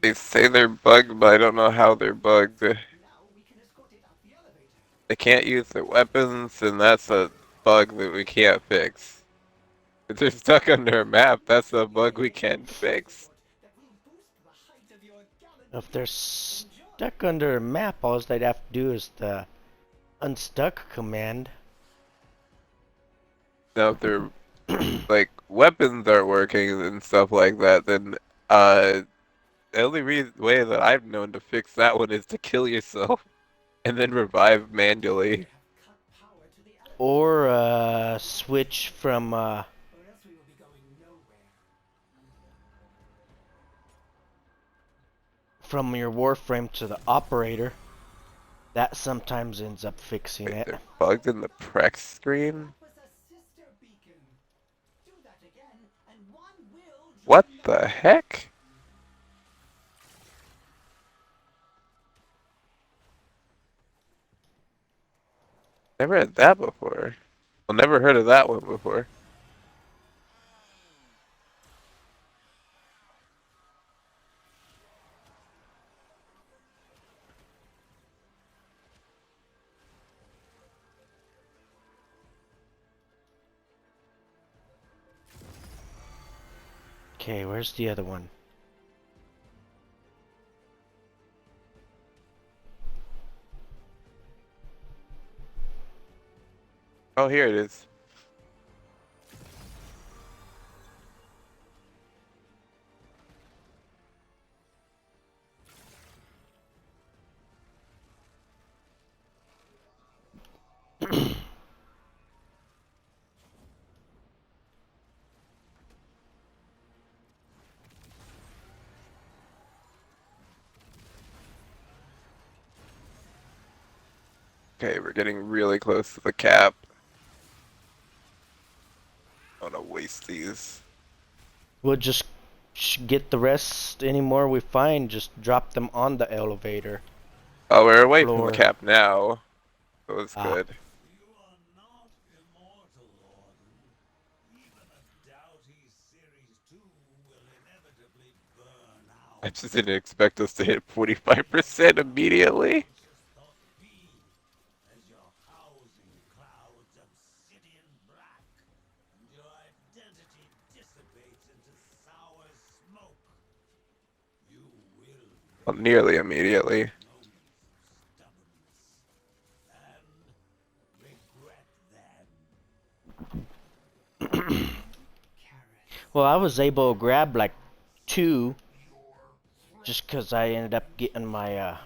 They say they're bugged, but I don't know how they're bugged. They can't use their weapons, and that's a bug that we can't fix. If they're stuck under a map, that's a bug we can't fix. If they're stuck under a map, all they'd have to do is the unstuck command. Now, if their like weapons aren't working and stuff like that, then The only way that I've known to fix that one is to kill yourself and then revive manually. Or switch from your Warframe to the operator. That sometimes ends up fixing Wait, it. they're bugged in the Prex screen? What the heck? Never had that before. Well, never heard of that one before. Okay, where's the other one? Oh, here it is. Okay, we're getting really close to the cap. I don't want to waste these. We'll just get the rest. Any more we find, just drop them on the elevator. Oh, we're away from floor. the cap now. That was good. I just didn't expect us to hit 45% immediately. Well, nearly immediately. Well, I was able to grab like 2 just because I ended up getting my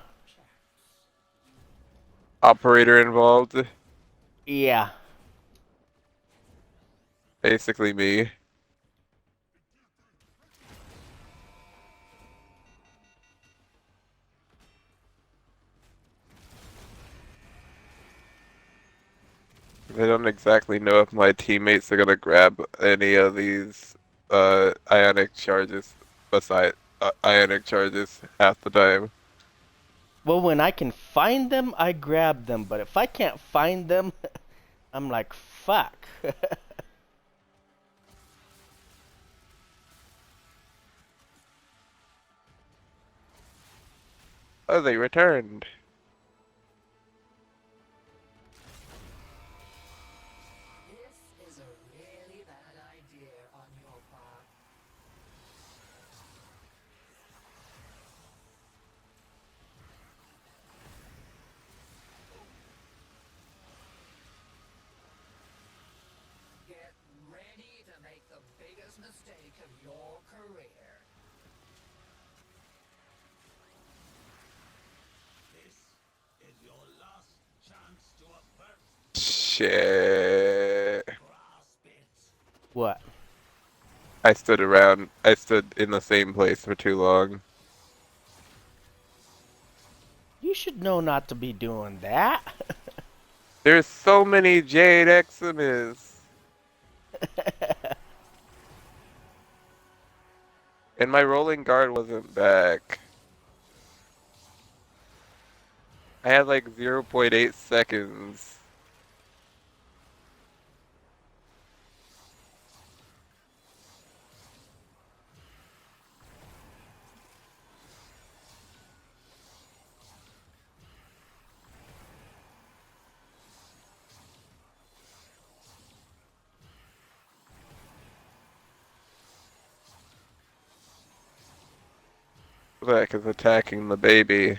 Operator involved. yeah. Basically me. I don't exactly know if my teammates are gonna grab any of these ionic charges besides ionic charges half the time. Well, when I can find them, I grab them, but if I can't find them, I'm like, fuck. Oh, they returned. This is a really bad idea on your part. Get ready to make the biggest mistake of your career. Shit. What? I stood in the same place for too long. You should know not to be doing that. There's so many Jade Eximus. And my rolling guard wasn't back. I had like 0.8 seconds. Zach is attacking the baby.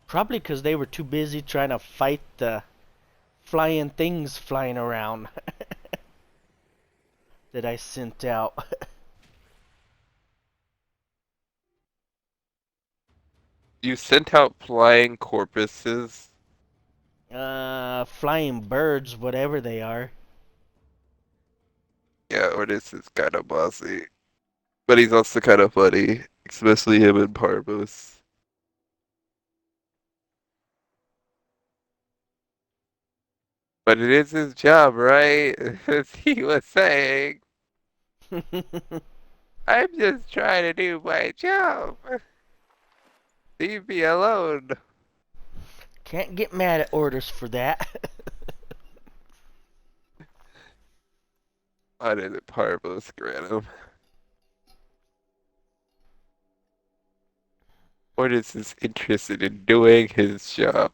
Probably because they were too busy trying to fight the flying things flying around. that I sent out. You sent out flying corpuses? Flying birds, whatever they are. Yeah, Ordis is kind of bossy. But he's also kind of funny, especially him and Parvos. But it is his job, right? As he was saying, I'm just trying to do my job. Leave me alone. Can't get mad at orders for that. Why did it Parvos grant him? Ordis is interested in doing his job.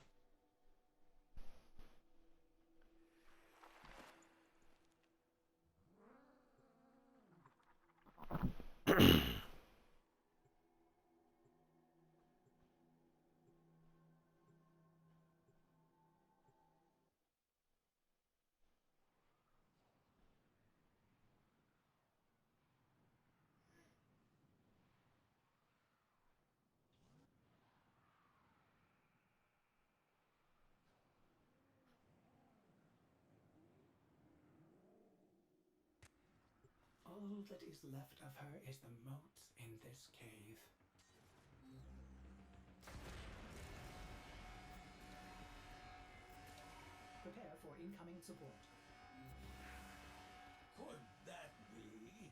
All that is left of her is the moat in this cave. Prepare for incoming support. Could that be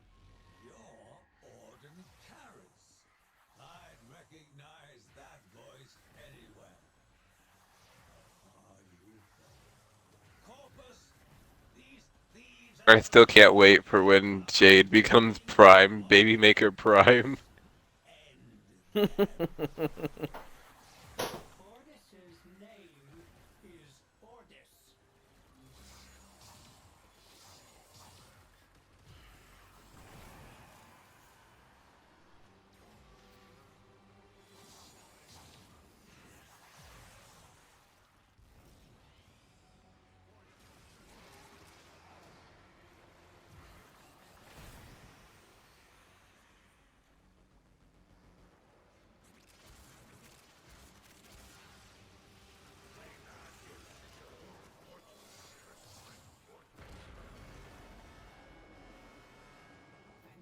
your Orden Karis? I'd recognize that voice anywhere. Are you Corpus? These thieves I still can't wait for when Jade becomes Prime, Baby Maker Prime. Ordis's name is Ordis.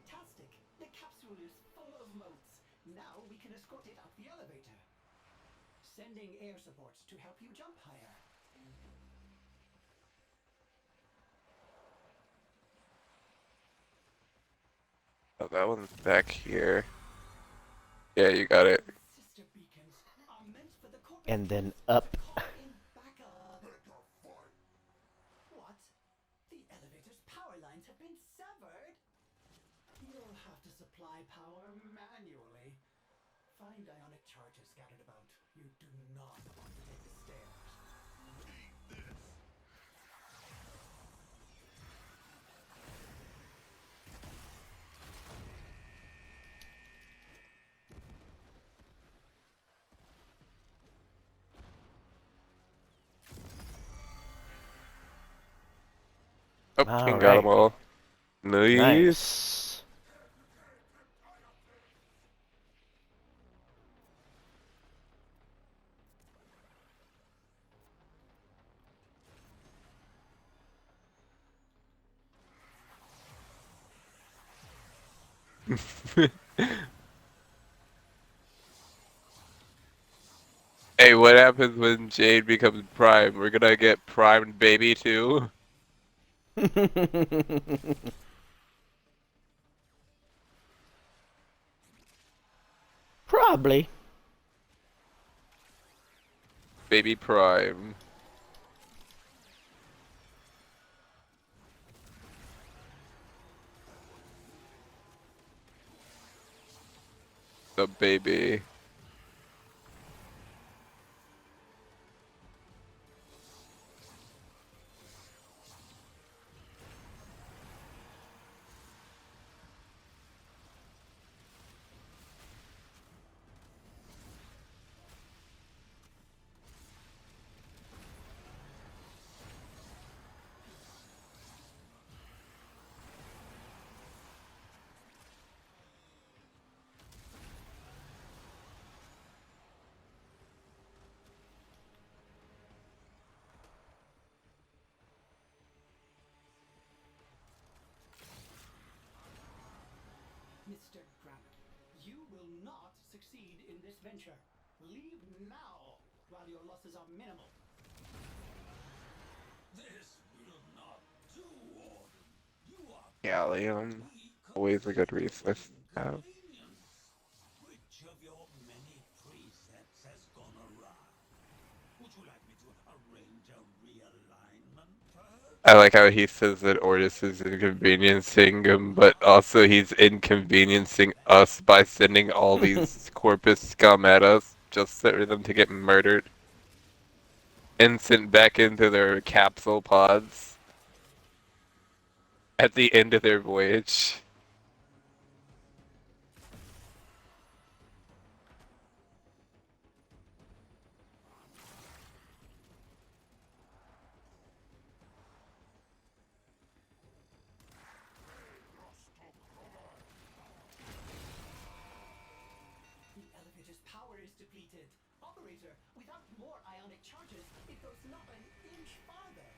Fantastic! The capsule is full of motes. Now we can escort it up the elevator. Sending air support to help you jump higher. Oh, that one's back here. Yeah, you got it. Sister beacons are meant for the corpus And then up. in backup. What? The elevator's power lines have been severed? You'll have to supply power manually. Find ionic charges scattered about. You do not want to take the stairs. Oh, King got them all. Nice. Nice. Hey, what happens when Jade becomes Prime? We're gonna get Primed Baby too? Probably. Baby Prime. The baby. Mr. Granite, you will not succeed in this venture. Leave now, while your losses are minimal. This will not do, Warden. You are Gallium. Always a good resource to have. Which of your many precepts has gone awry? Would you like me to arrange a realignment, perhaps? I like how he says that Ordis is inconveniencing him, but also he's inconveniencing us by sending all these Corpus scum at us just for them to get murdered and sent back into their capsule pods at the end of their voyage. The elevator's power is depleted. Operator, without more ionic charges, it goes not an inch farther.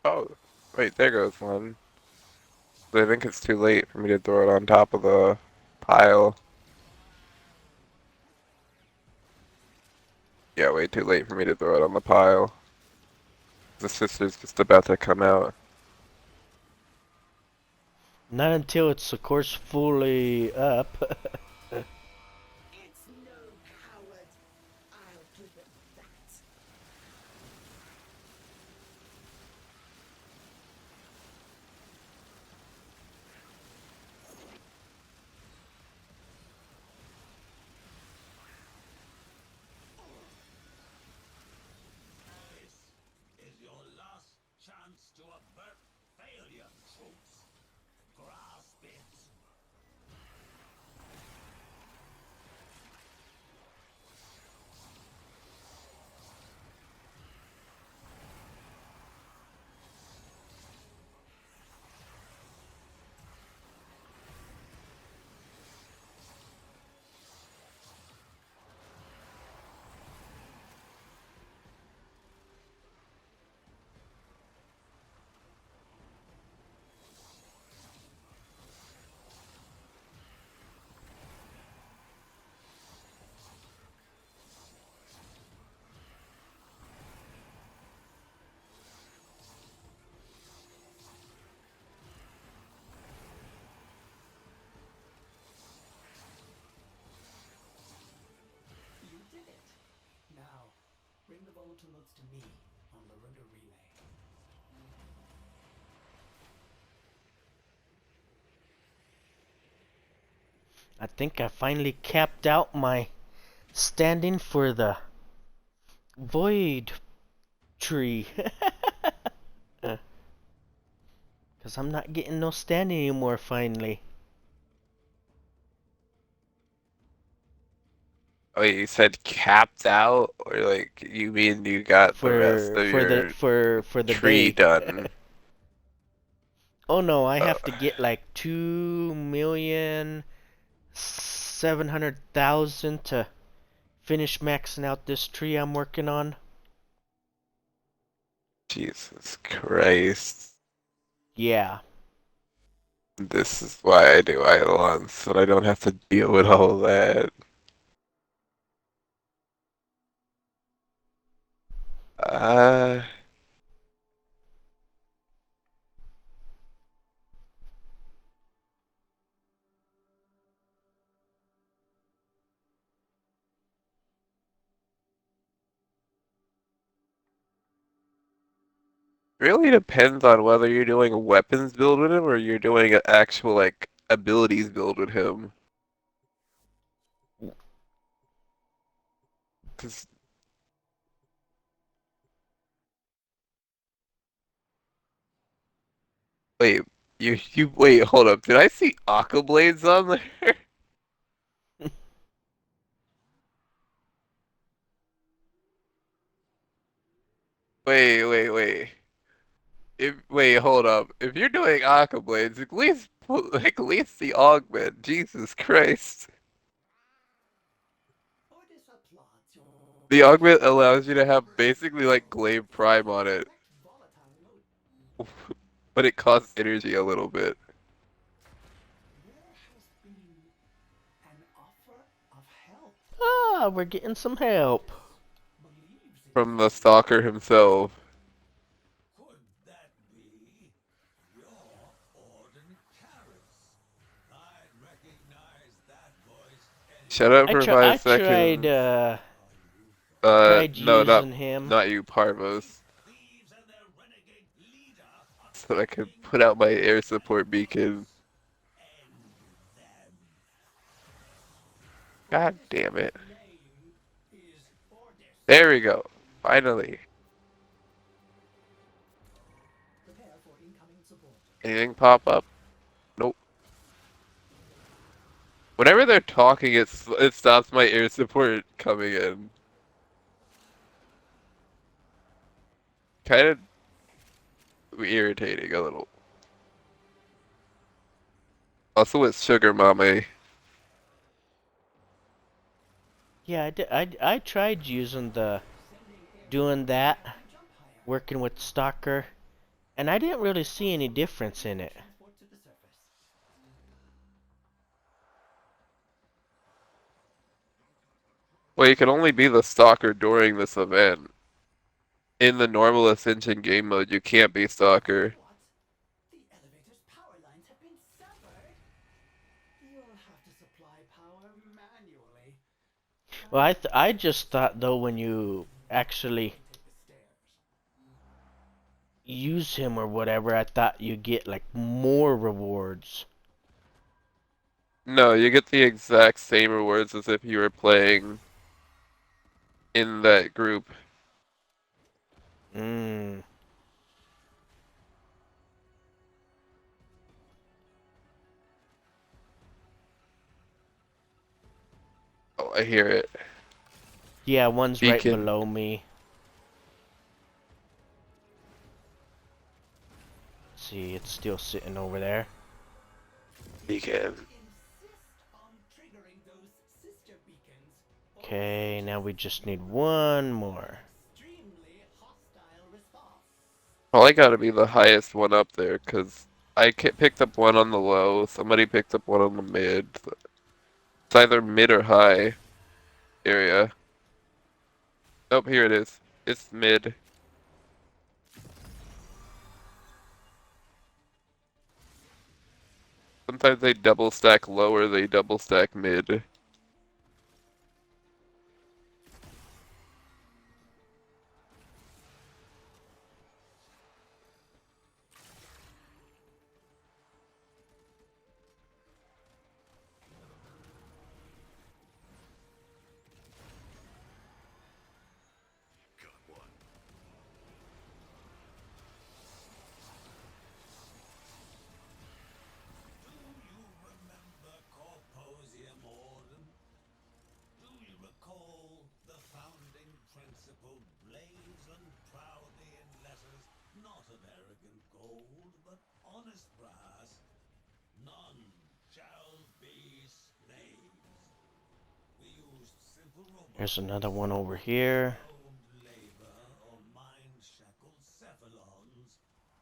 Oh, wait, there goes one. But I think it's too late for me to throw it on top of the pile. Yeah, way too late for me to throw it on the pile. The sister's just about to come out. Not until it's, of course, fully up. It's no coward. I'll give it that. This is your last chance to avert failure, troops. Grasp it. You did it. Now, bring the volatile notes to me on the Runder Relay. I think I finally capped out my standing for the void tree. Because I'm not getting no standing anymore finally. Oh, you said capped out, or like you mean you got the rest of your For the tree day. done? Oh no, I have to get like 2,700,000 to finish maxing out this tree I'm working on. Jesus Christ. Yeah. This is why I do Eidolon, so I don't have to deal with all that. Really depends on whether you're doing a weapons build with him or you're doing an actual like abilities build with him. 'Cause Wait, you wait, hold up. Did I see Aqua Blades on there? Wait. Wait, hold up. If you're doing Aqua Blades, at least at least the augment. Jesus Christ. Ordis applauds your The augment allows you to have basically like Glaive Prime on it, volatile mood. but it costs energy a little bit. There has been an offer of help. Ah, we're getting some help. Believes it From the stalker himself. Could that be your Orden Karis? I'd recognize that voice Shut up for I 5 tried seconds. No, using him. not you, Parvos. thieves and their renegade leader are So that I could put out my air support beacon. God damn it. is Ordis. There we go. Finally. Prepare for incoming support. Anything pop up? Nope. Whenever they're talking, it stops my air support coming in. Kind of irritating a little. Also, it's Sugar Mama. Yeah, I tried doing that, working with Stalker, and I didn't really see any difference in it. Transport to the surface. Well, you can only be the stalker during this event. In the normal Ascension game mode, you can't be stalker. What? The elevator's power lines have been severed. You'll have to supply power manually. Well, I just thought though when you actually Take the stairs. use him or whatever, I thought you get like more rewards. No, you get the exact same rewards as if you were playing in that group. Mm. Oh, I hear it. Yeah, one's right Beacon. below me. See, it's still sitting over there. Beacon. Insist on triggering those sister beacons. or Okay, now we just need one more. Extremely hostile response. Well, I gotta be the highest one up there, because I picked up one on the low, somebody picked up one on the mid. It's either mid or high area. Oh, here it is. It's mid. Sometimes they double stack lower, they double stack mid. Do you remember Corposium Orden? Do you recall the founding principle blazoned proudly in letters not of arrogant gold, but honest brass? None shall be slaves. We used simple robots. There's another one over here. Owned labor or mind-shackled cephalons,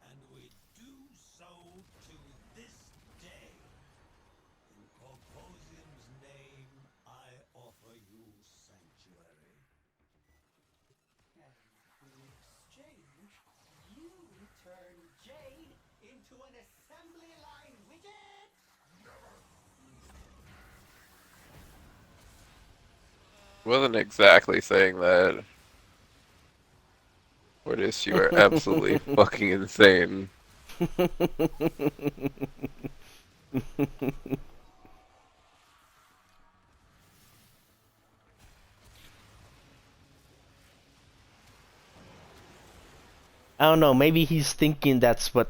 and we do so to this day. In Corposium's name, I offer you sanctuary. And in exchange, you turn Jade into an assembly line widget? Wasn't exactly saying that. Ordis, you are absolutely fucking insane. I don't know, maybe he's thinking that's what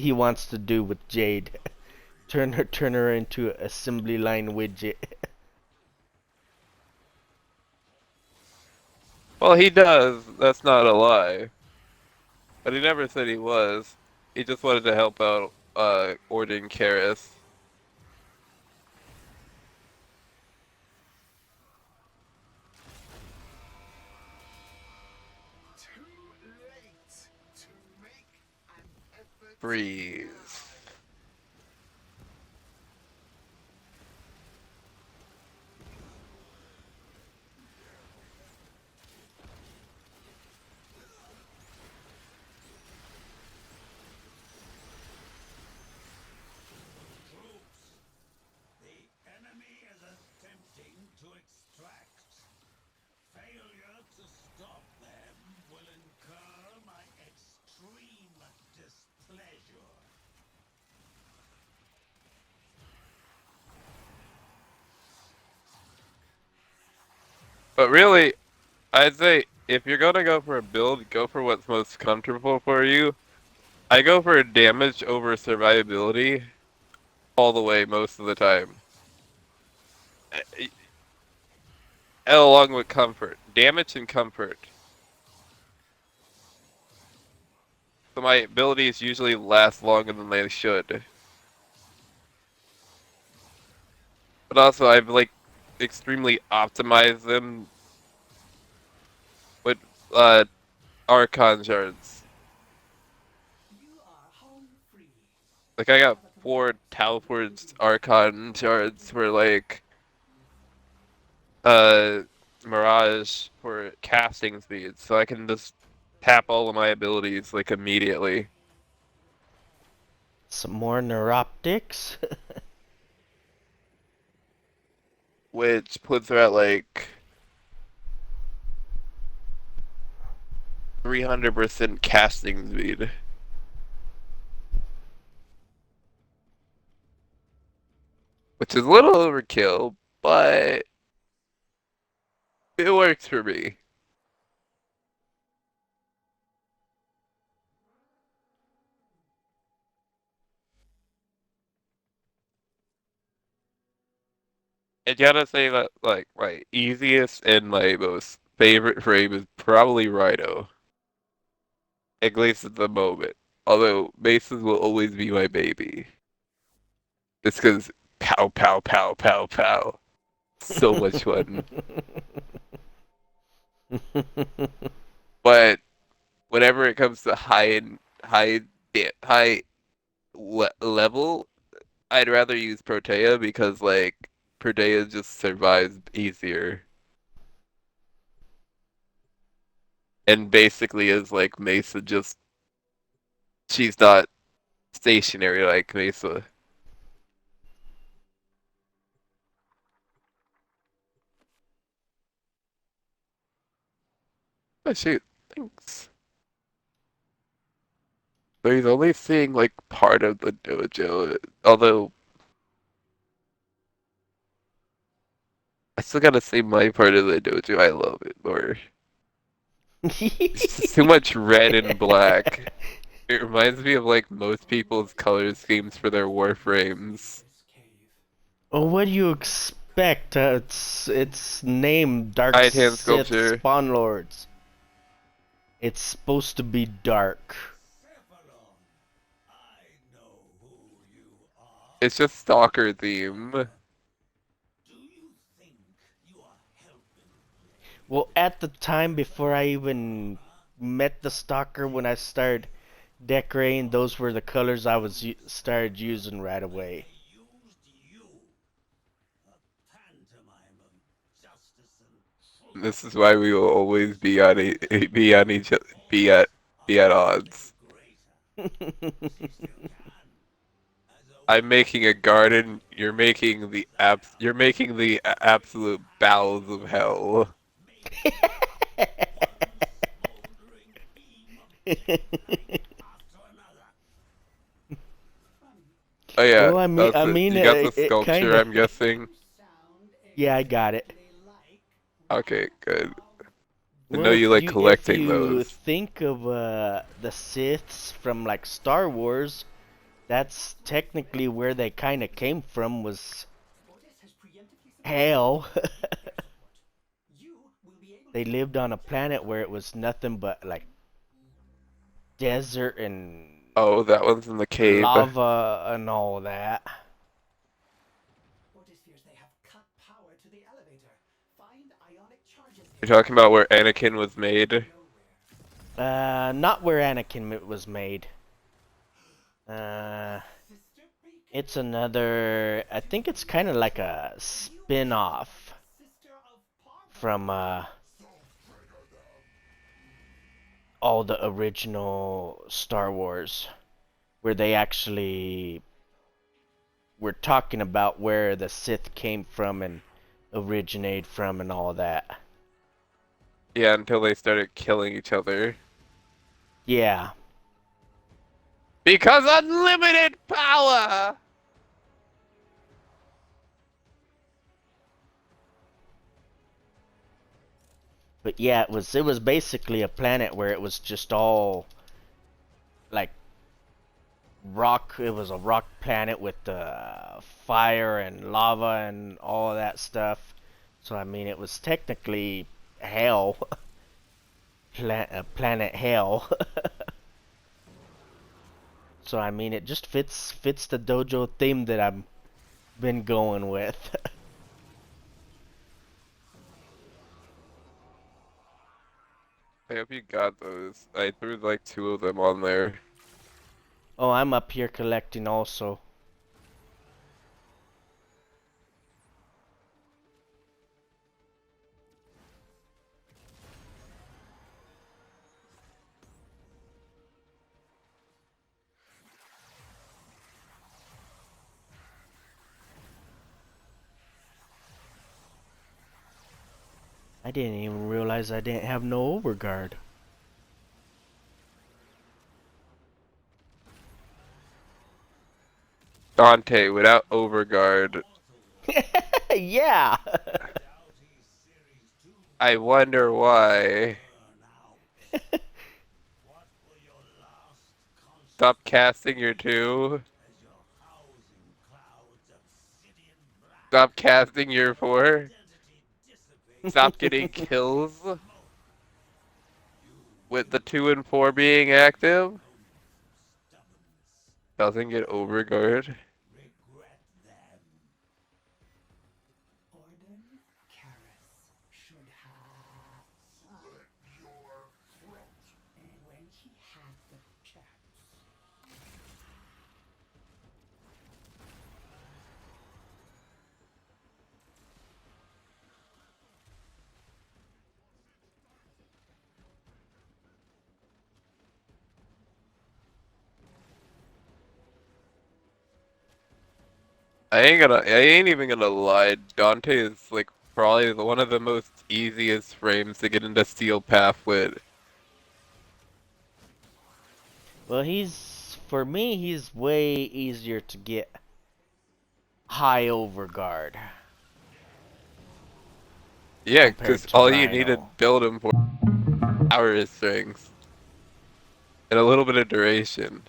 he wants to do with Jade. Turn her into an assembly line widget. Well, he does. That's not a lie. But he never said he was. He just wanted to help out Orden Karis. Freeze. But really, I'd say if you're gonna go for a build, go for what's most comfortable for you. I go for damage over survivability all the way most of the time. Along with comfort. Damage and comfort. So my abilities usually last longer than they should. But also I've like extremely optimized them with Archon shards. Like I got 4 Talforged Archon shards for like Mirage for casting speed, so I can just tap all of my abilities like immediately. Some more neuroptics. Which puts her at like 300% casting speed. Which is a little overkill, but it works for me. I gotta say that like my easiest and my most favorite frame is probably Rhino. At least at the moment. Although Maces will always be my baby. It's because pow pow pow pow pow. So much fun. But whenever it comes to high level, I'd rather use Protea because like Protea just survives easier. And basically is like Mesa, just she's not stationary like Mesa. Oh shoot, thanks. So he's only seeing like part of the dojo, although I still gotta say my part of the dojo, I love it more. It's just too much red and black. It reminds me of like most people's color schemes for their warframes. Oh, what do you expect? It's named Dark Right-hand Sith sculpture. Spawn Lords. It's supposed to be dark. It's just Stalker theme. Well, at the time before I even met the Stalker, when I started decorating, those were the colors I was started using right away. This is why we will always be on be at odds. I'm making a garden. You're making the absolute bowels of hell. Oh yeah, Well, I mean, you got it the sculpture, kinda... I'm guessing. Yeah, I got it. Okay, good. I Well, know you like collecting if you those. think of the Siths from like Star Wars, That's technically where they kind of came from, was Otis has preemptively hell. You will be able They lived on a planet where it was nothing but like desert and Oh, that one's in the cave. lava and all that. Otis fears they have cut power to the elevator. Find ionic charges. You're talking about where Anakin was made? Not where Anakin was made. It's another. I think it's kind of like a spin-off from all the original Star Wars, where they actually were talking about where the Sith came from and originated from and all that. Yeah, until they started killing each other. Yeah. Because unlimited power! But yeah, it was basically a planet where it was just all like rock. It was a rock planet with fire and lava and all of that stuff. So I mean, it was technically hell. Planet hell. So I mean, it just fits the dojo theme that I've been going with. I hope you got those. I threw like 2 of them on there. Oh, I'm up here collecting also. I didn't even realize I didn't have no overguard. Dante without overguard. Yeah. I wonder why. Stop casting your 2. Stop casting your 4. Stop getting kills. With the 2 and 4 being active. Doesn't get overguard. Orden Karas should have when he had the chance. I ain't even gonna lie. Dante is like probably one of the most easiest frames to get into Steel Path with. Well, for me, he's way easier to get high overguard. Yeah, because all you Rhino. need to build him for power strength and a little bit of duration.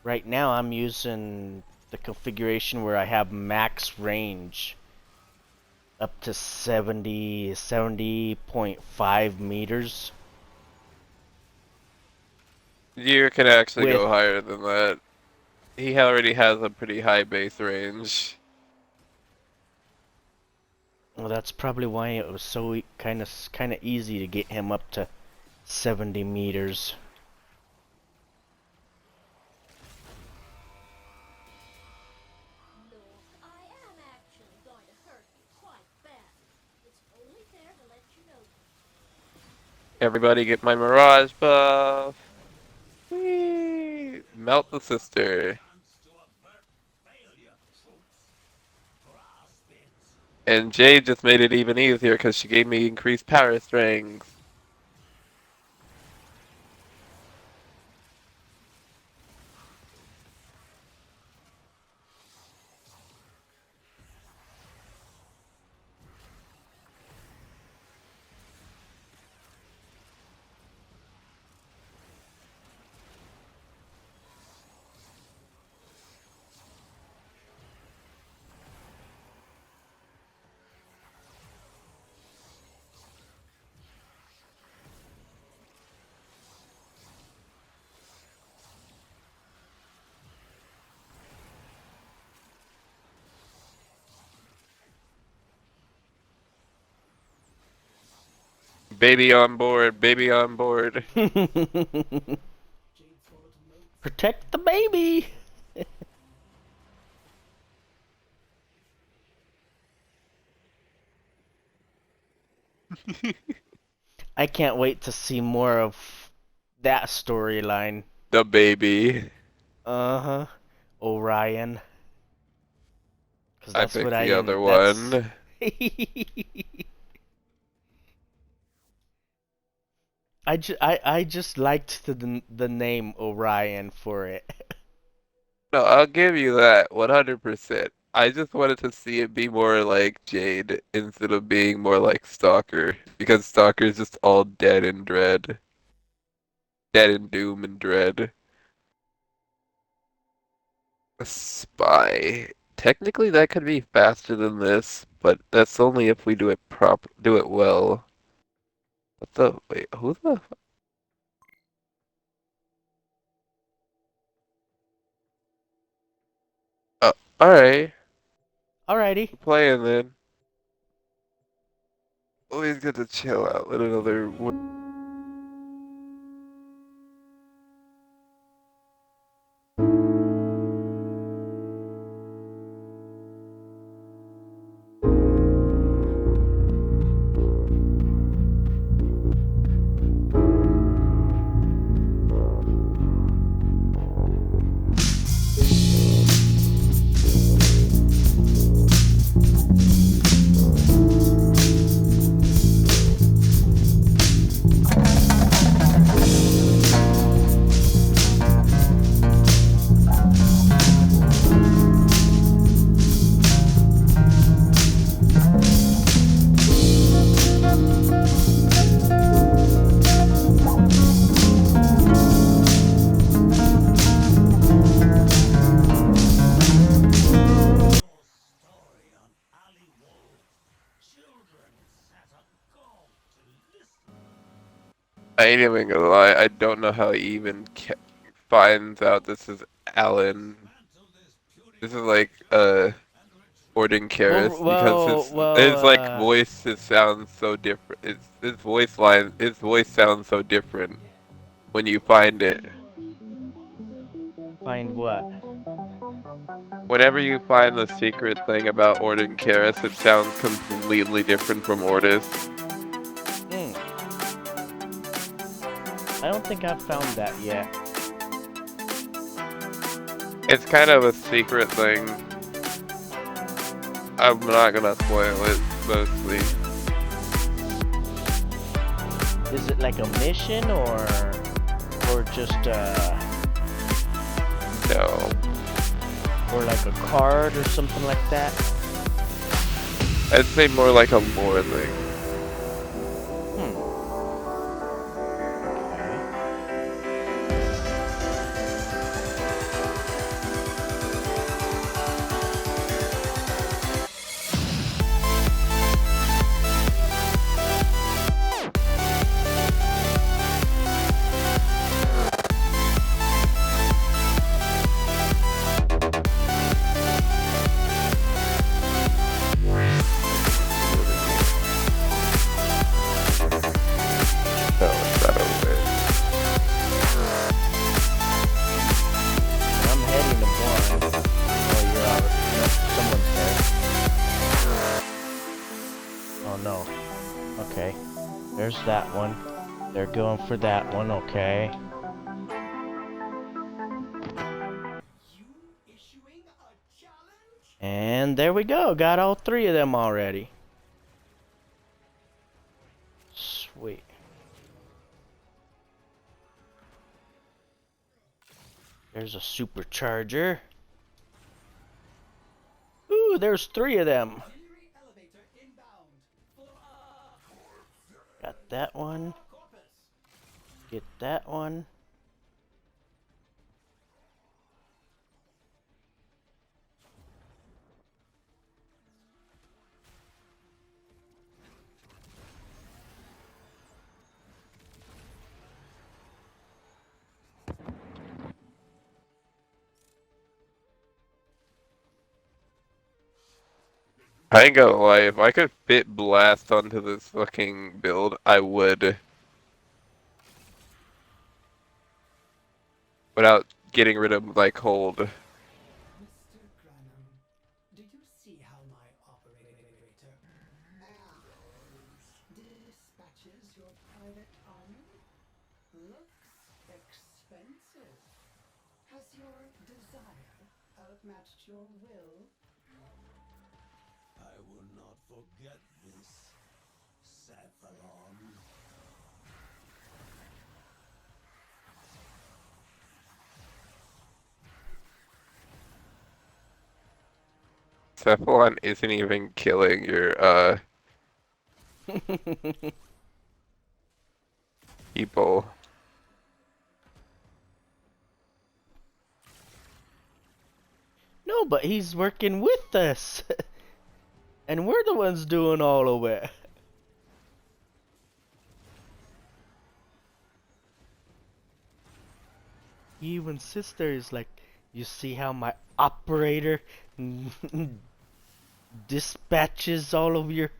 Right now, I'm using the configuration where I have max range up to 70.5 meters. You can actually With- go higher than that. He already has a pretty high base range. Well, that's probably why it was so kind of easy to get him up to 70 meters. Look, I am actually going to hurt you quite bad. It's only fair to let you know. Everybody get my Mirage buff. Whee! Melt the sister. And Jade just made it even easier because she gave me increased power strength. Baby on board, baby on board. Protect the baby. I can't wait to see more of that storyline. The baby. Uh-huh. Orion. 'Cause I that's picked what the other that's... one. I just liked the name Orion for it. No, I'll give you that 100%. I just wanted to see it be more like Jade instead of being more like Stalker, because Stalker is just all dead and dread. Dead and doom and dread. A spy. Technically that could be faster than this, but that's only if we do it well. What the wait, who the alright. Alrighty. Playing then. Always good to chill out with another I ain't even gonna lie, I don't know how he even finds out this is Alan. This is like, Orden Karras, because his like voice, it sounds so different. His voice sounds so different when you find it. Find what? Whenever you find the secret thing about Orden Karras, it sounds completely different from Ordis. I don't think I've found that yet. It's kind of a secret thing. I'm not gonna spoil it, mostly. Is it like a mission or just No. or like a card or something like that? I'd say more like a lore thing. I'm heading to one. Oh, you're out. Someone's there. Oh no. Okay. There's that one. They're going for that one, okay. And there we go. Got all three of them already. Sweet. There's a supercharger. Ooh, there's three of them. Got that one. Get that one. I ain't gonna lie, if I could fit blast onto this fucking build, I would. Without getting rid of like hold. Mr. Granum, do you see how my operator dispatches your private army? Looks expensive. Has your desire outmatched your will? I will not forget this, Cephalon. Cephalon isn't even killing your people. No, but he's working with us. And we're the ones doing all of it. He even sits there, he's like, you see how my operator dispatches all of your...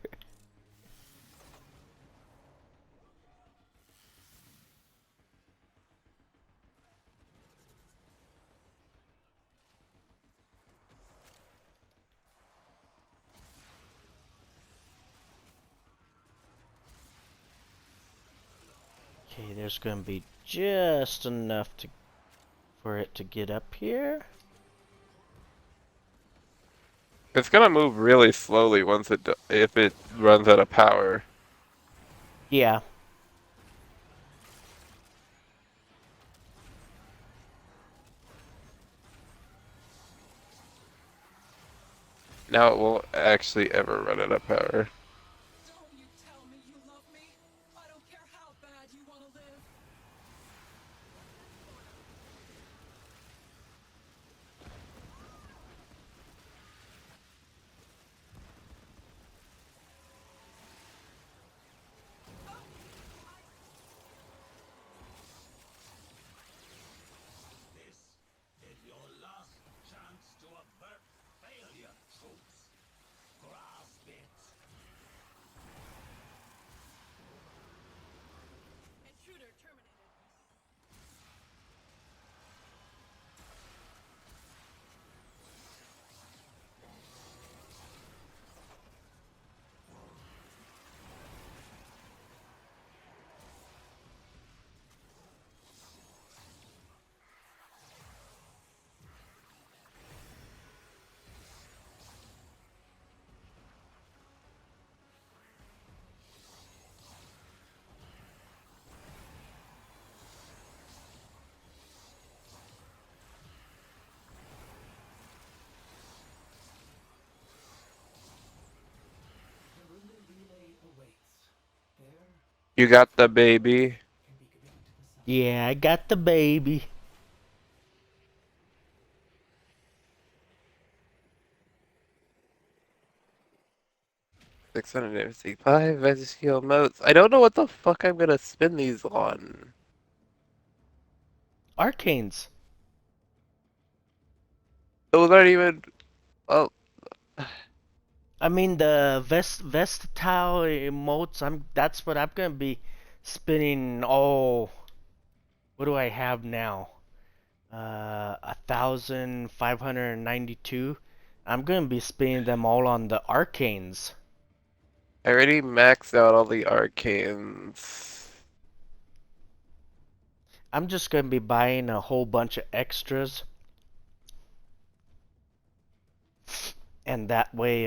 Okay, there's gonna be just enough for it to get up here. It's gonna move really slowly once if it runs out of power. Yeah. Now it won't actually ever run out of power. Don't you tell me you love me. I don't care how bad you want to live. This is your last chance to avert failure, troops. Grasp it. Intruder terminated. The rumor relay awaits. There You got the baby. can be given to the sun. Yeah, I got the baby. $655 Ezreal motes. I don't know what the fuck I'm gonna spend these on. Arcanes. Those aren't even. Well, I mean the versatile emotes. That's what I'm gonna be spinning. Oh, what do I have now? 1,592. I'm gonna be spinning them all on the arcanes. I already maxed out all the arcanes. I'm just gonna be buying a whole bunch of extras, and that way,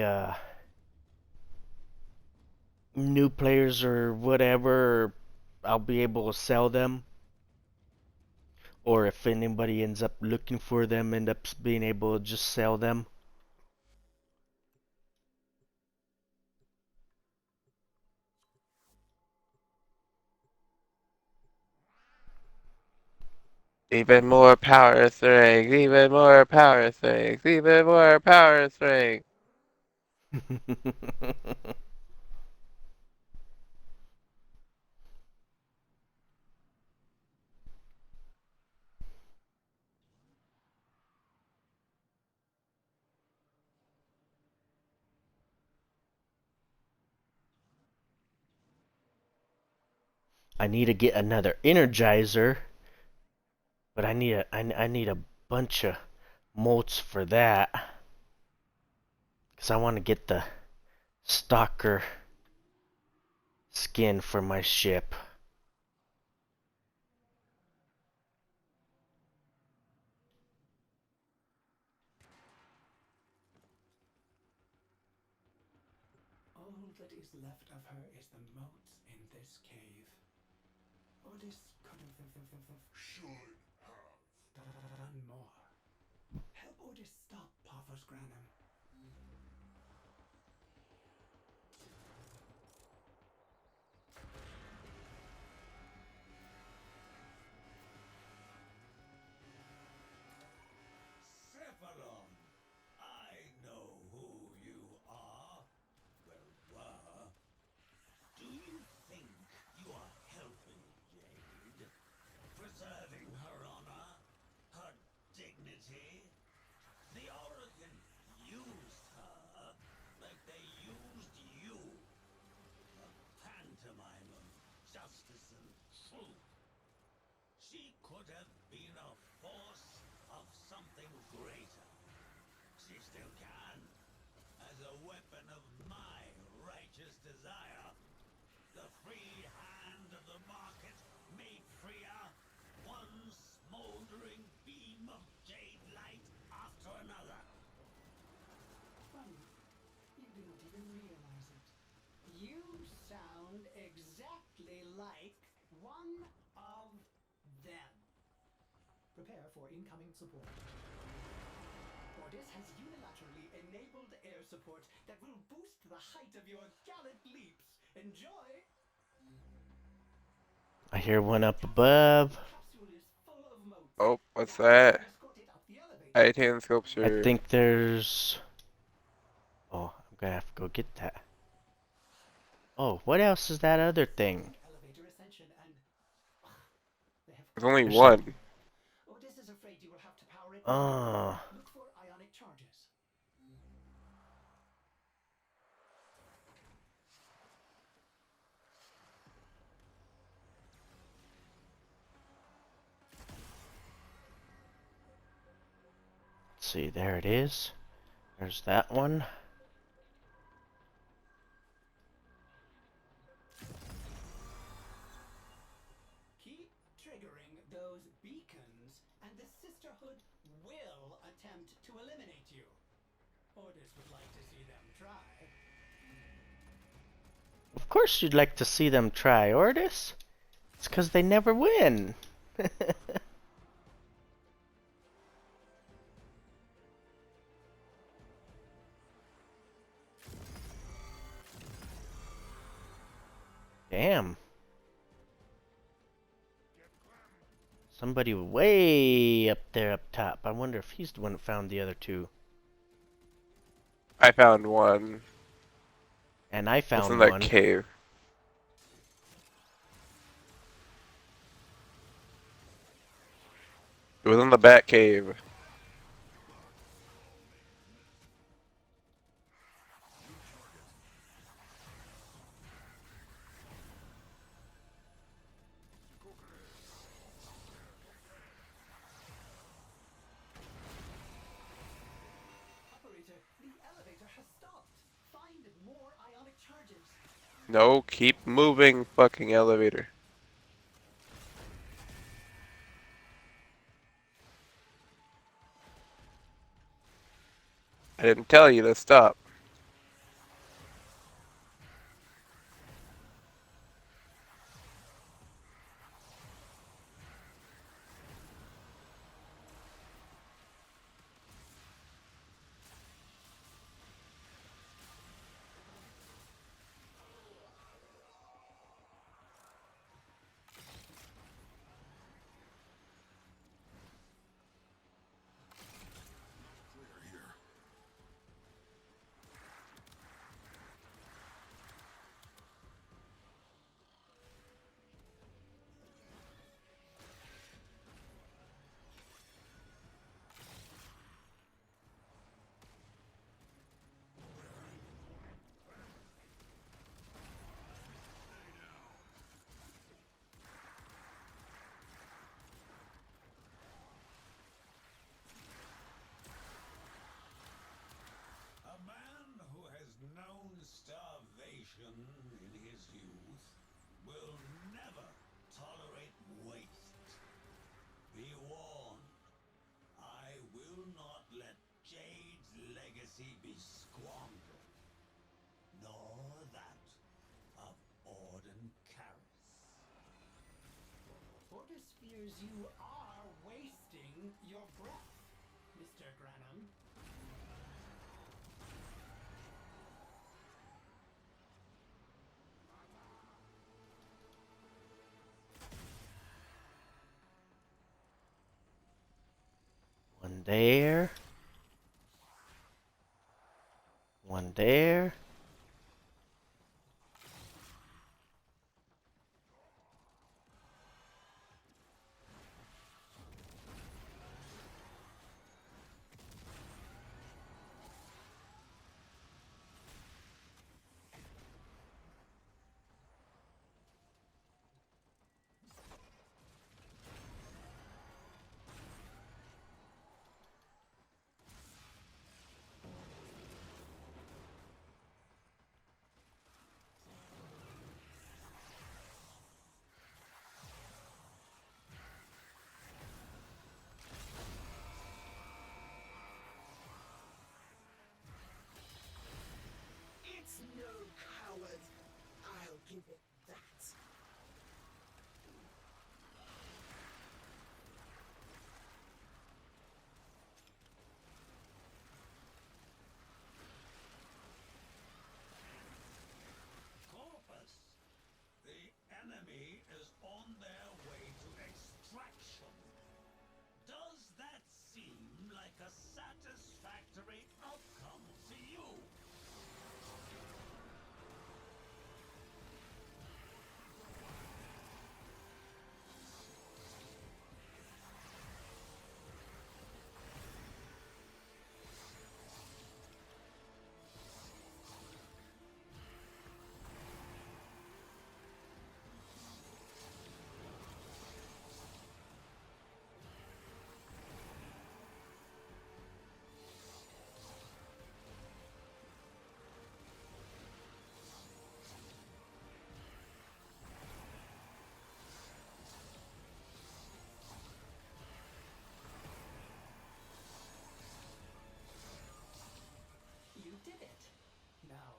new players or whatever, I'll be able to sell them. Or if anybody ends up looking for them, end up being able to just sell them. Even more power strength, even more power strength, even more power strength. I need to get another Energizer, but I need a bunch of motes for that, because I want to get the Stalker skin for my ship. All that is left of her is the moat in this cave. Ordis could have Should have. done more. Help Ordis stop Paphos Granum. Cephalon, I know who you are. Well, were. Do you think you are helping Jade? Preserving her honor? Her dignity? The Oregon used her like they used you. A pantomime of justice and truth. She could have been a force of something greater. She still can, as a weapon of my righteous desire. The free hand of the market made freer, one smoldering beam of jade light after another. Funny, you didn't even realize it. You sound exactly like one of them. Prepare for incoming support. Ordis has unilaterally enabled air support that will boost the height of your gallant leaps. Enjoy! I hear one up above. Capsule is full of motes. Oh, what's that? Escort it up the elevator. Titan I sculpture. think there's... Oh, I'm gonna have to go get that. Oh, what else is that other thing? Elevator ascension and they have There's only There's one. Ordis is afraid you will have to power it. Oh. Look for ionic charges. Let's see, there it is. There's that one. Keep triggering those beacons, and the Sisterhood will attempt to eliminate you. Ordis would like to see them try. Of course you'd like to see them try, Ordis. It's 'cause they never win. Damn. Somebody way up there up top. I wonder if he's the one that found the other two. I found one. And I It's in found that one. cave. It was in the Bat Cave. Operator, the elevator has stopped. Find more ionic charges. No, keep moving, fucking elevator. I didn't tell you to stop. appears you are wasting your breath, Mr. Granum. One there. One there. It's no coward. I'll give it that. Corpus! The enemy is on their way to extraction. Does that seem like a satisfactory outcome to you? You did it. Now,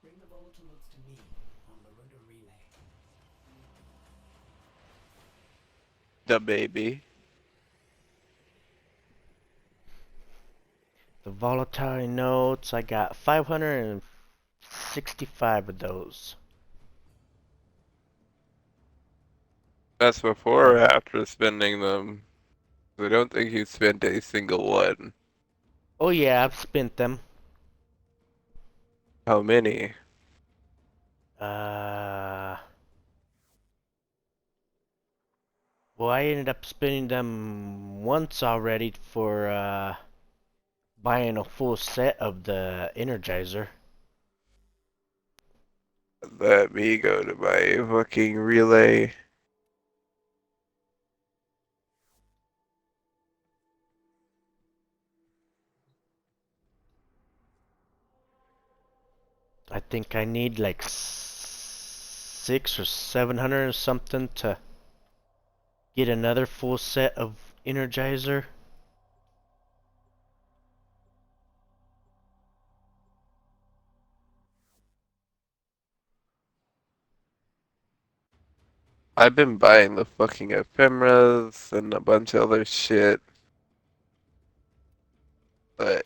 bring the volatiles to me on the rotor relay. The baby. The volatile notes, I got 565 of those. That's before or after spending them. I don't think you spent a single one. Oh yeah, I've spent them. How many? Well, I ended up spending them once already for buying a full set of the Energizer. Let me go to my fucking relay. I think I need like 600 or 700 or something to get another full set of Energizer. I've been buying the fucking ephemeras and a bunch of other shit.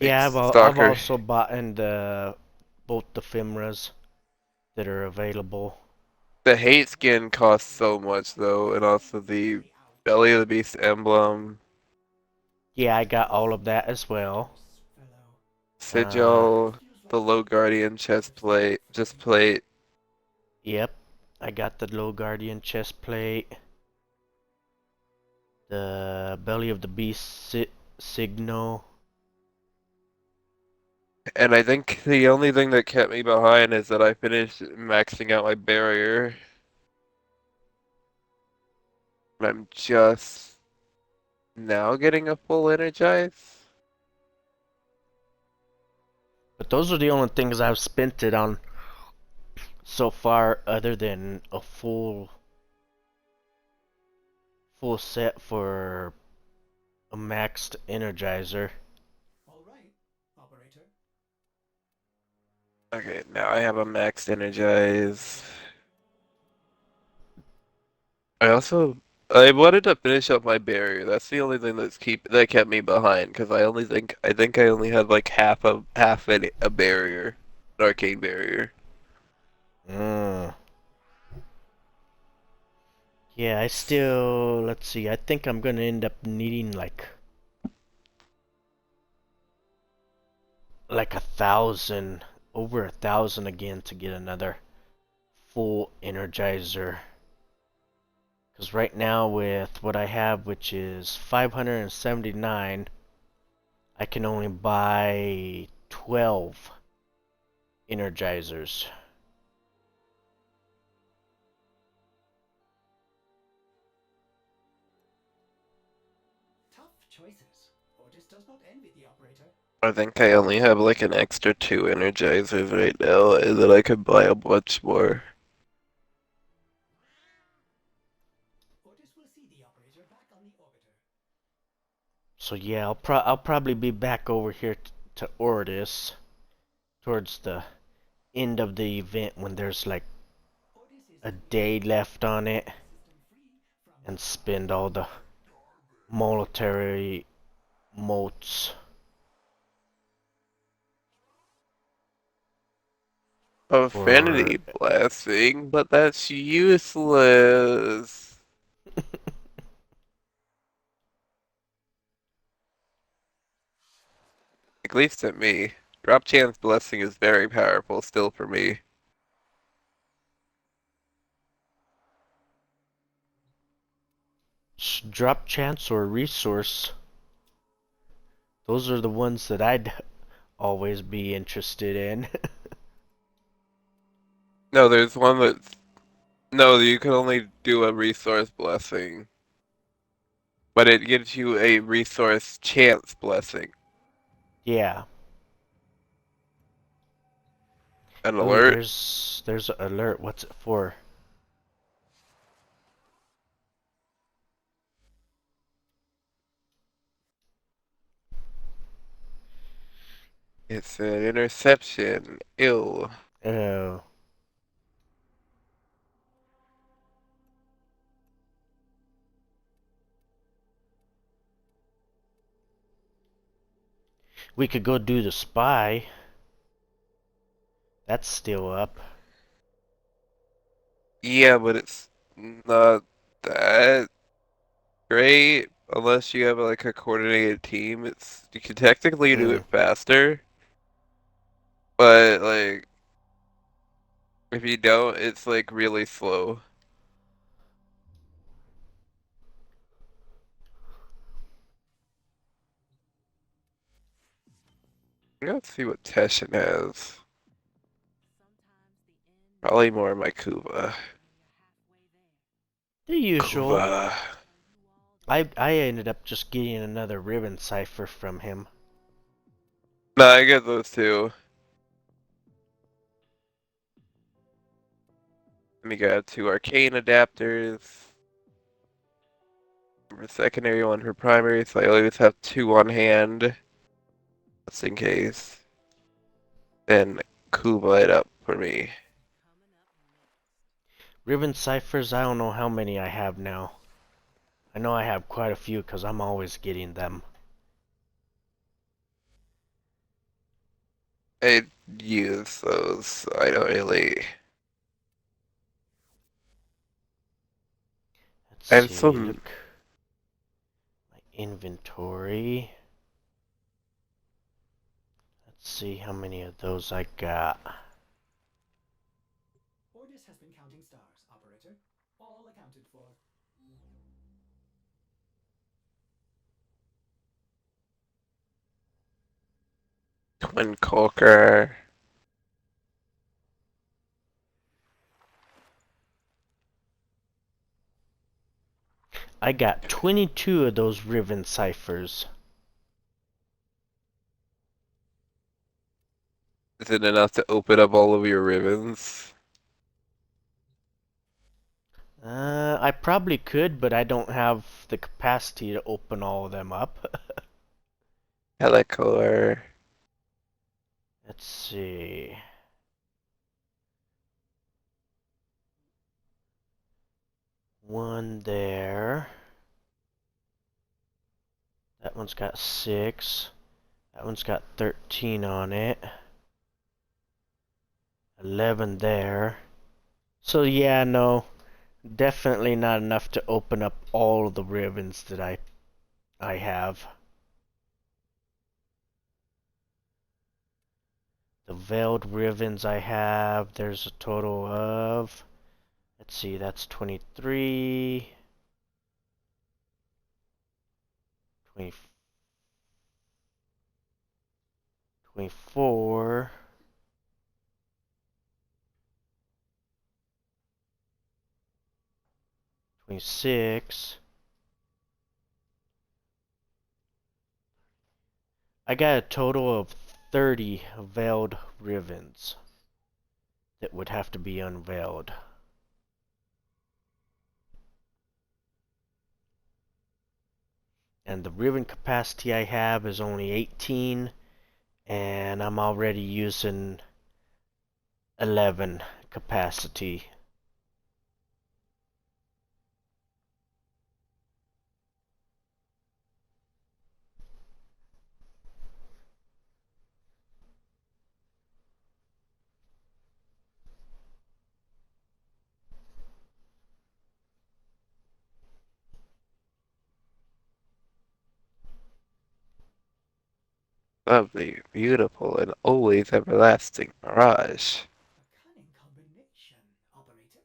Yeah, I've Stalker. also bought in both the Fimras that are available. The hate skin costs so much though, and also the Belly of the Beast emblem. Yeah, I got all of that as well. Sigil, the low guardian chest plate, Yep, I got the Low Guardian chest plate, the Belly of the Beast signal. And I think the only thing that kept me behind is that I finished maxing out my barrier. I'm just now getting a full energize. But those are the only things I've spent it on so far, other than a full set for a maxed Energizer. All right, operator. Okay, now I have a maxed energize. I also I wanted to finish up my barrier. That's the only thing that kept me behind because I think I only had like a barrier, an arcane barrier. Mm. Yeah, I still, let's see, I think I'm gonna end up needing like 1,000, over 1,000 again to get another full Energizer. Because right now with what I have, which is 579, I can only buy 12 Energizers. Tough choices. Otis does not envy the operator. I think I only have like an extra 2 Energizers right now, and then I could buy a bunch more. Otis will see the operator back on the orbiter. So yeah, I'll probably be back over here to Ortis towards the end of the event when there's like a day left on it, and spend all the monetary motes. Affinity blessing, but that's useless. At least at me. Drop chance blessing is very powerful still for me. Drop chance or resource. Those are the ones that I'd always be interested in. No, there's one that's... No, you can only do a resource blessing. But it gives you a resource chance blessing. Yeah. An Ooh, alert? there's an alert. What's it for? It's an interception. Ew. Oh. We could go do the spy. That's still up. Yeah, but it's not that great unless you have like a coordinated team. You can technically do it faster, but like if you don't, it's like really slow. Let's see what Teshin has. Probably more Maikuba. The usual. Kuva. I ended up just getting another ribbon cipher from him. No, I get those two. Let me grab 2 arcane adapters. For secondary, 1 for primary, so I always have 2 on hand. Just in case. Then Kuva it up for me. Ribbon ciphers, I don't know how many I have now. I know I have quite a few because I'm always getting them. I use those. I don't really. Let's see, some. look. My inventory. Let's see how many of those I got. Otis has been counting stars, operator. All accounted for. Twin Coker. I got 22 of those ribbon ciphers. Is it enough to open up all of your ribbons? I probably could, but I don't have the capacity to open all of them up. Helicore. Let's see. 1 there. That one's got 6. That one's got 13 on it. 11 there. So yeah, no. Definitely not enough to open up all the ribbons that I have. The veiled ribbons I have, there's a total of, let's see, that's 23, 20, 24, 26. I got a total of 30 veiled ribbons that would have to be unveiled. And the ribbon capacity I have is only 18, and I'm already using 11 capacity. Lovely, beautiful, and always everlasting mirage. A cunning combination, operator.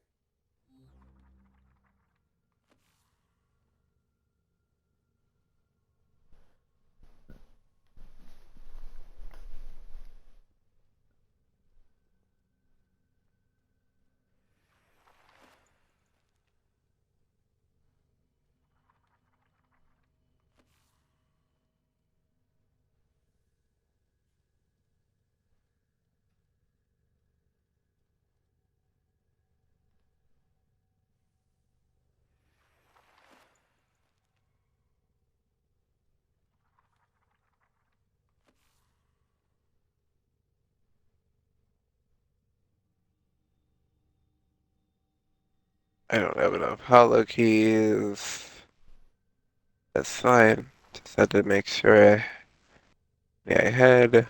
I don't have enough hollow keys. That's fine. Just had to make sure I had.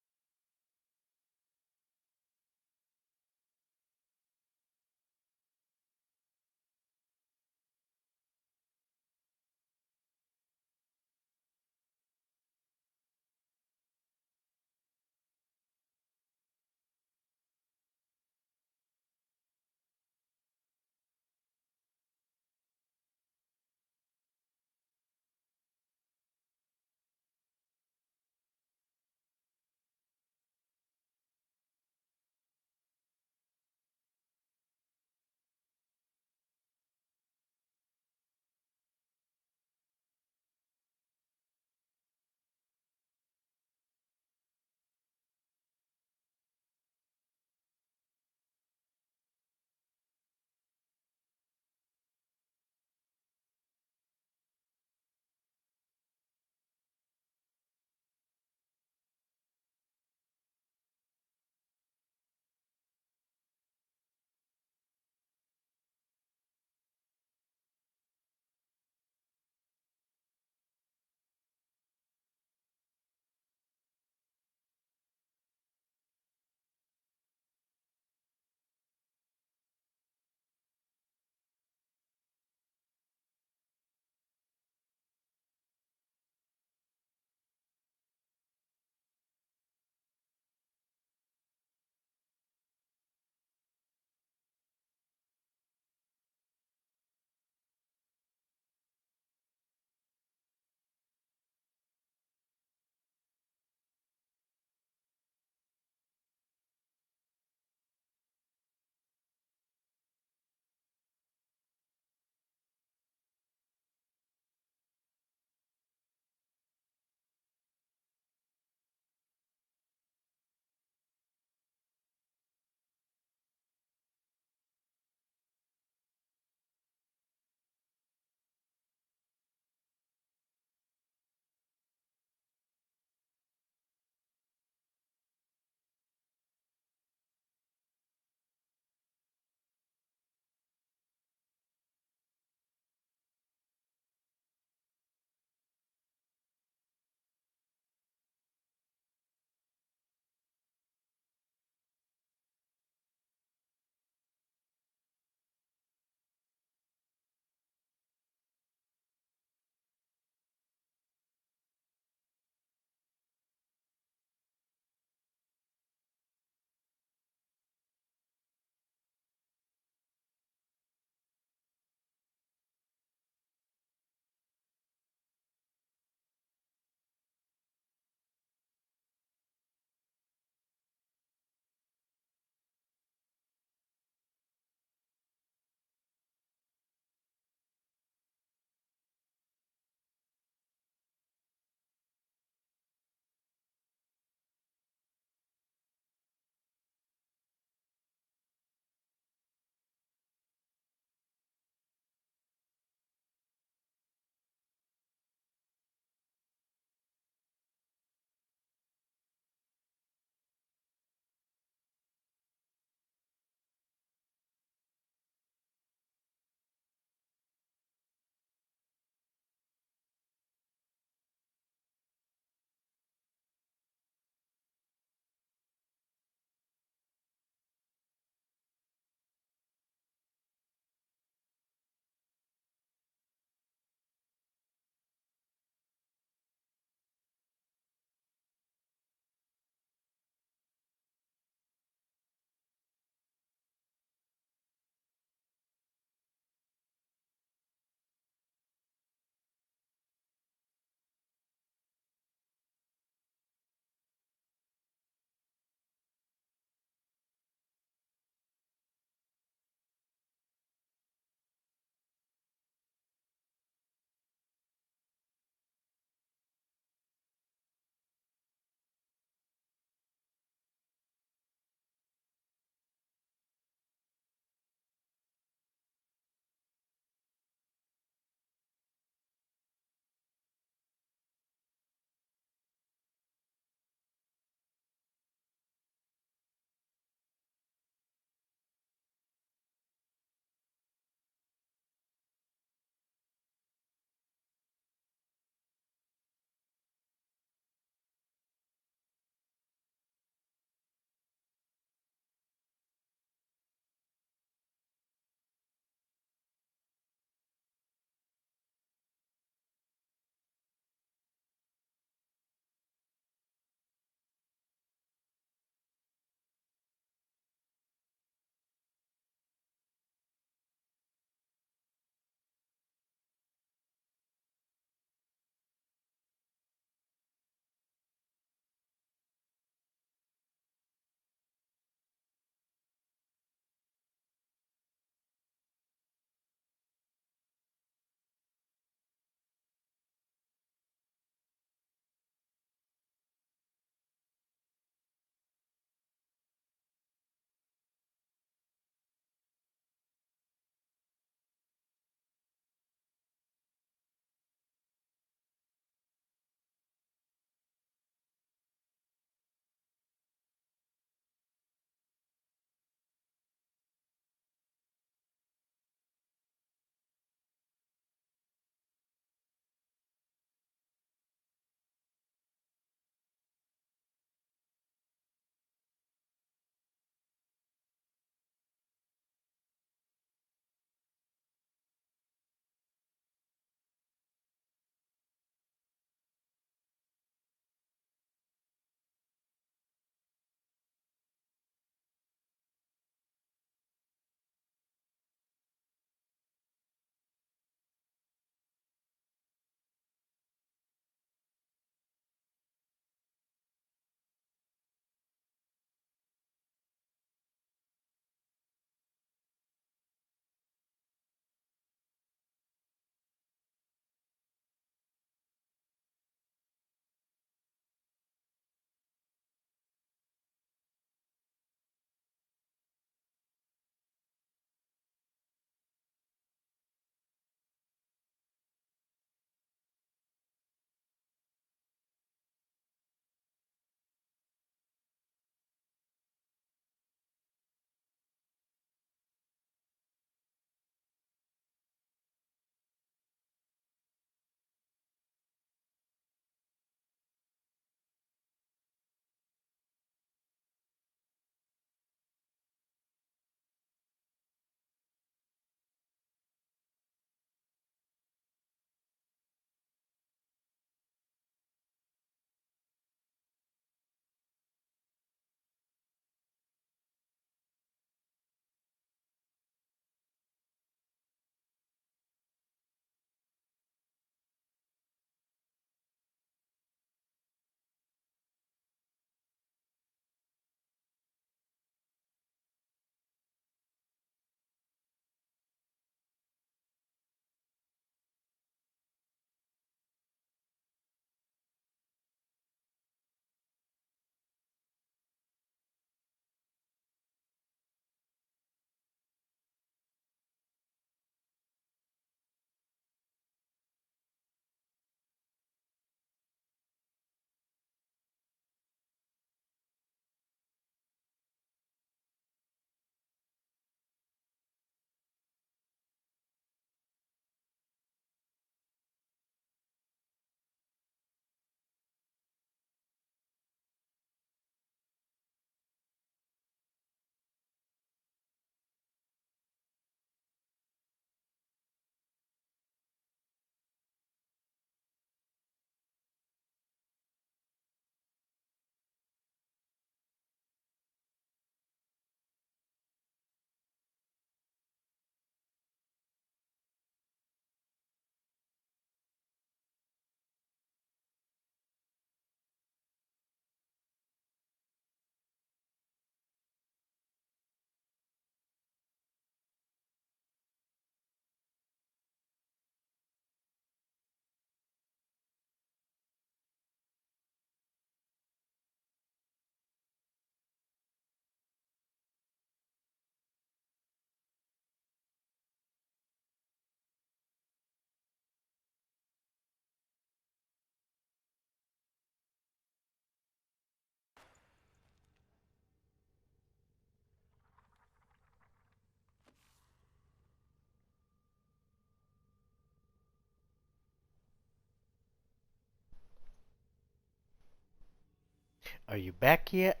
Are you back yet?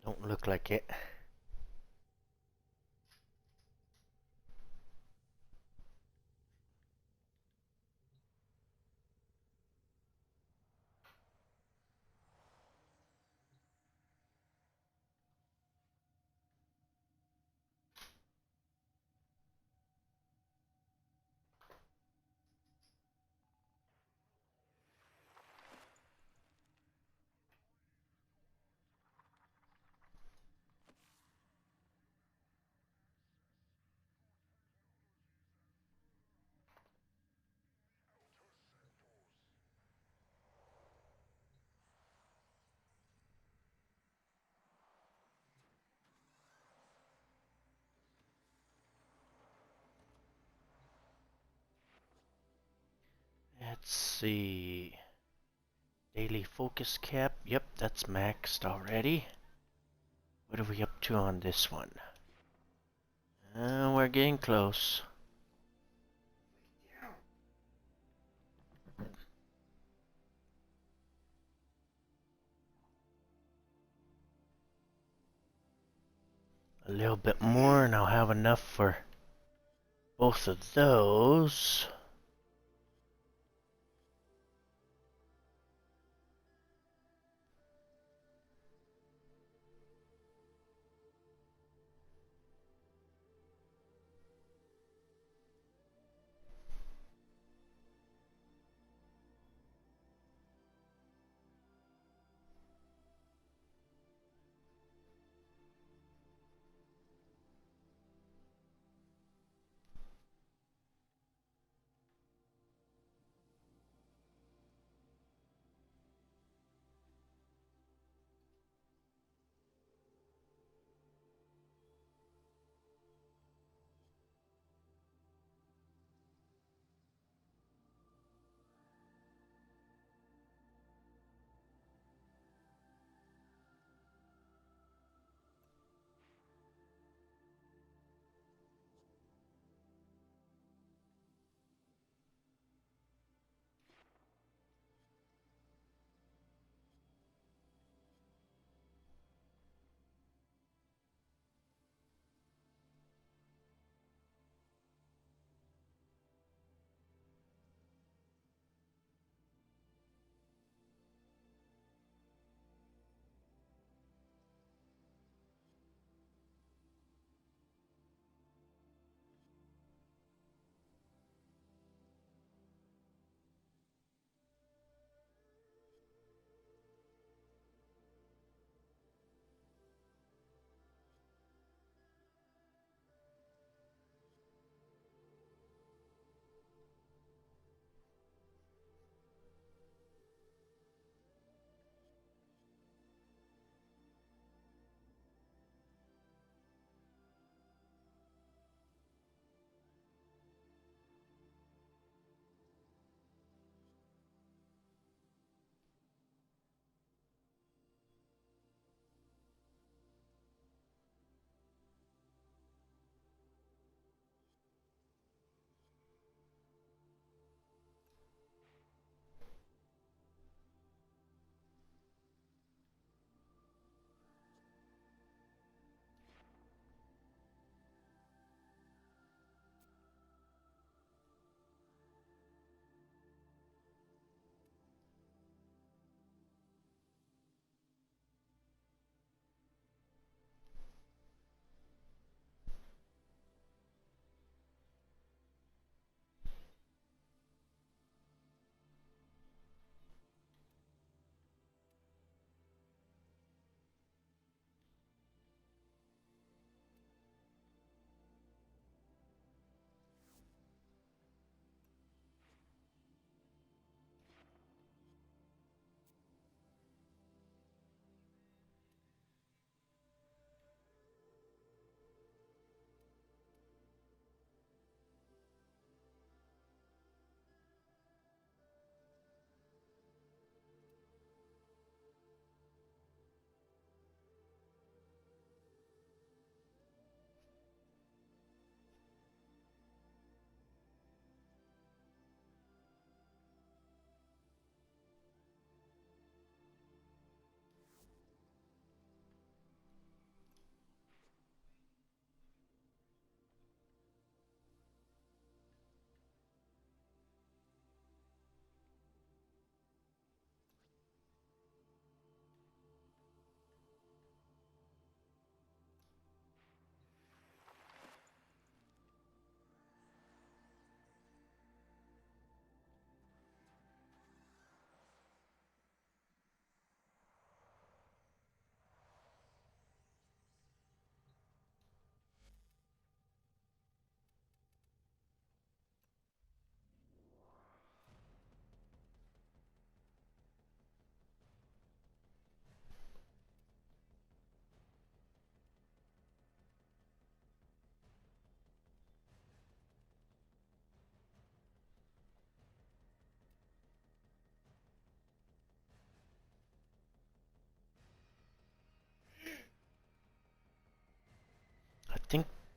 Don't look like it. Let's see. Daily focus cap. Yep, that's maxed already. What are we up to on this one? We're getting close. A little bit more and I'll have enough for both of those.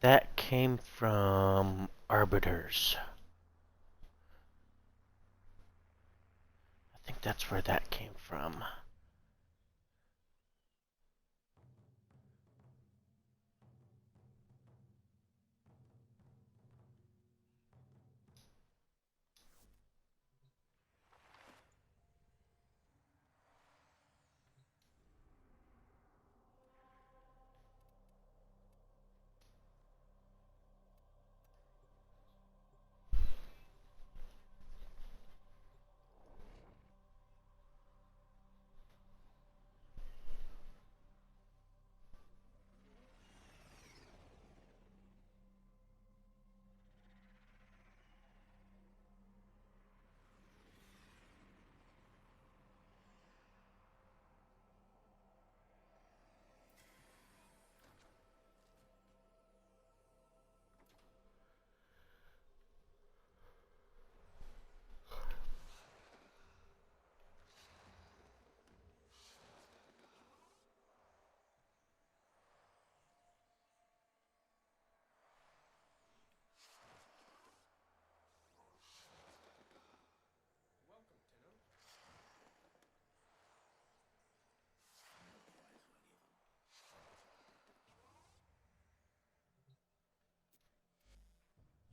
That came from Arbiters. I think that's where that came from.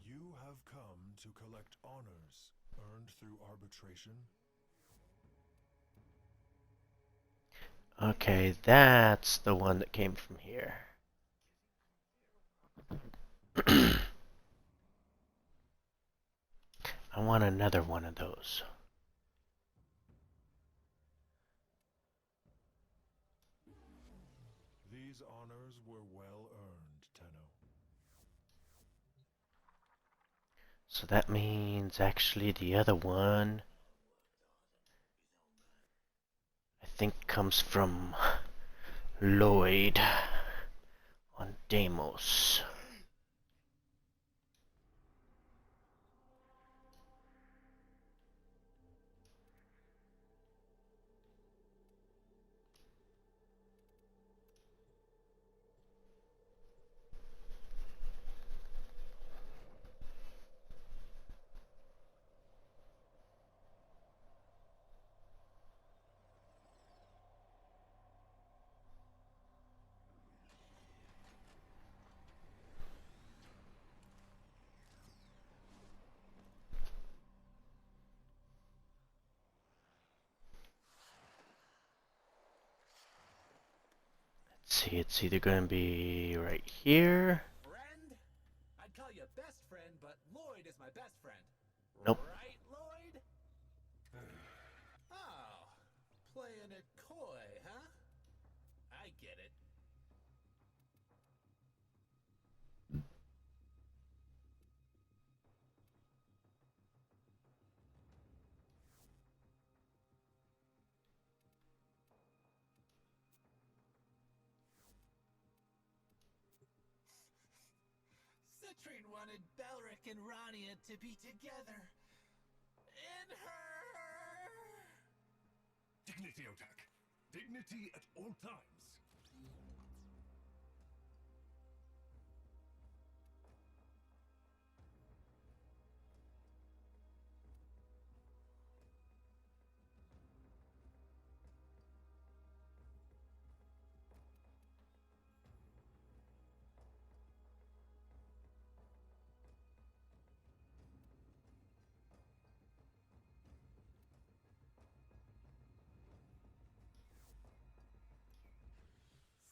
You have come to collect honors earned through arbitration. Okay, that's the one that came from here. I want another one of those. These honors were well earned, Tenno. So that means actually the other one I think comes from Lloyd on Deimos. Let's see, it's either going to be right here. Friend? I'd call you best friend, but Lloyd is my best friend. Nope. Right, Lloyd? Oh, playing it coy, huh? I get it. Citrine wanted Belric and Rania to be together. In her... Dignity, Otak. Dignity at all times.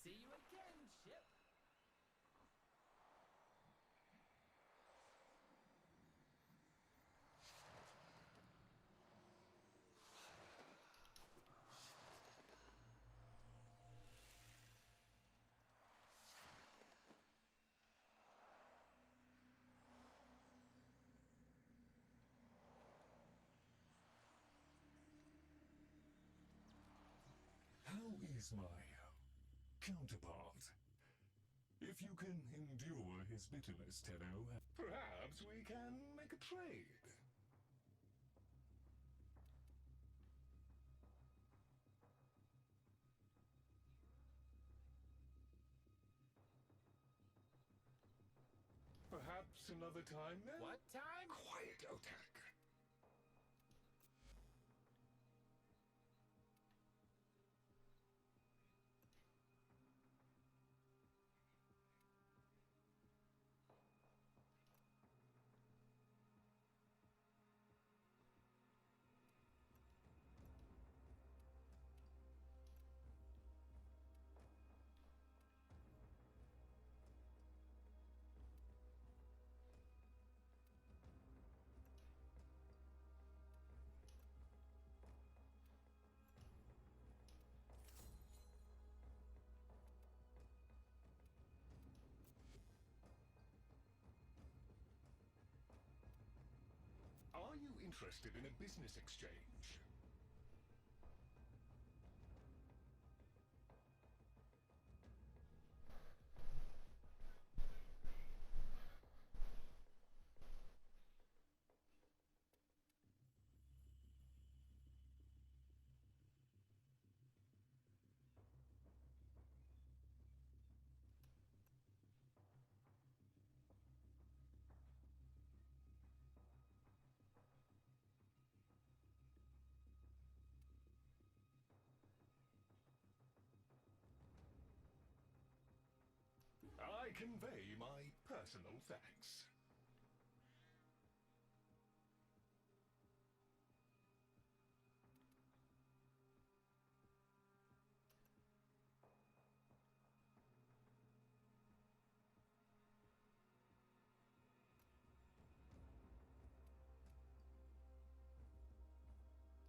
See you again, ship. How is my counterpart? If you can endure his bitterness, Tenno, perhaps we can make a trade. Perhaps another time then? What time? Quiet, Otak. Are you interested in a business exchange? I convey my personal thanks.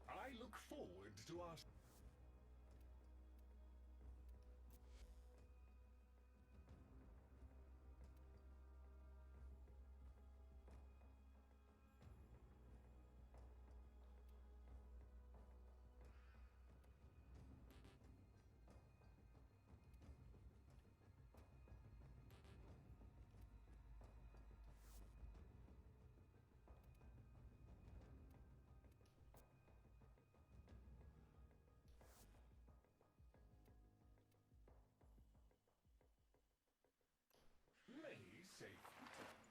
I look forward to our... Many safe returns.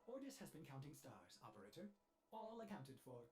Ordis has been counting stars, Operator. All accounted for.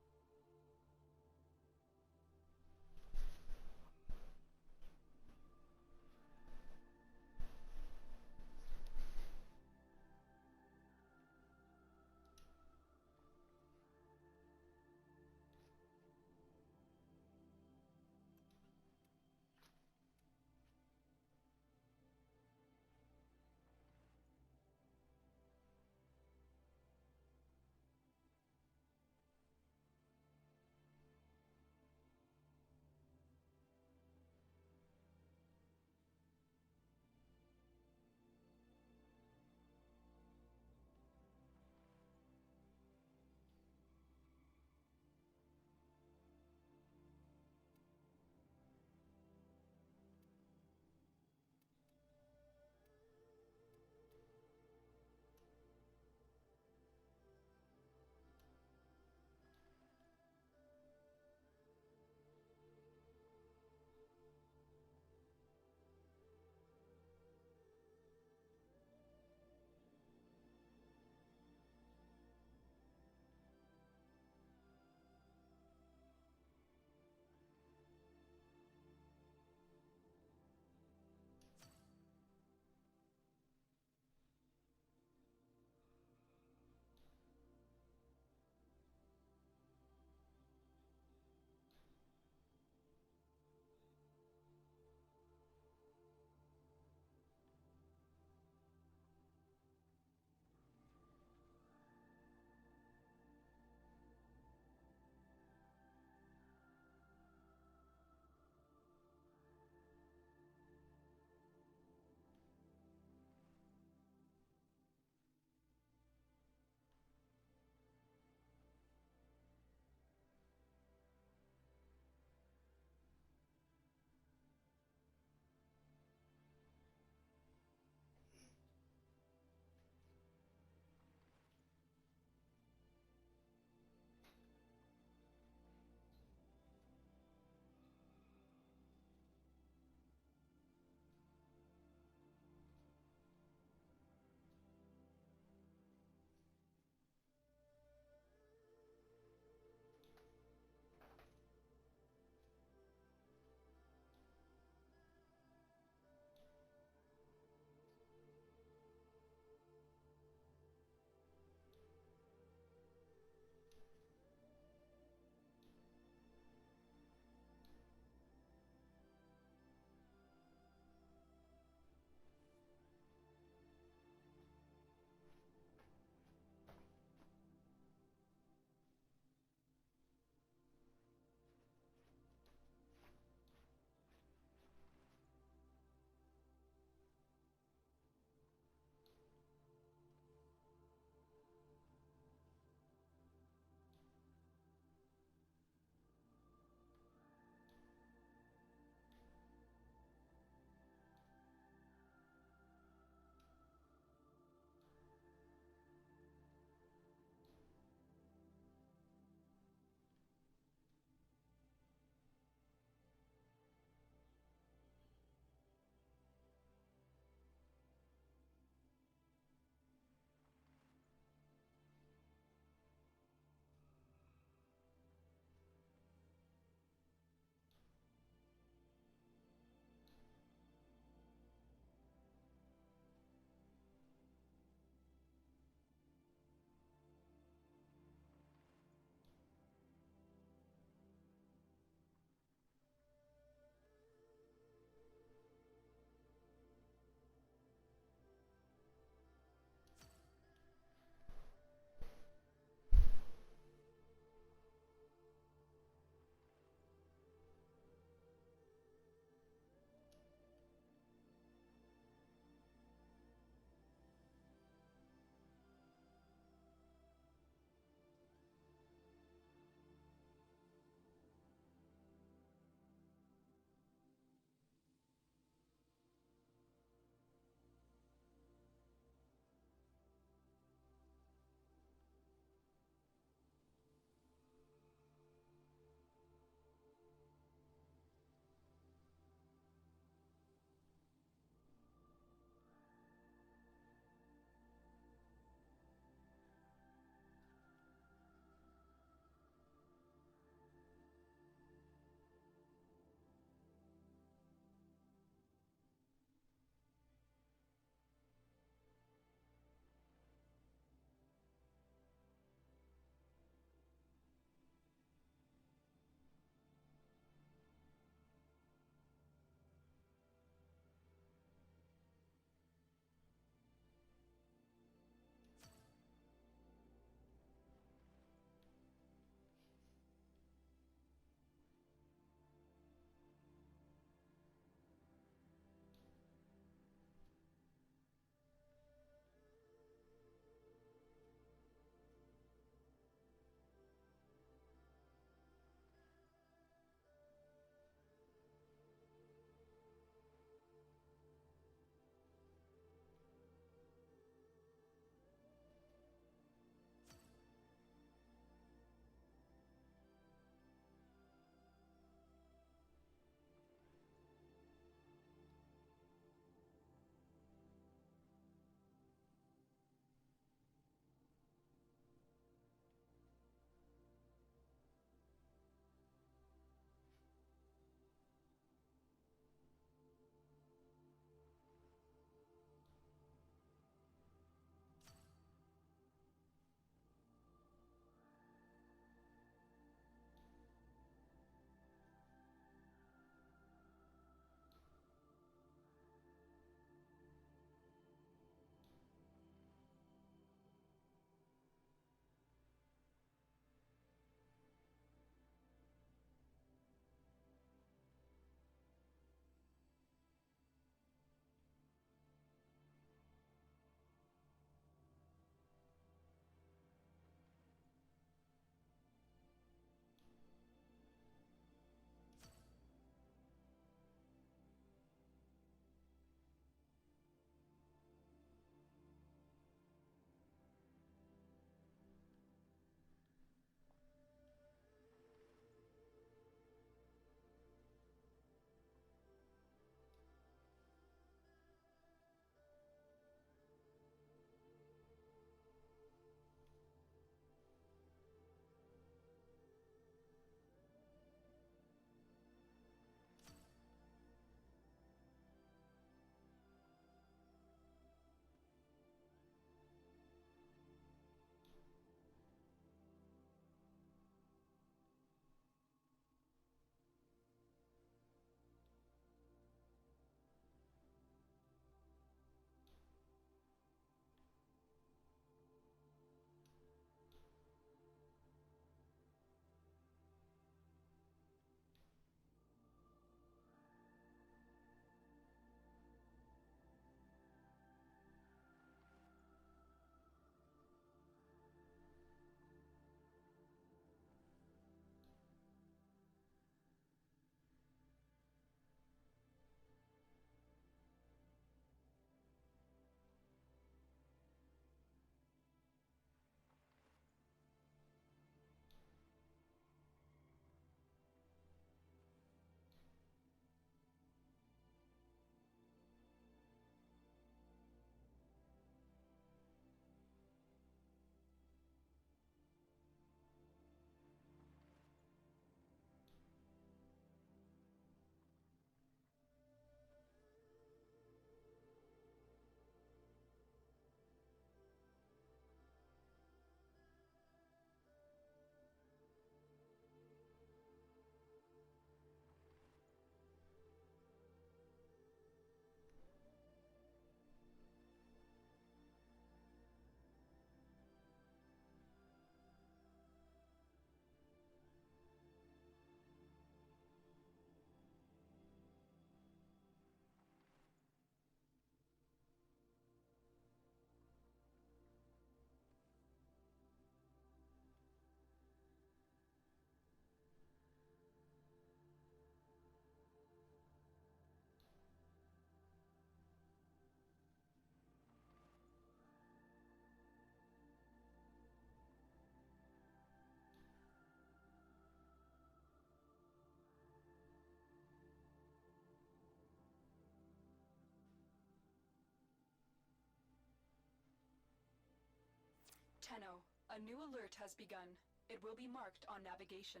Tenno, a new alert has begun. It will be marked on navigation.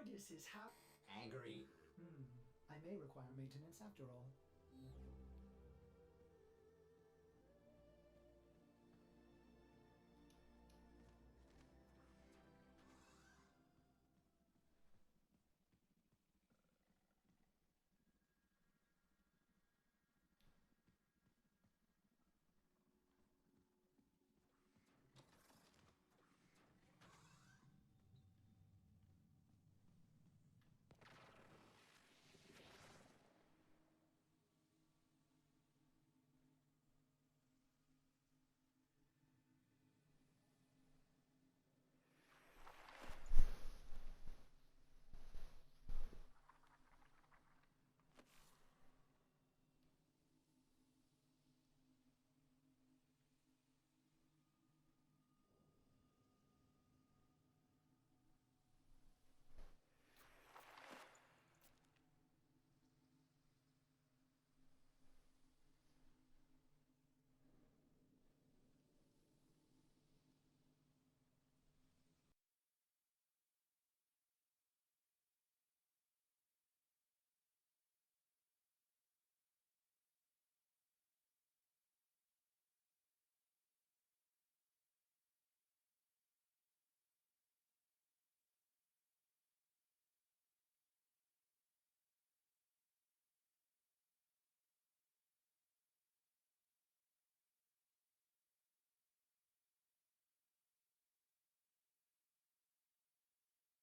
Ordis is Angry. I may require maintenance after all.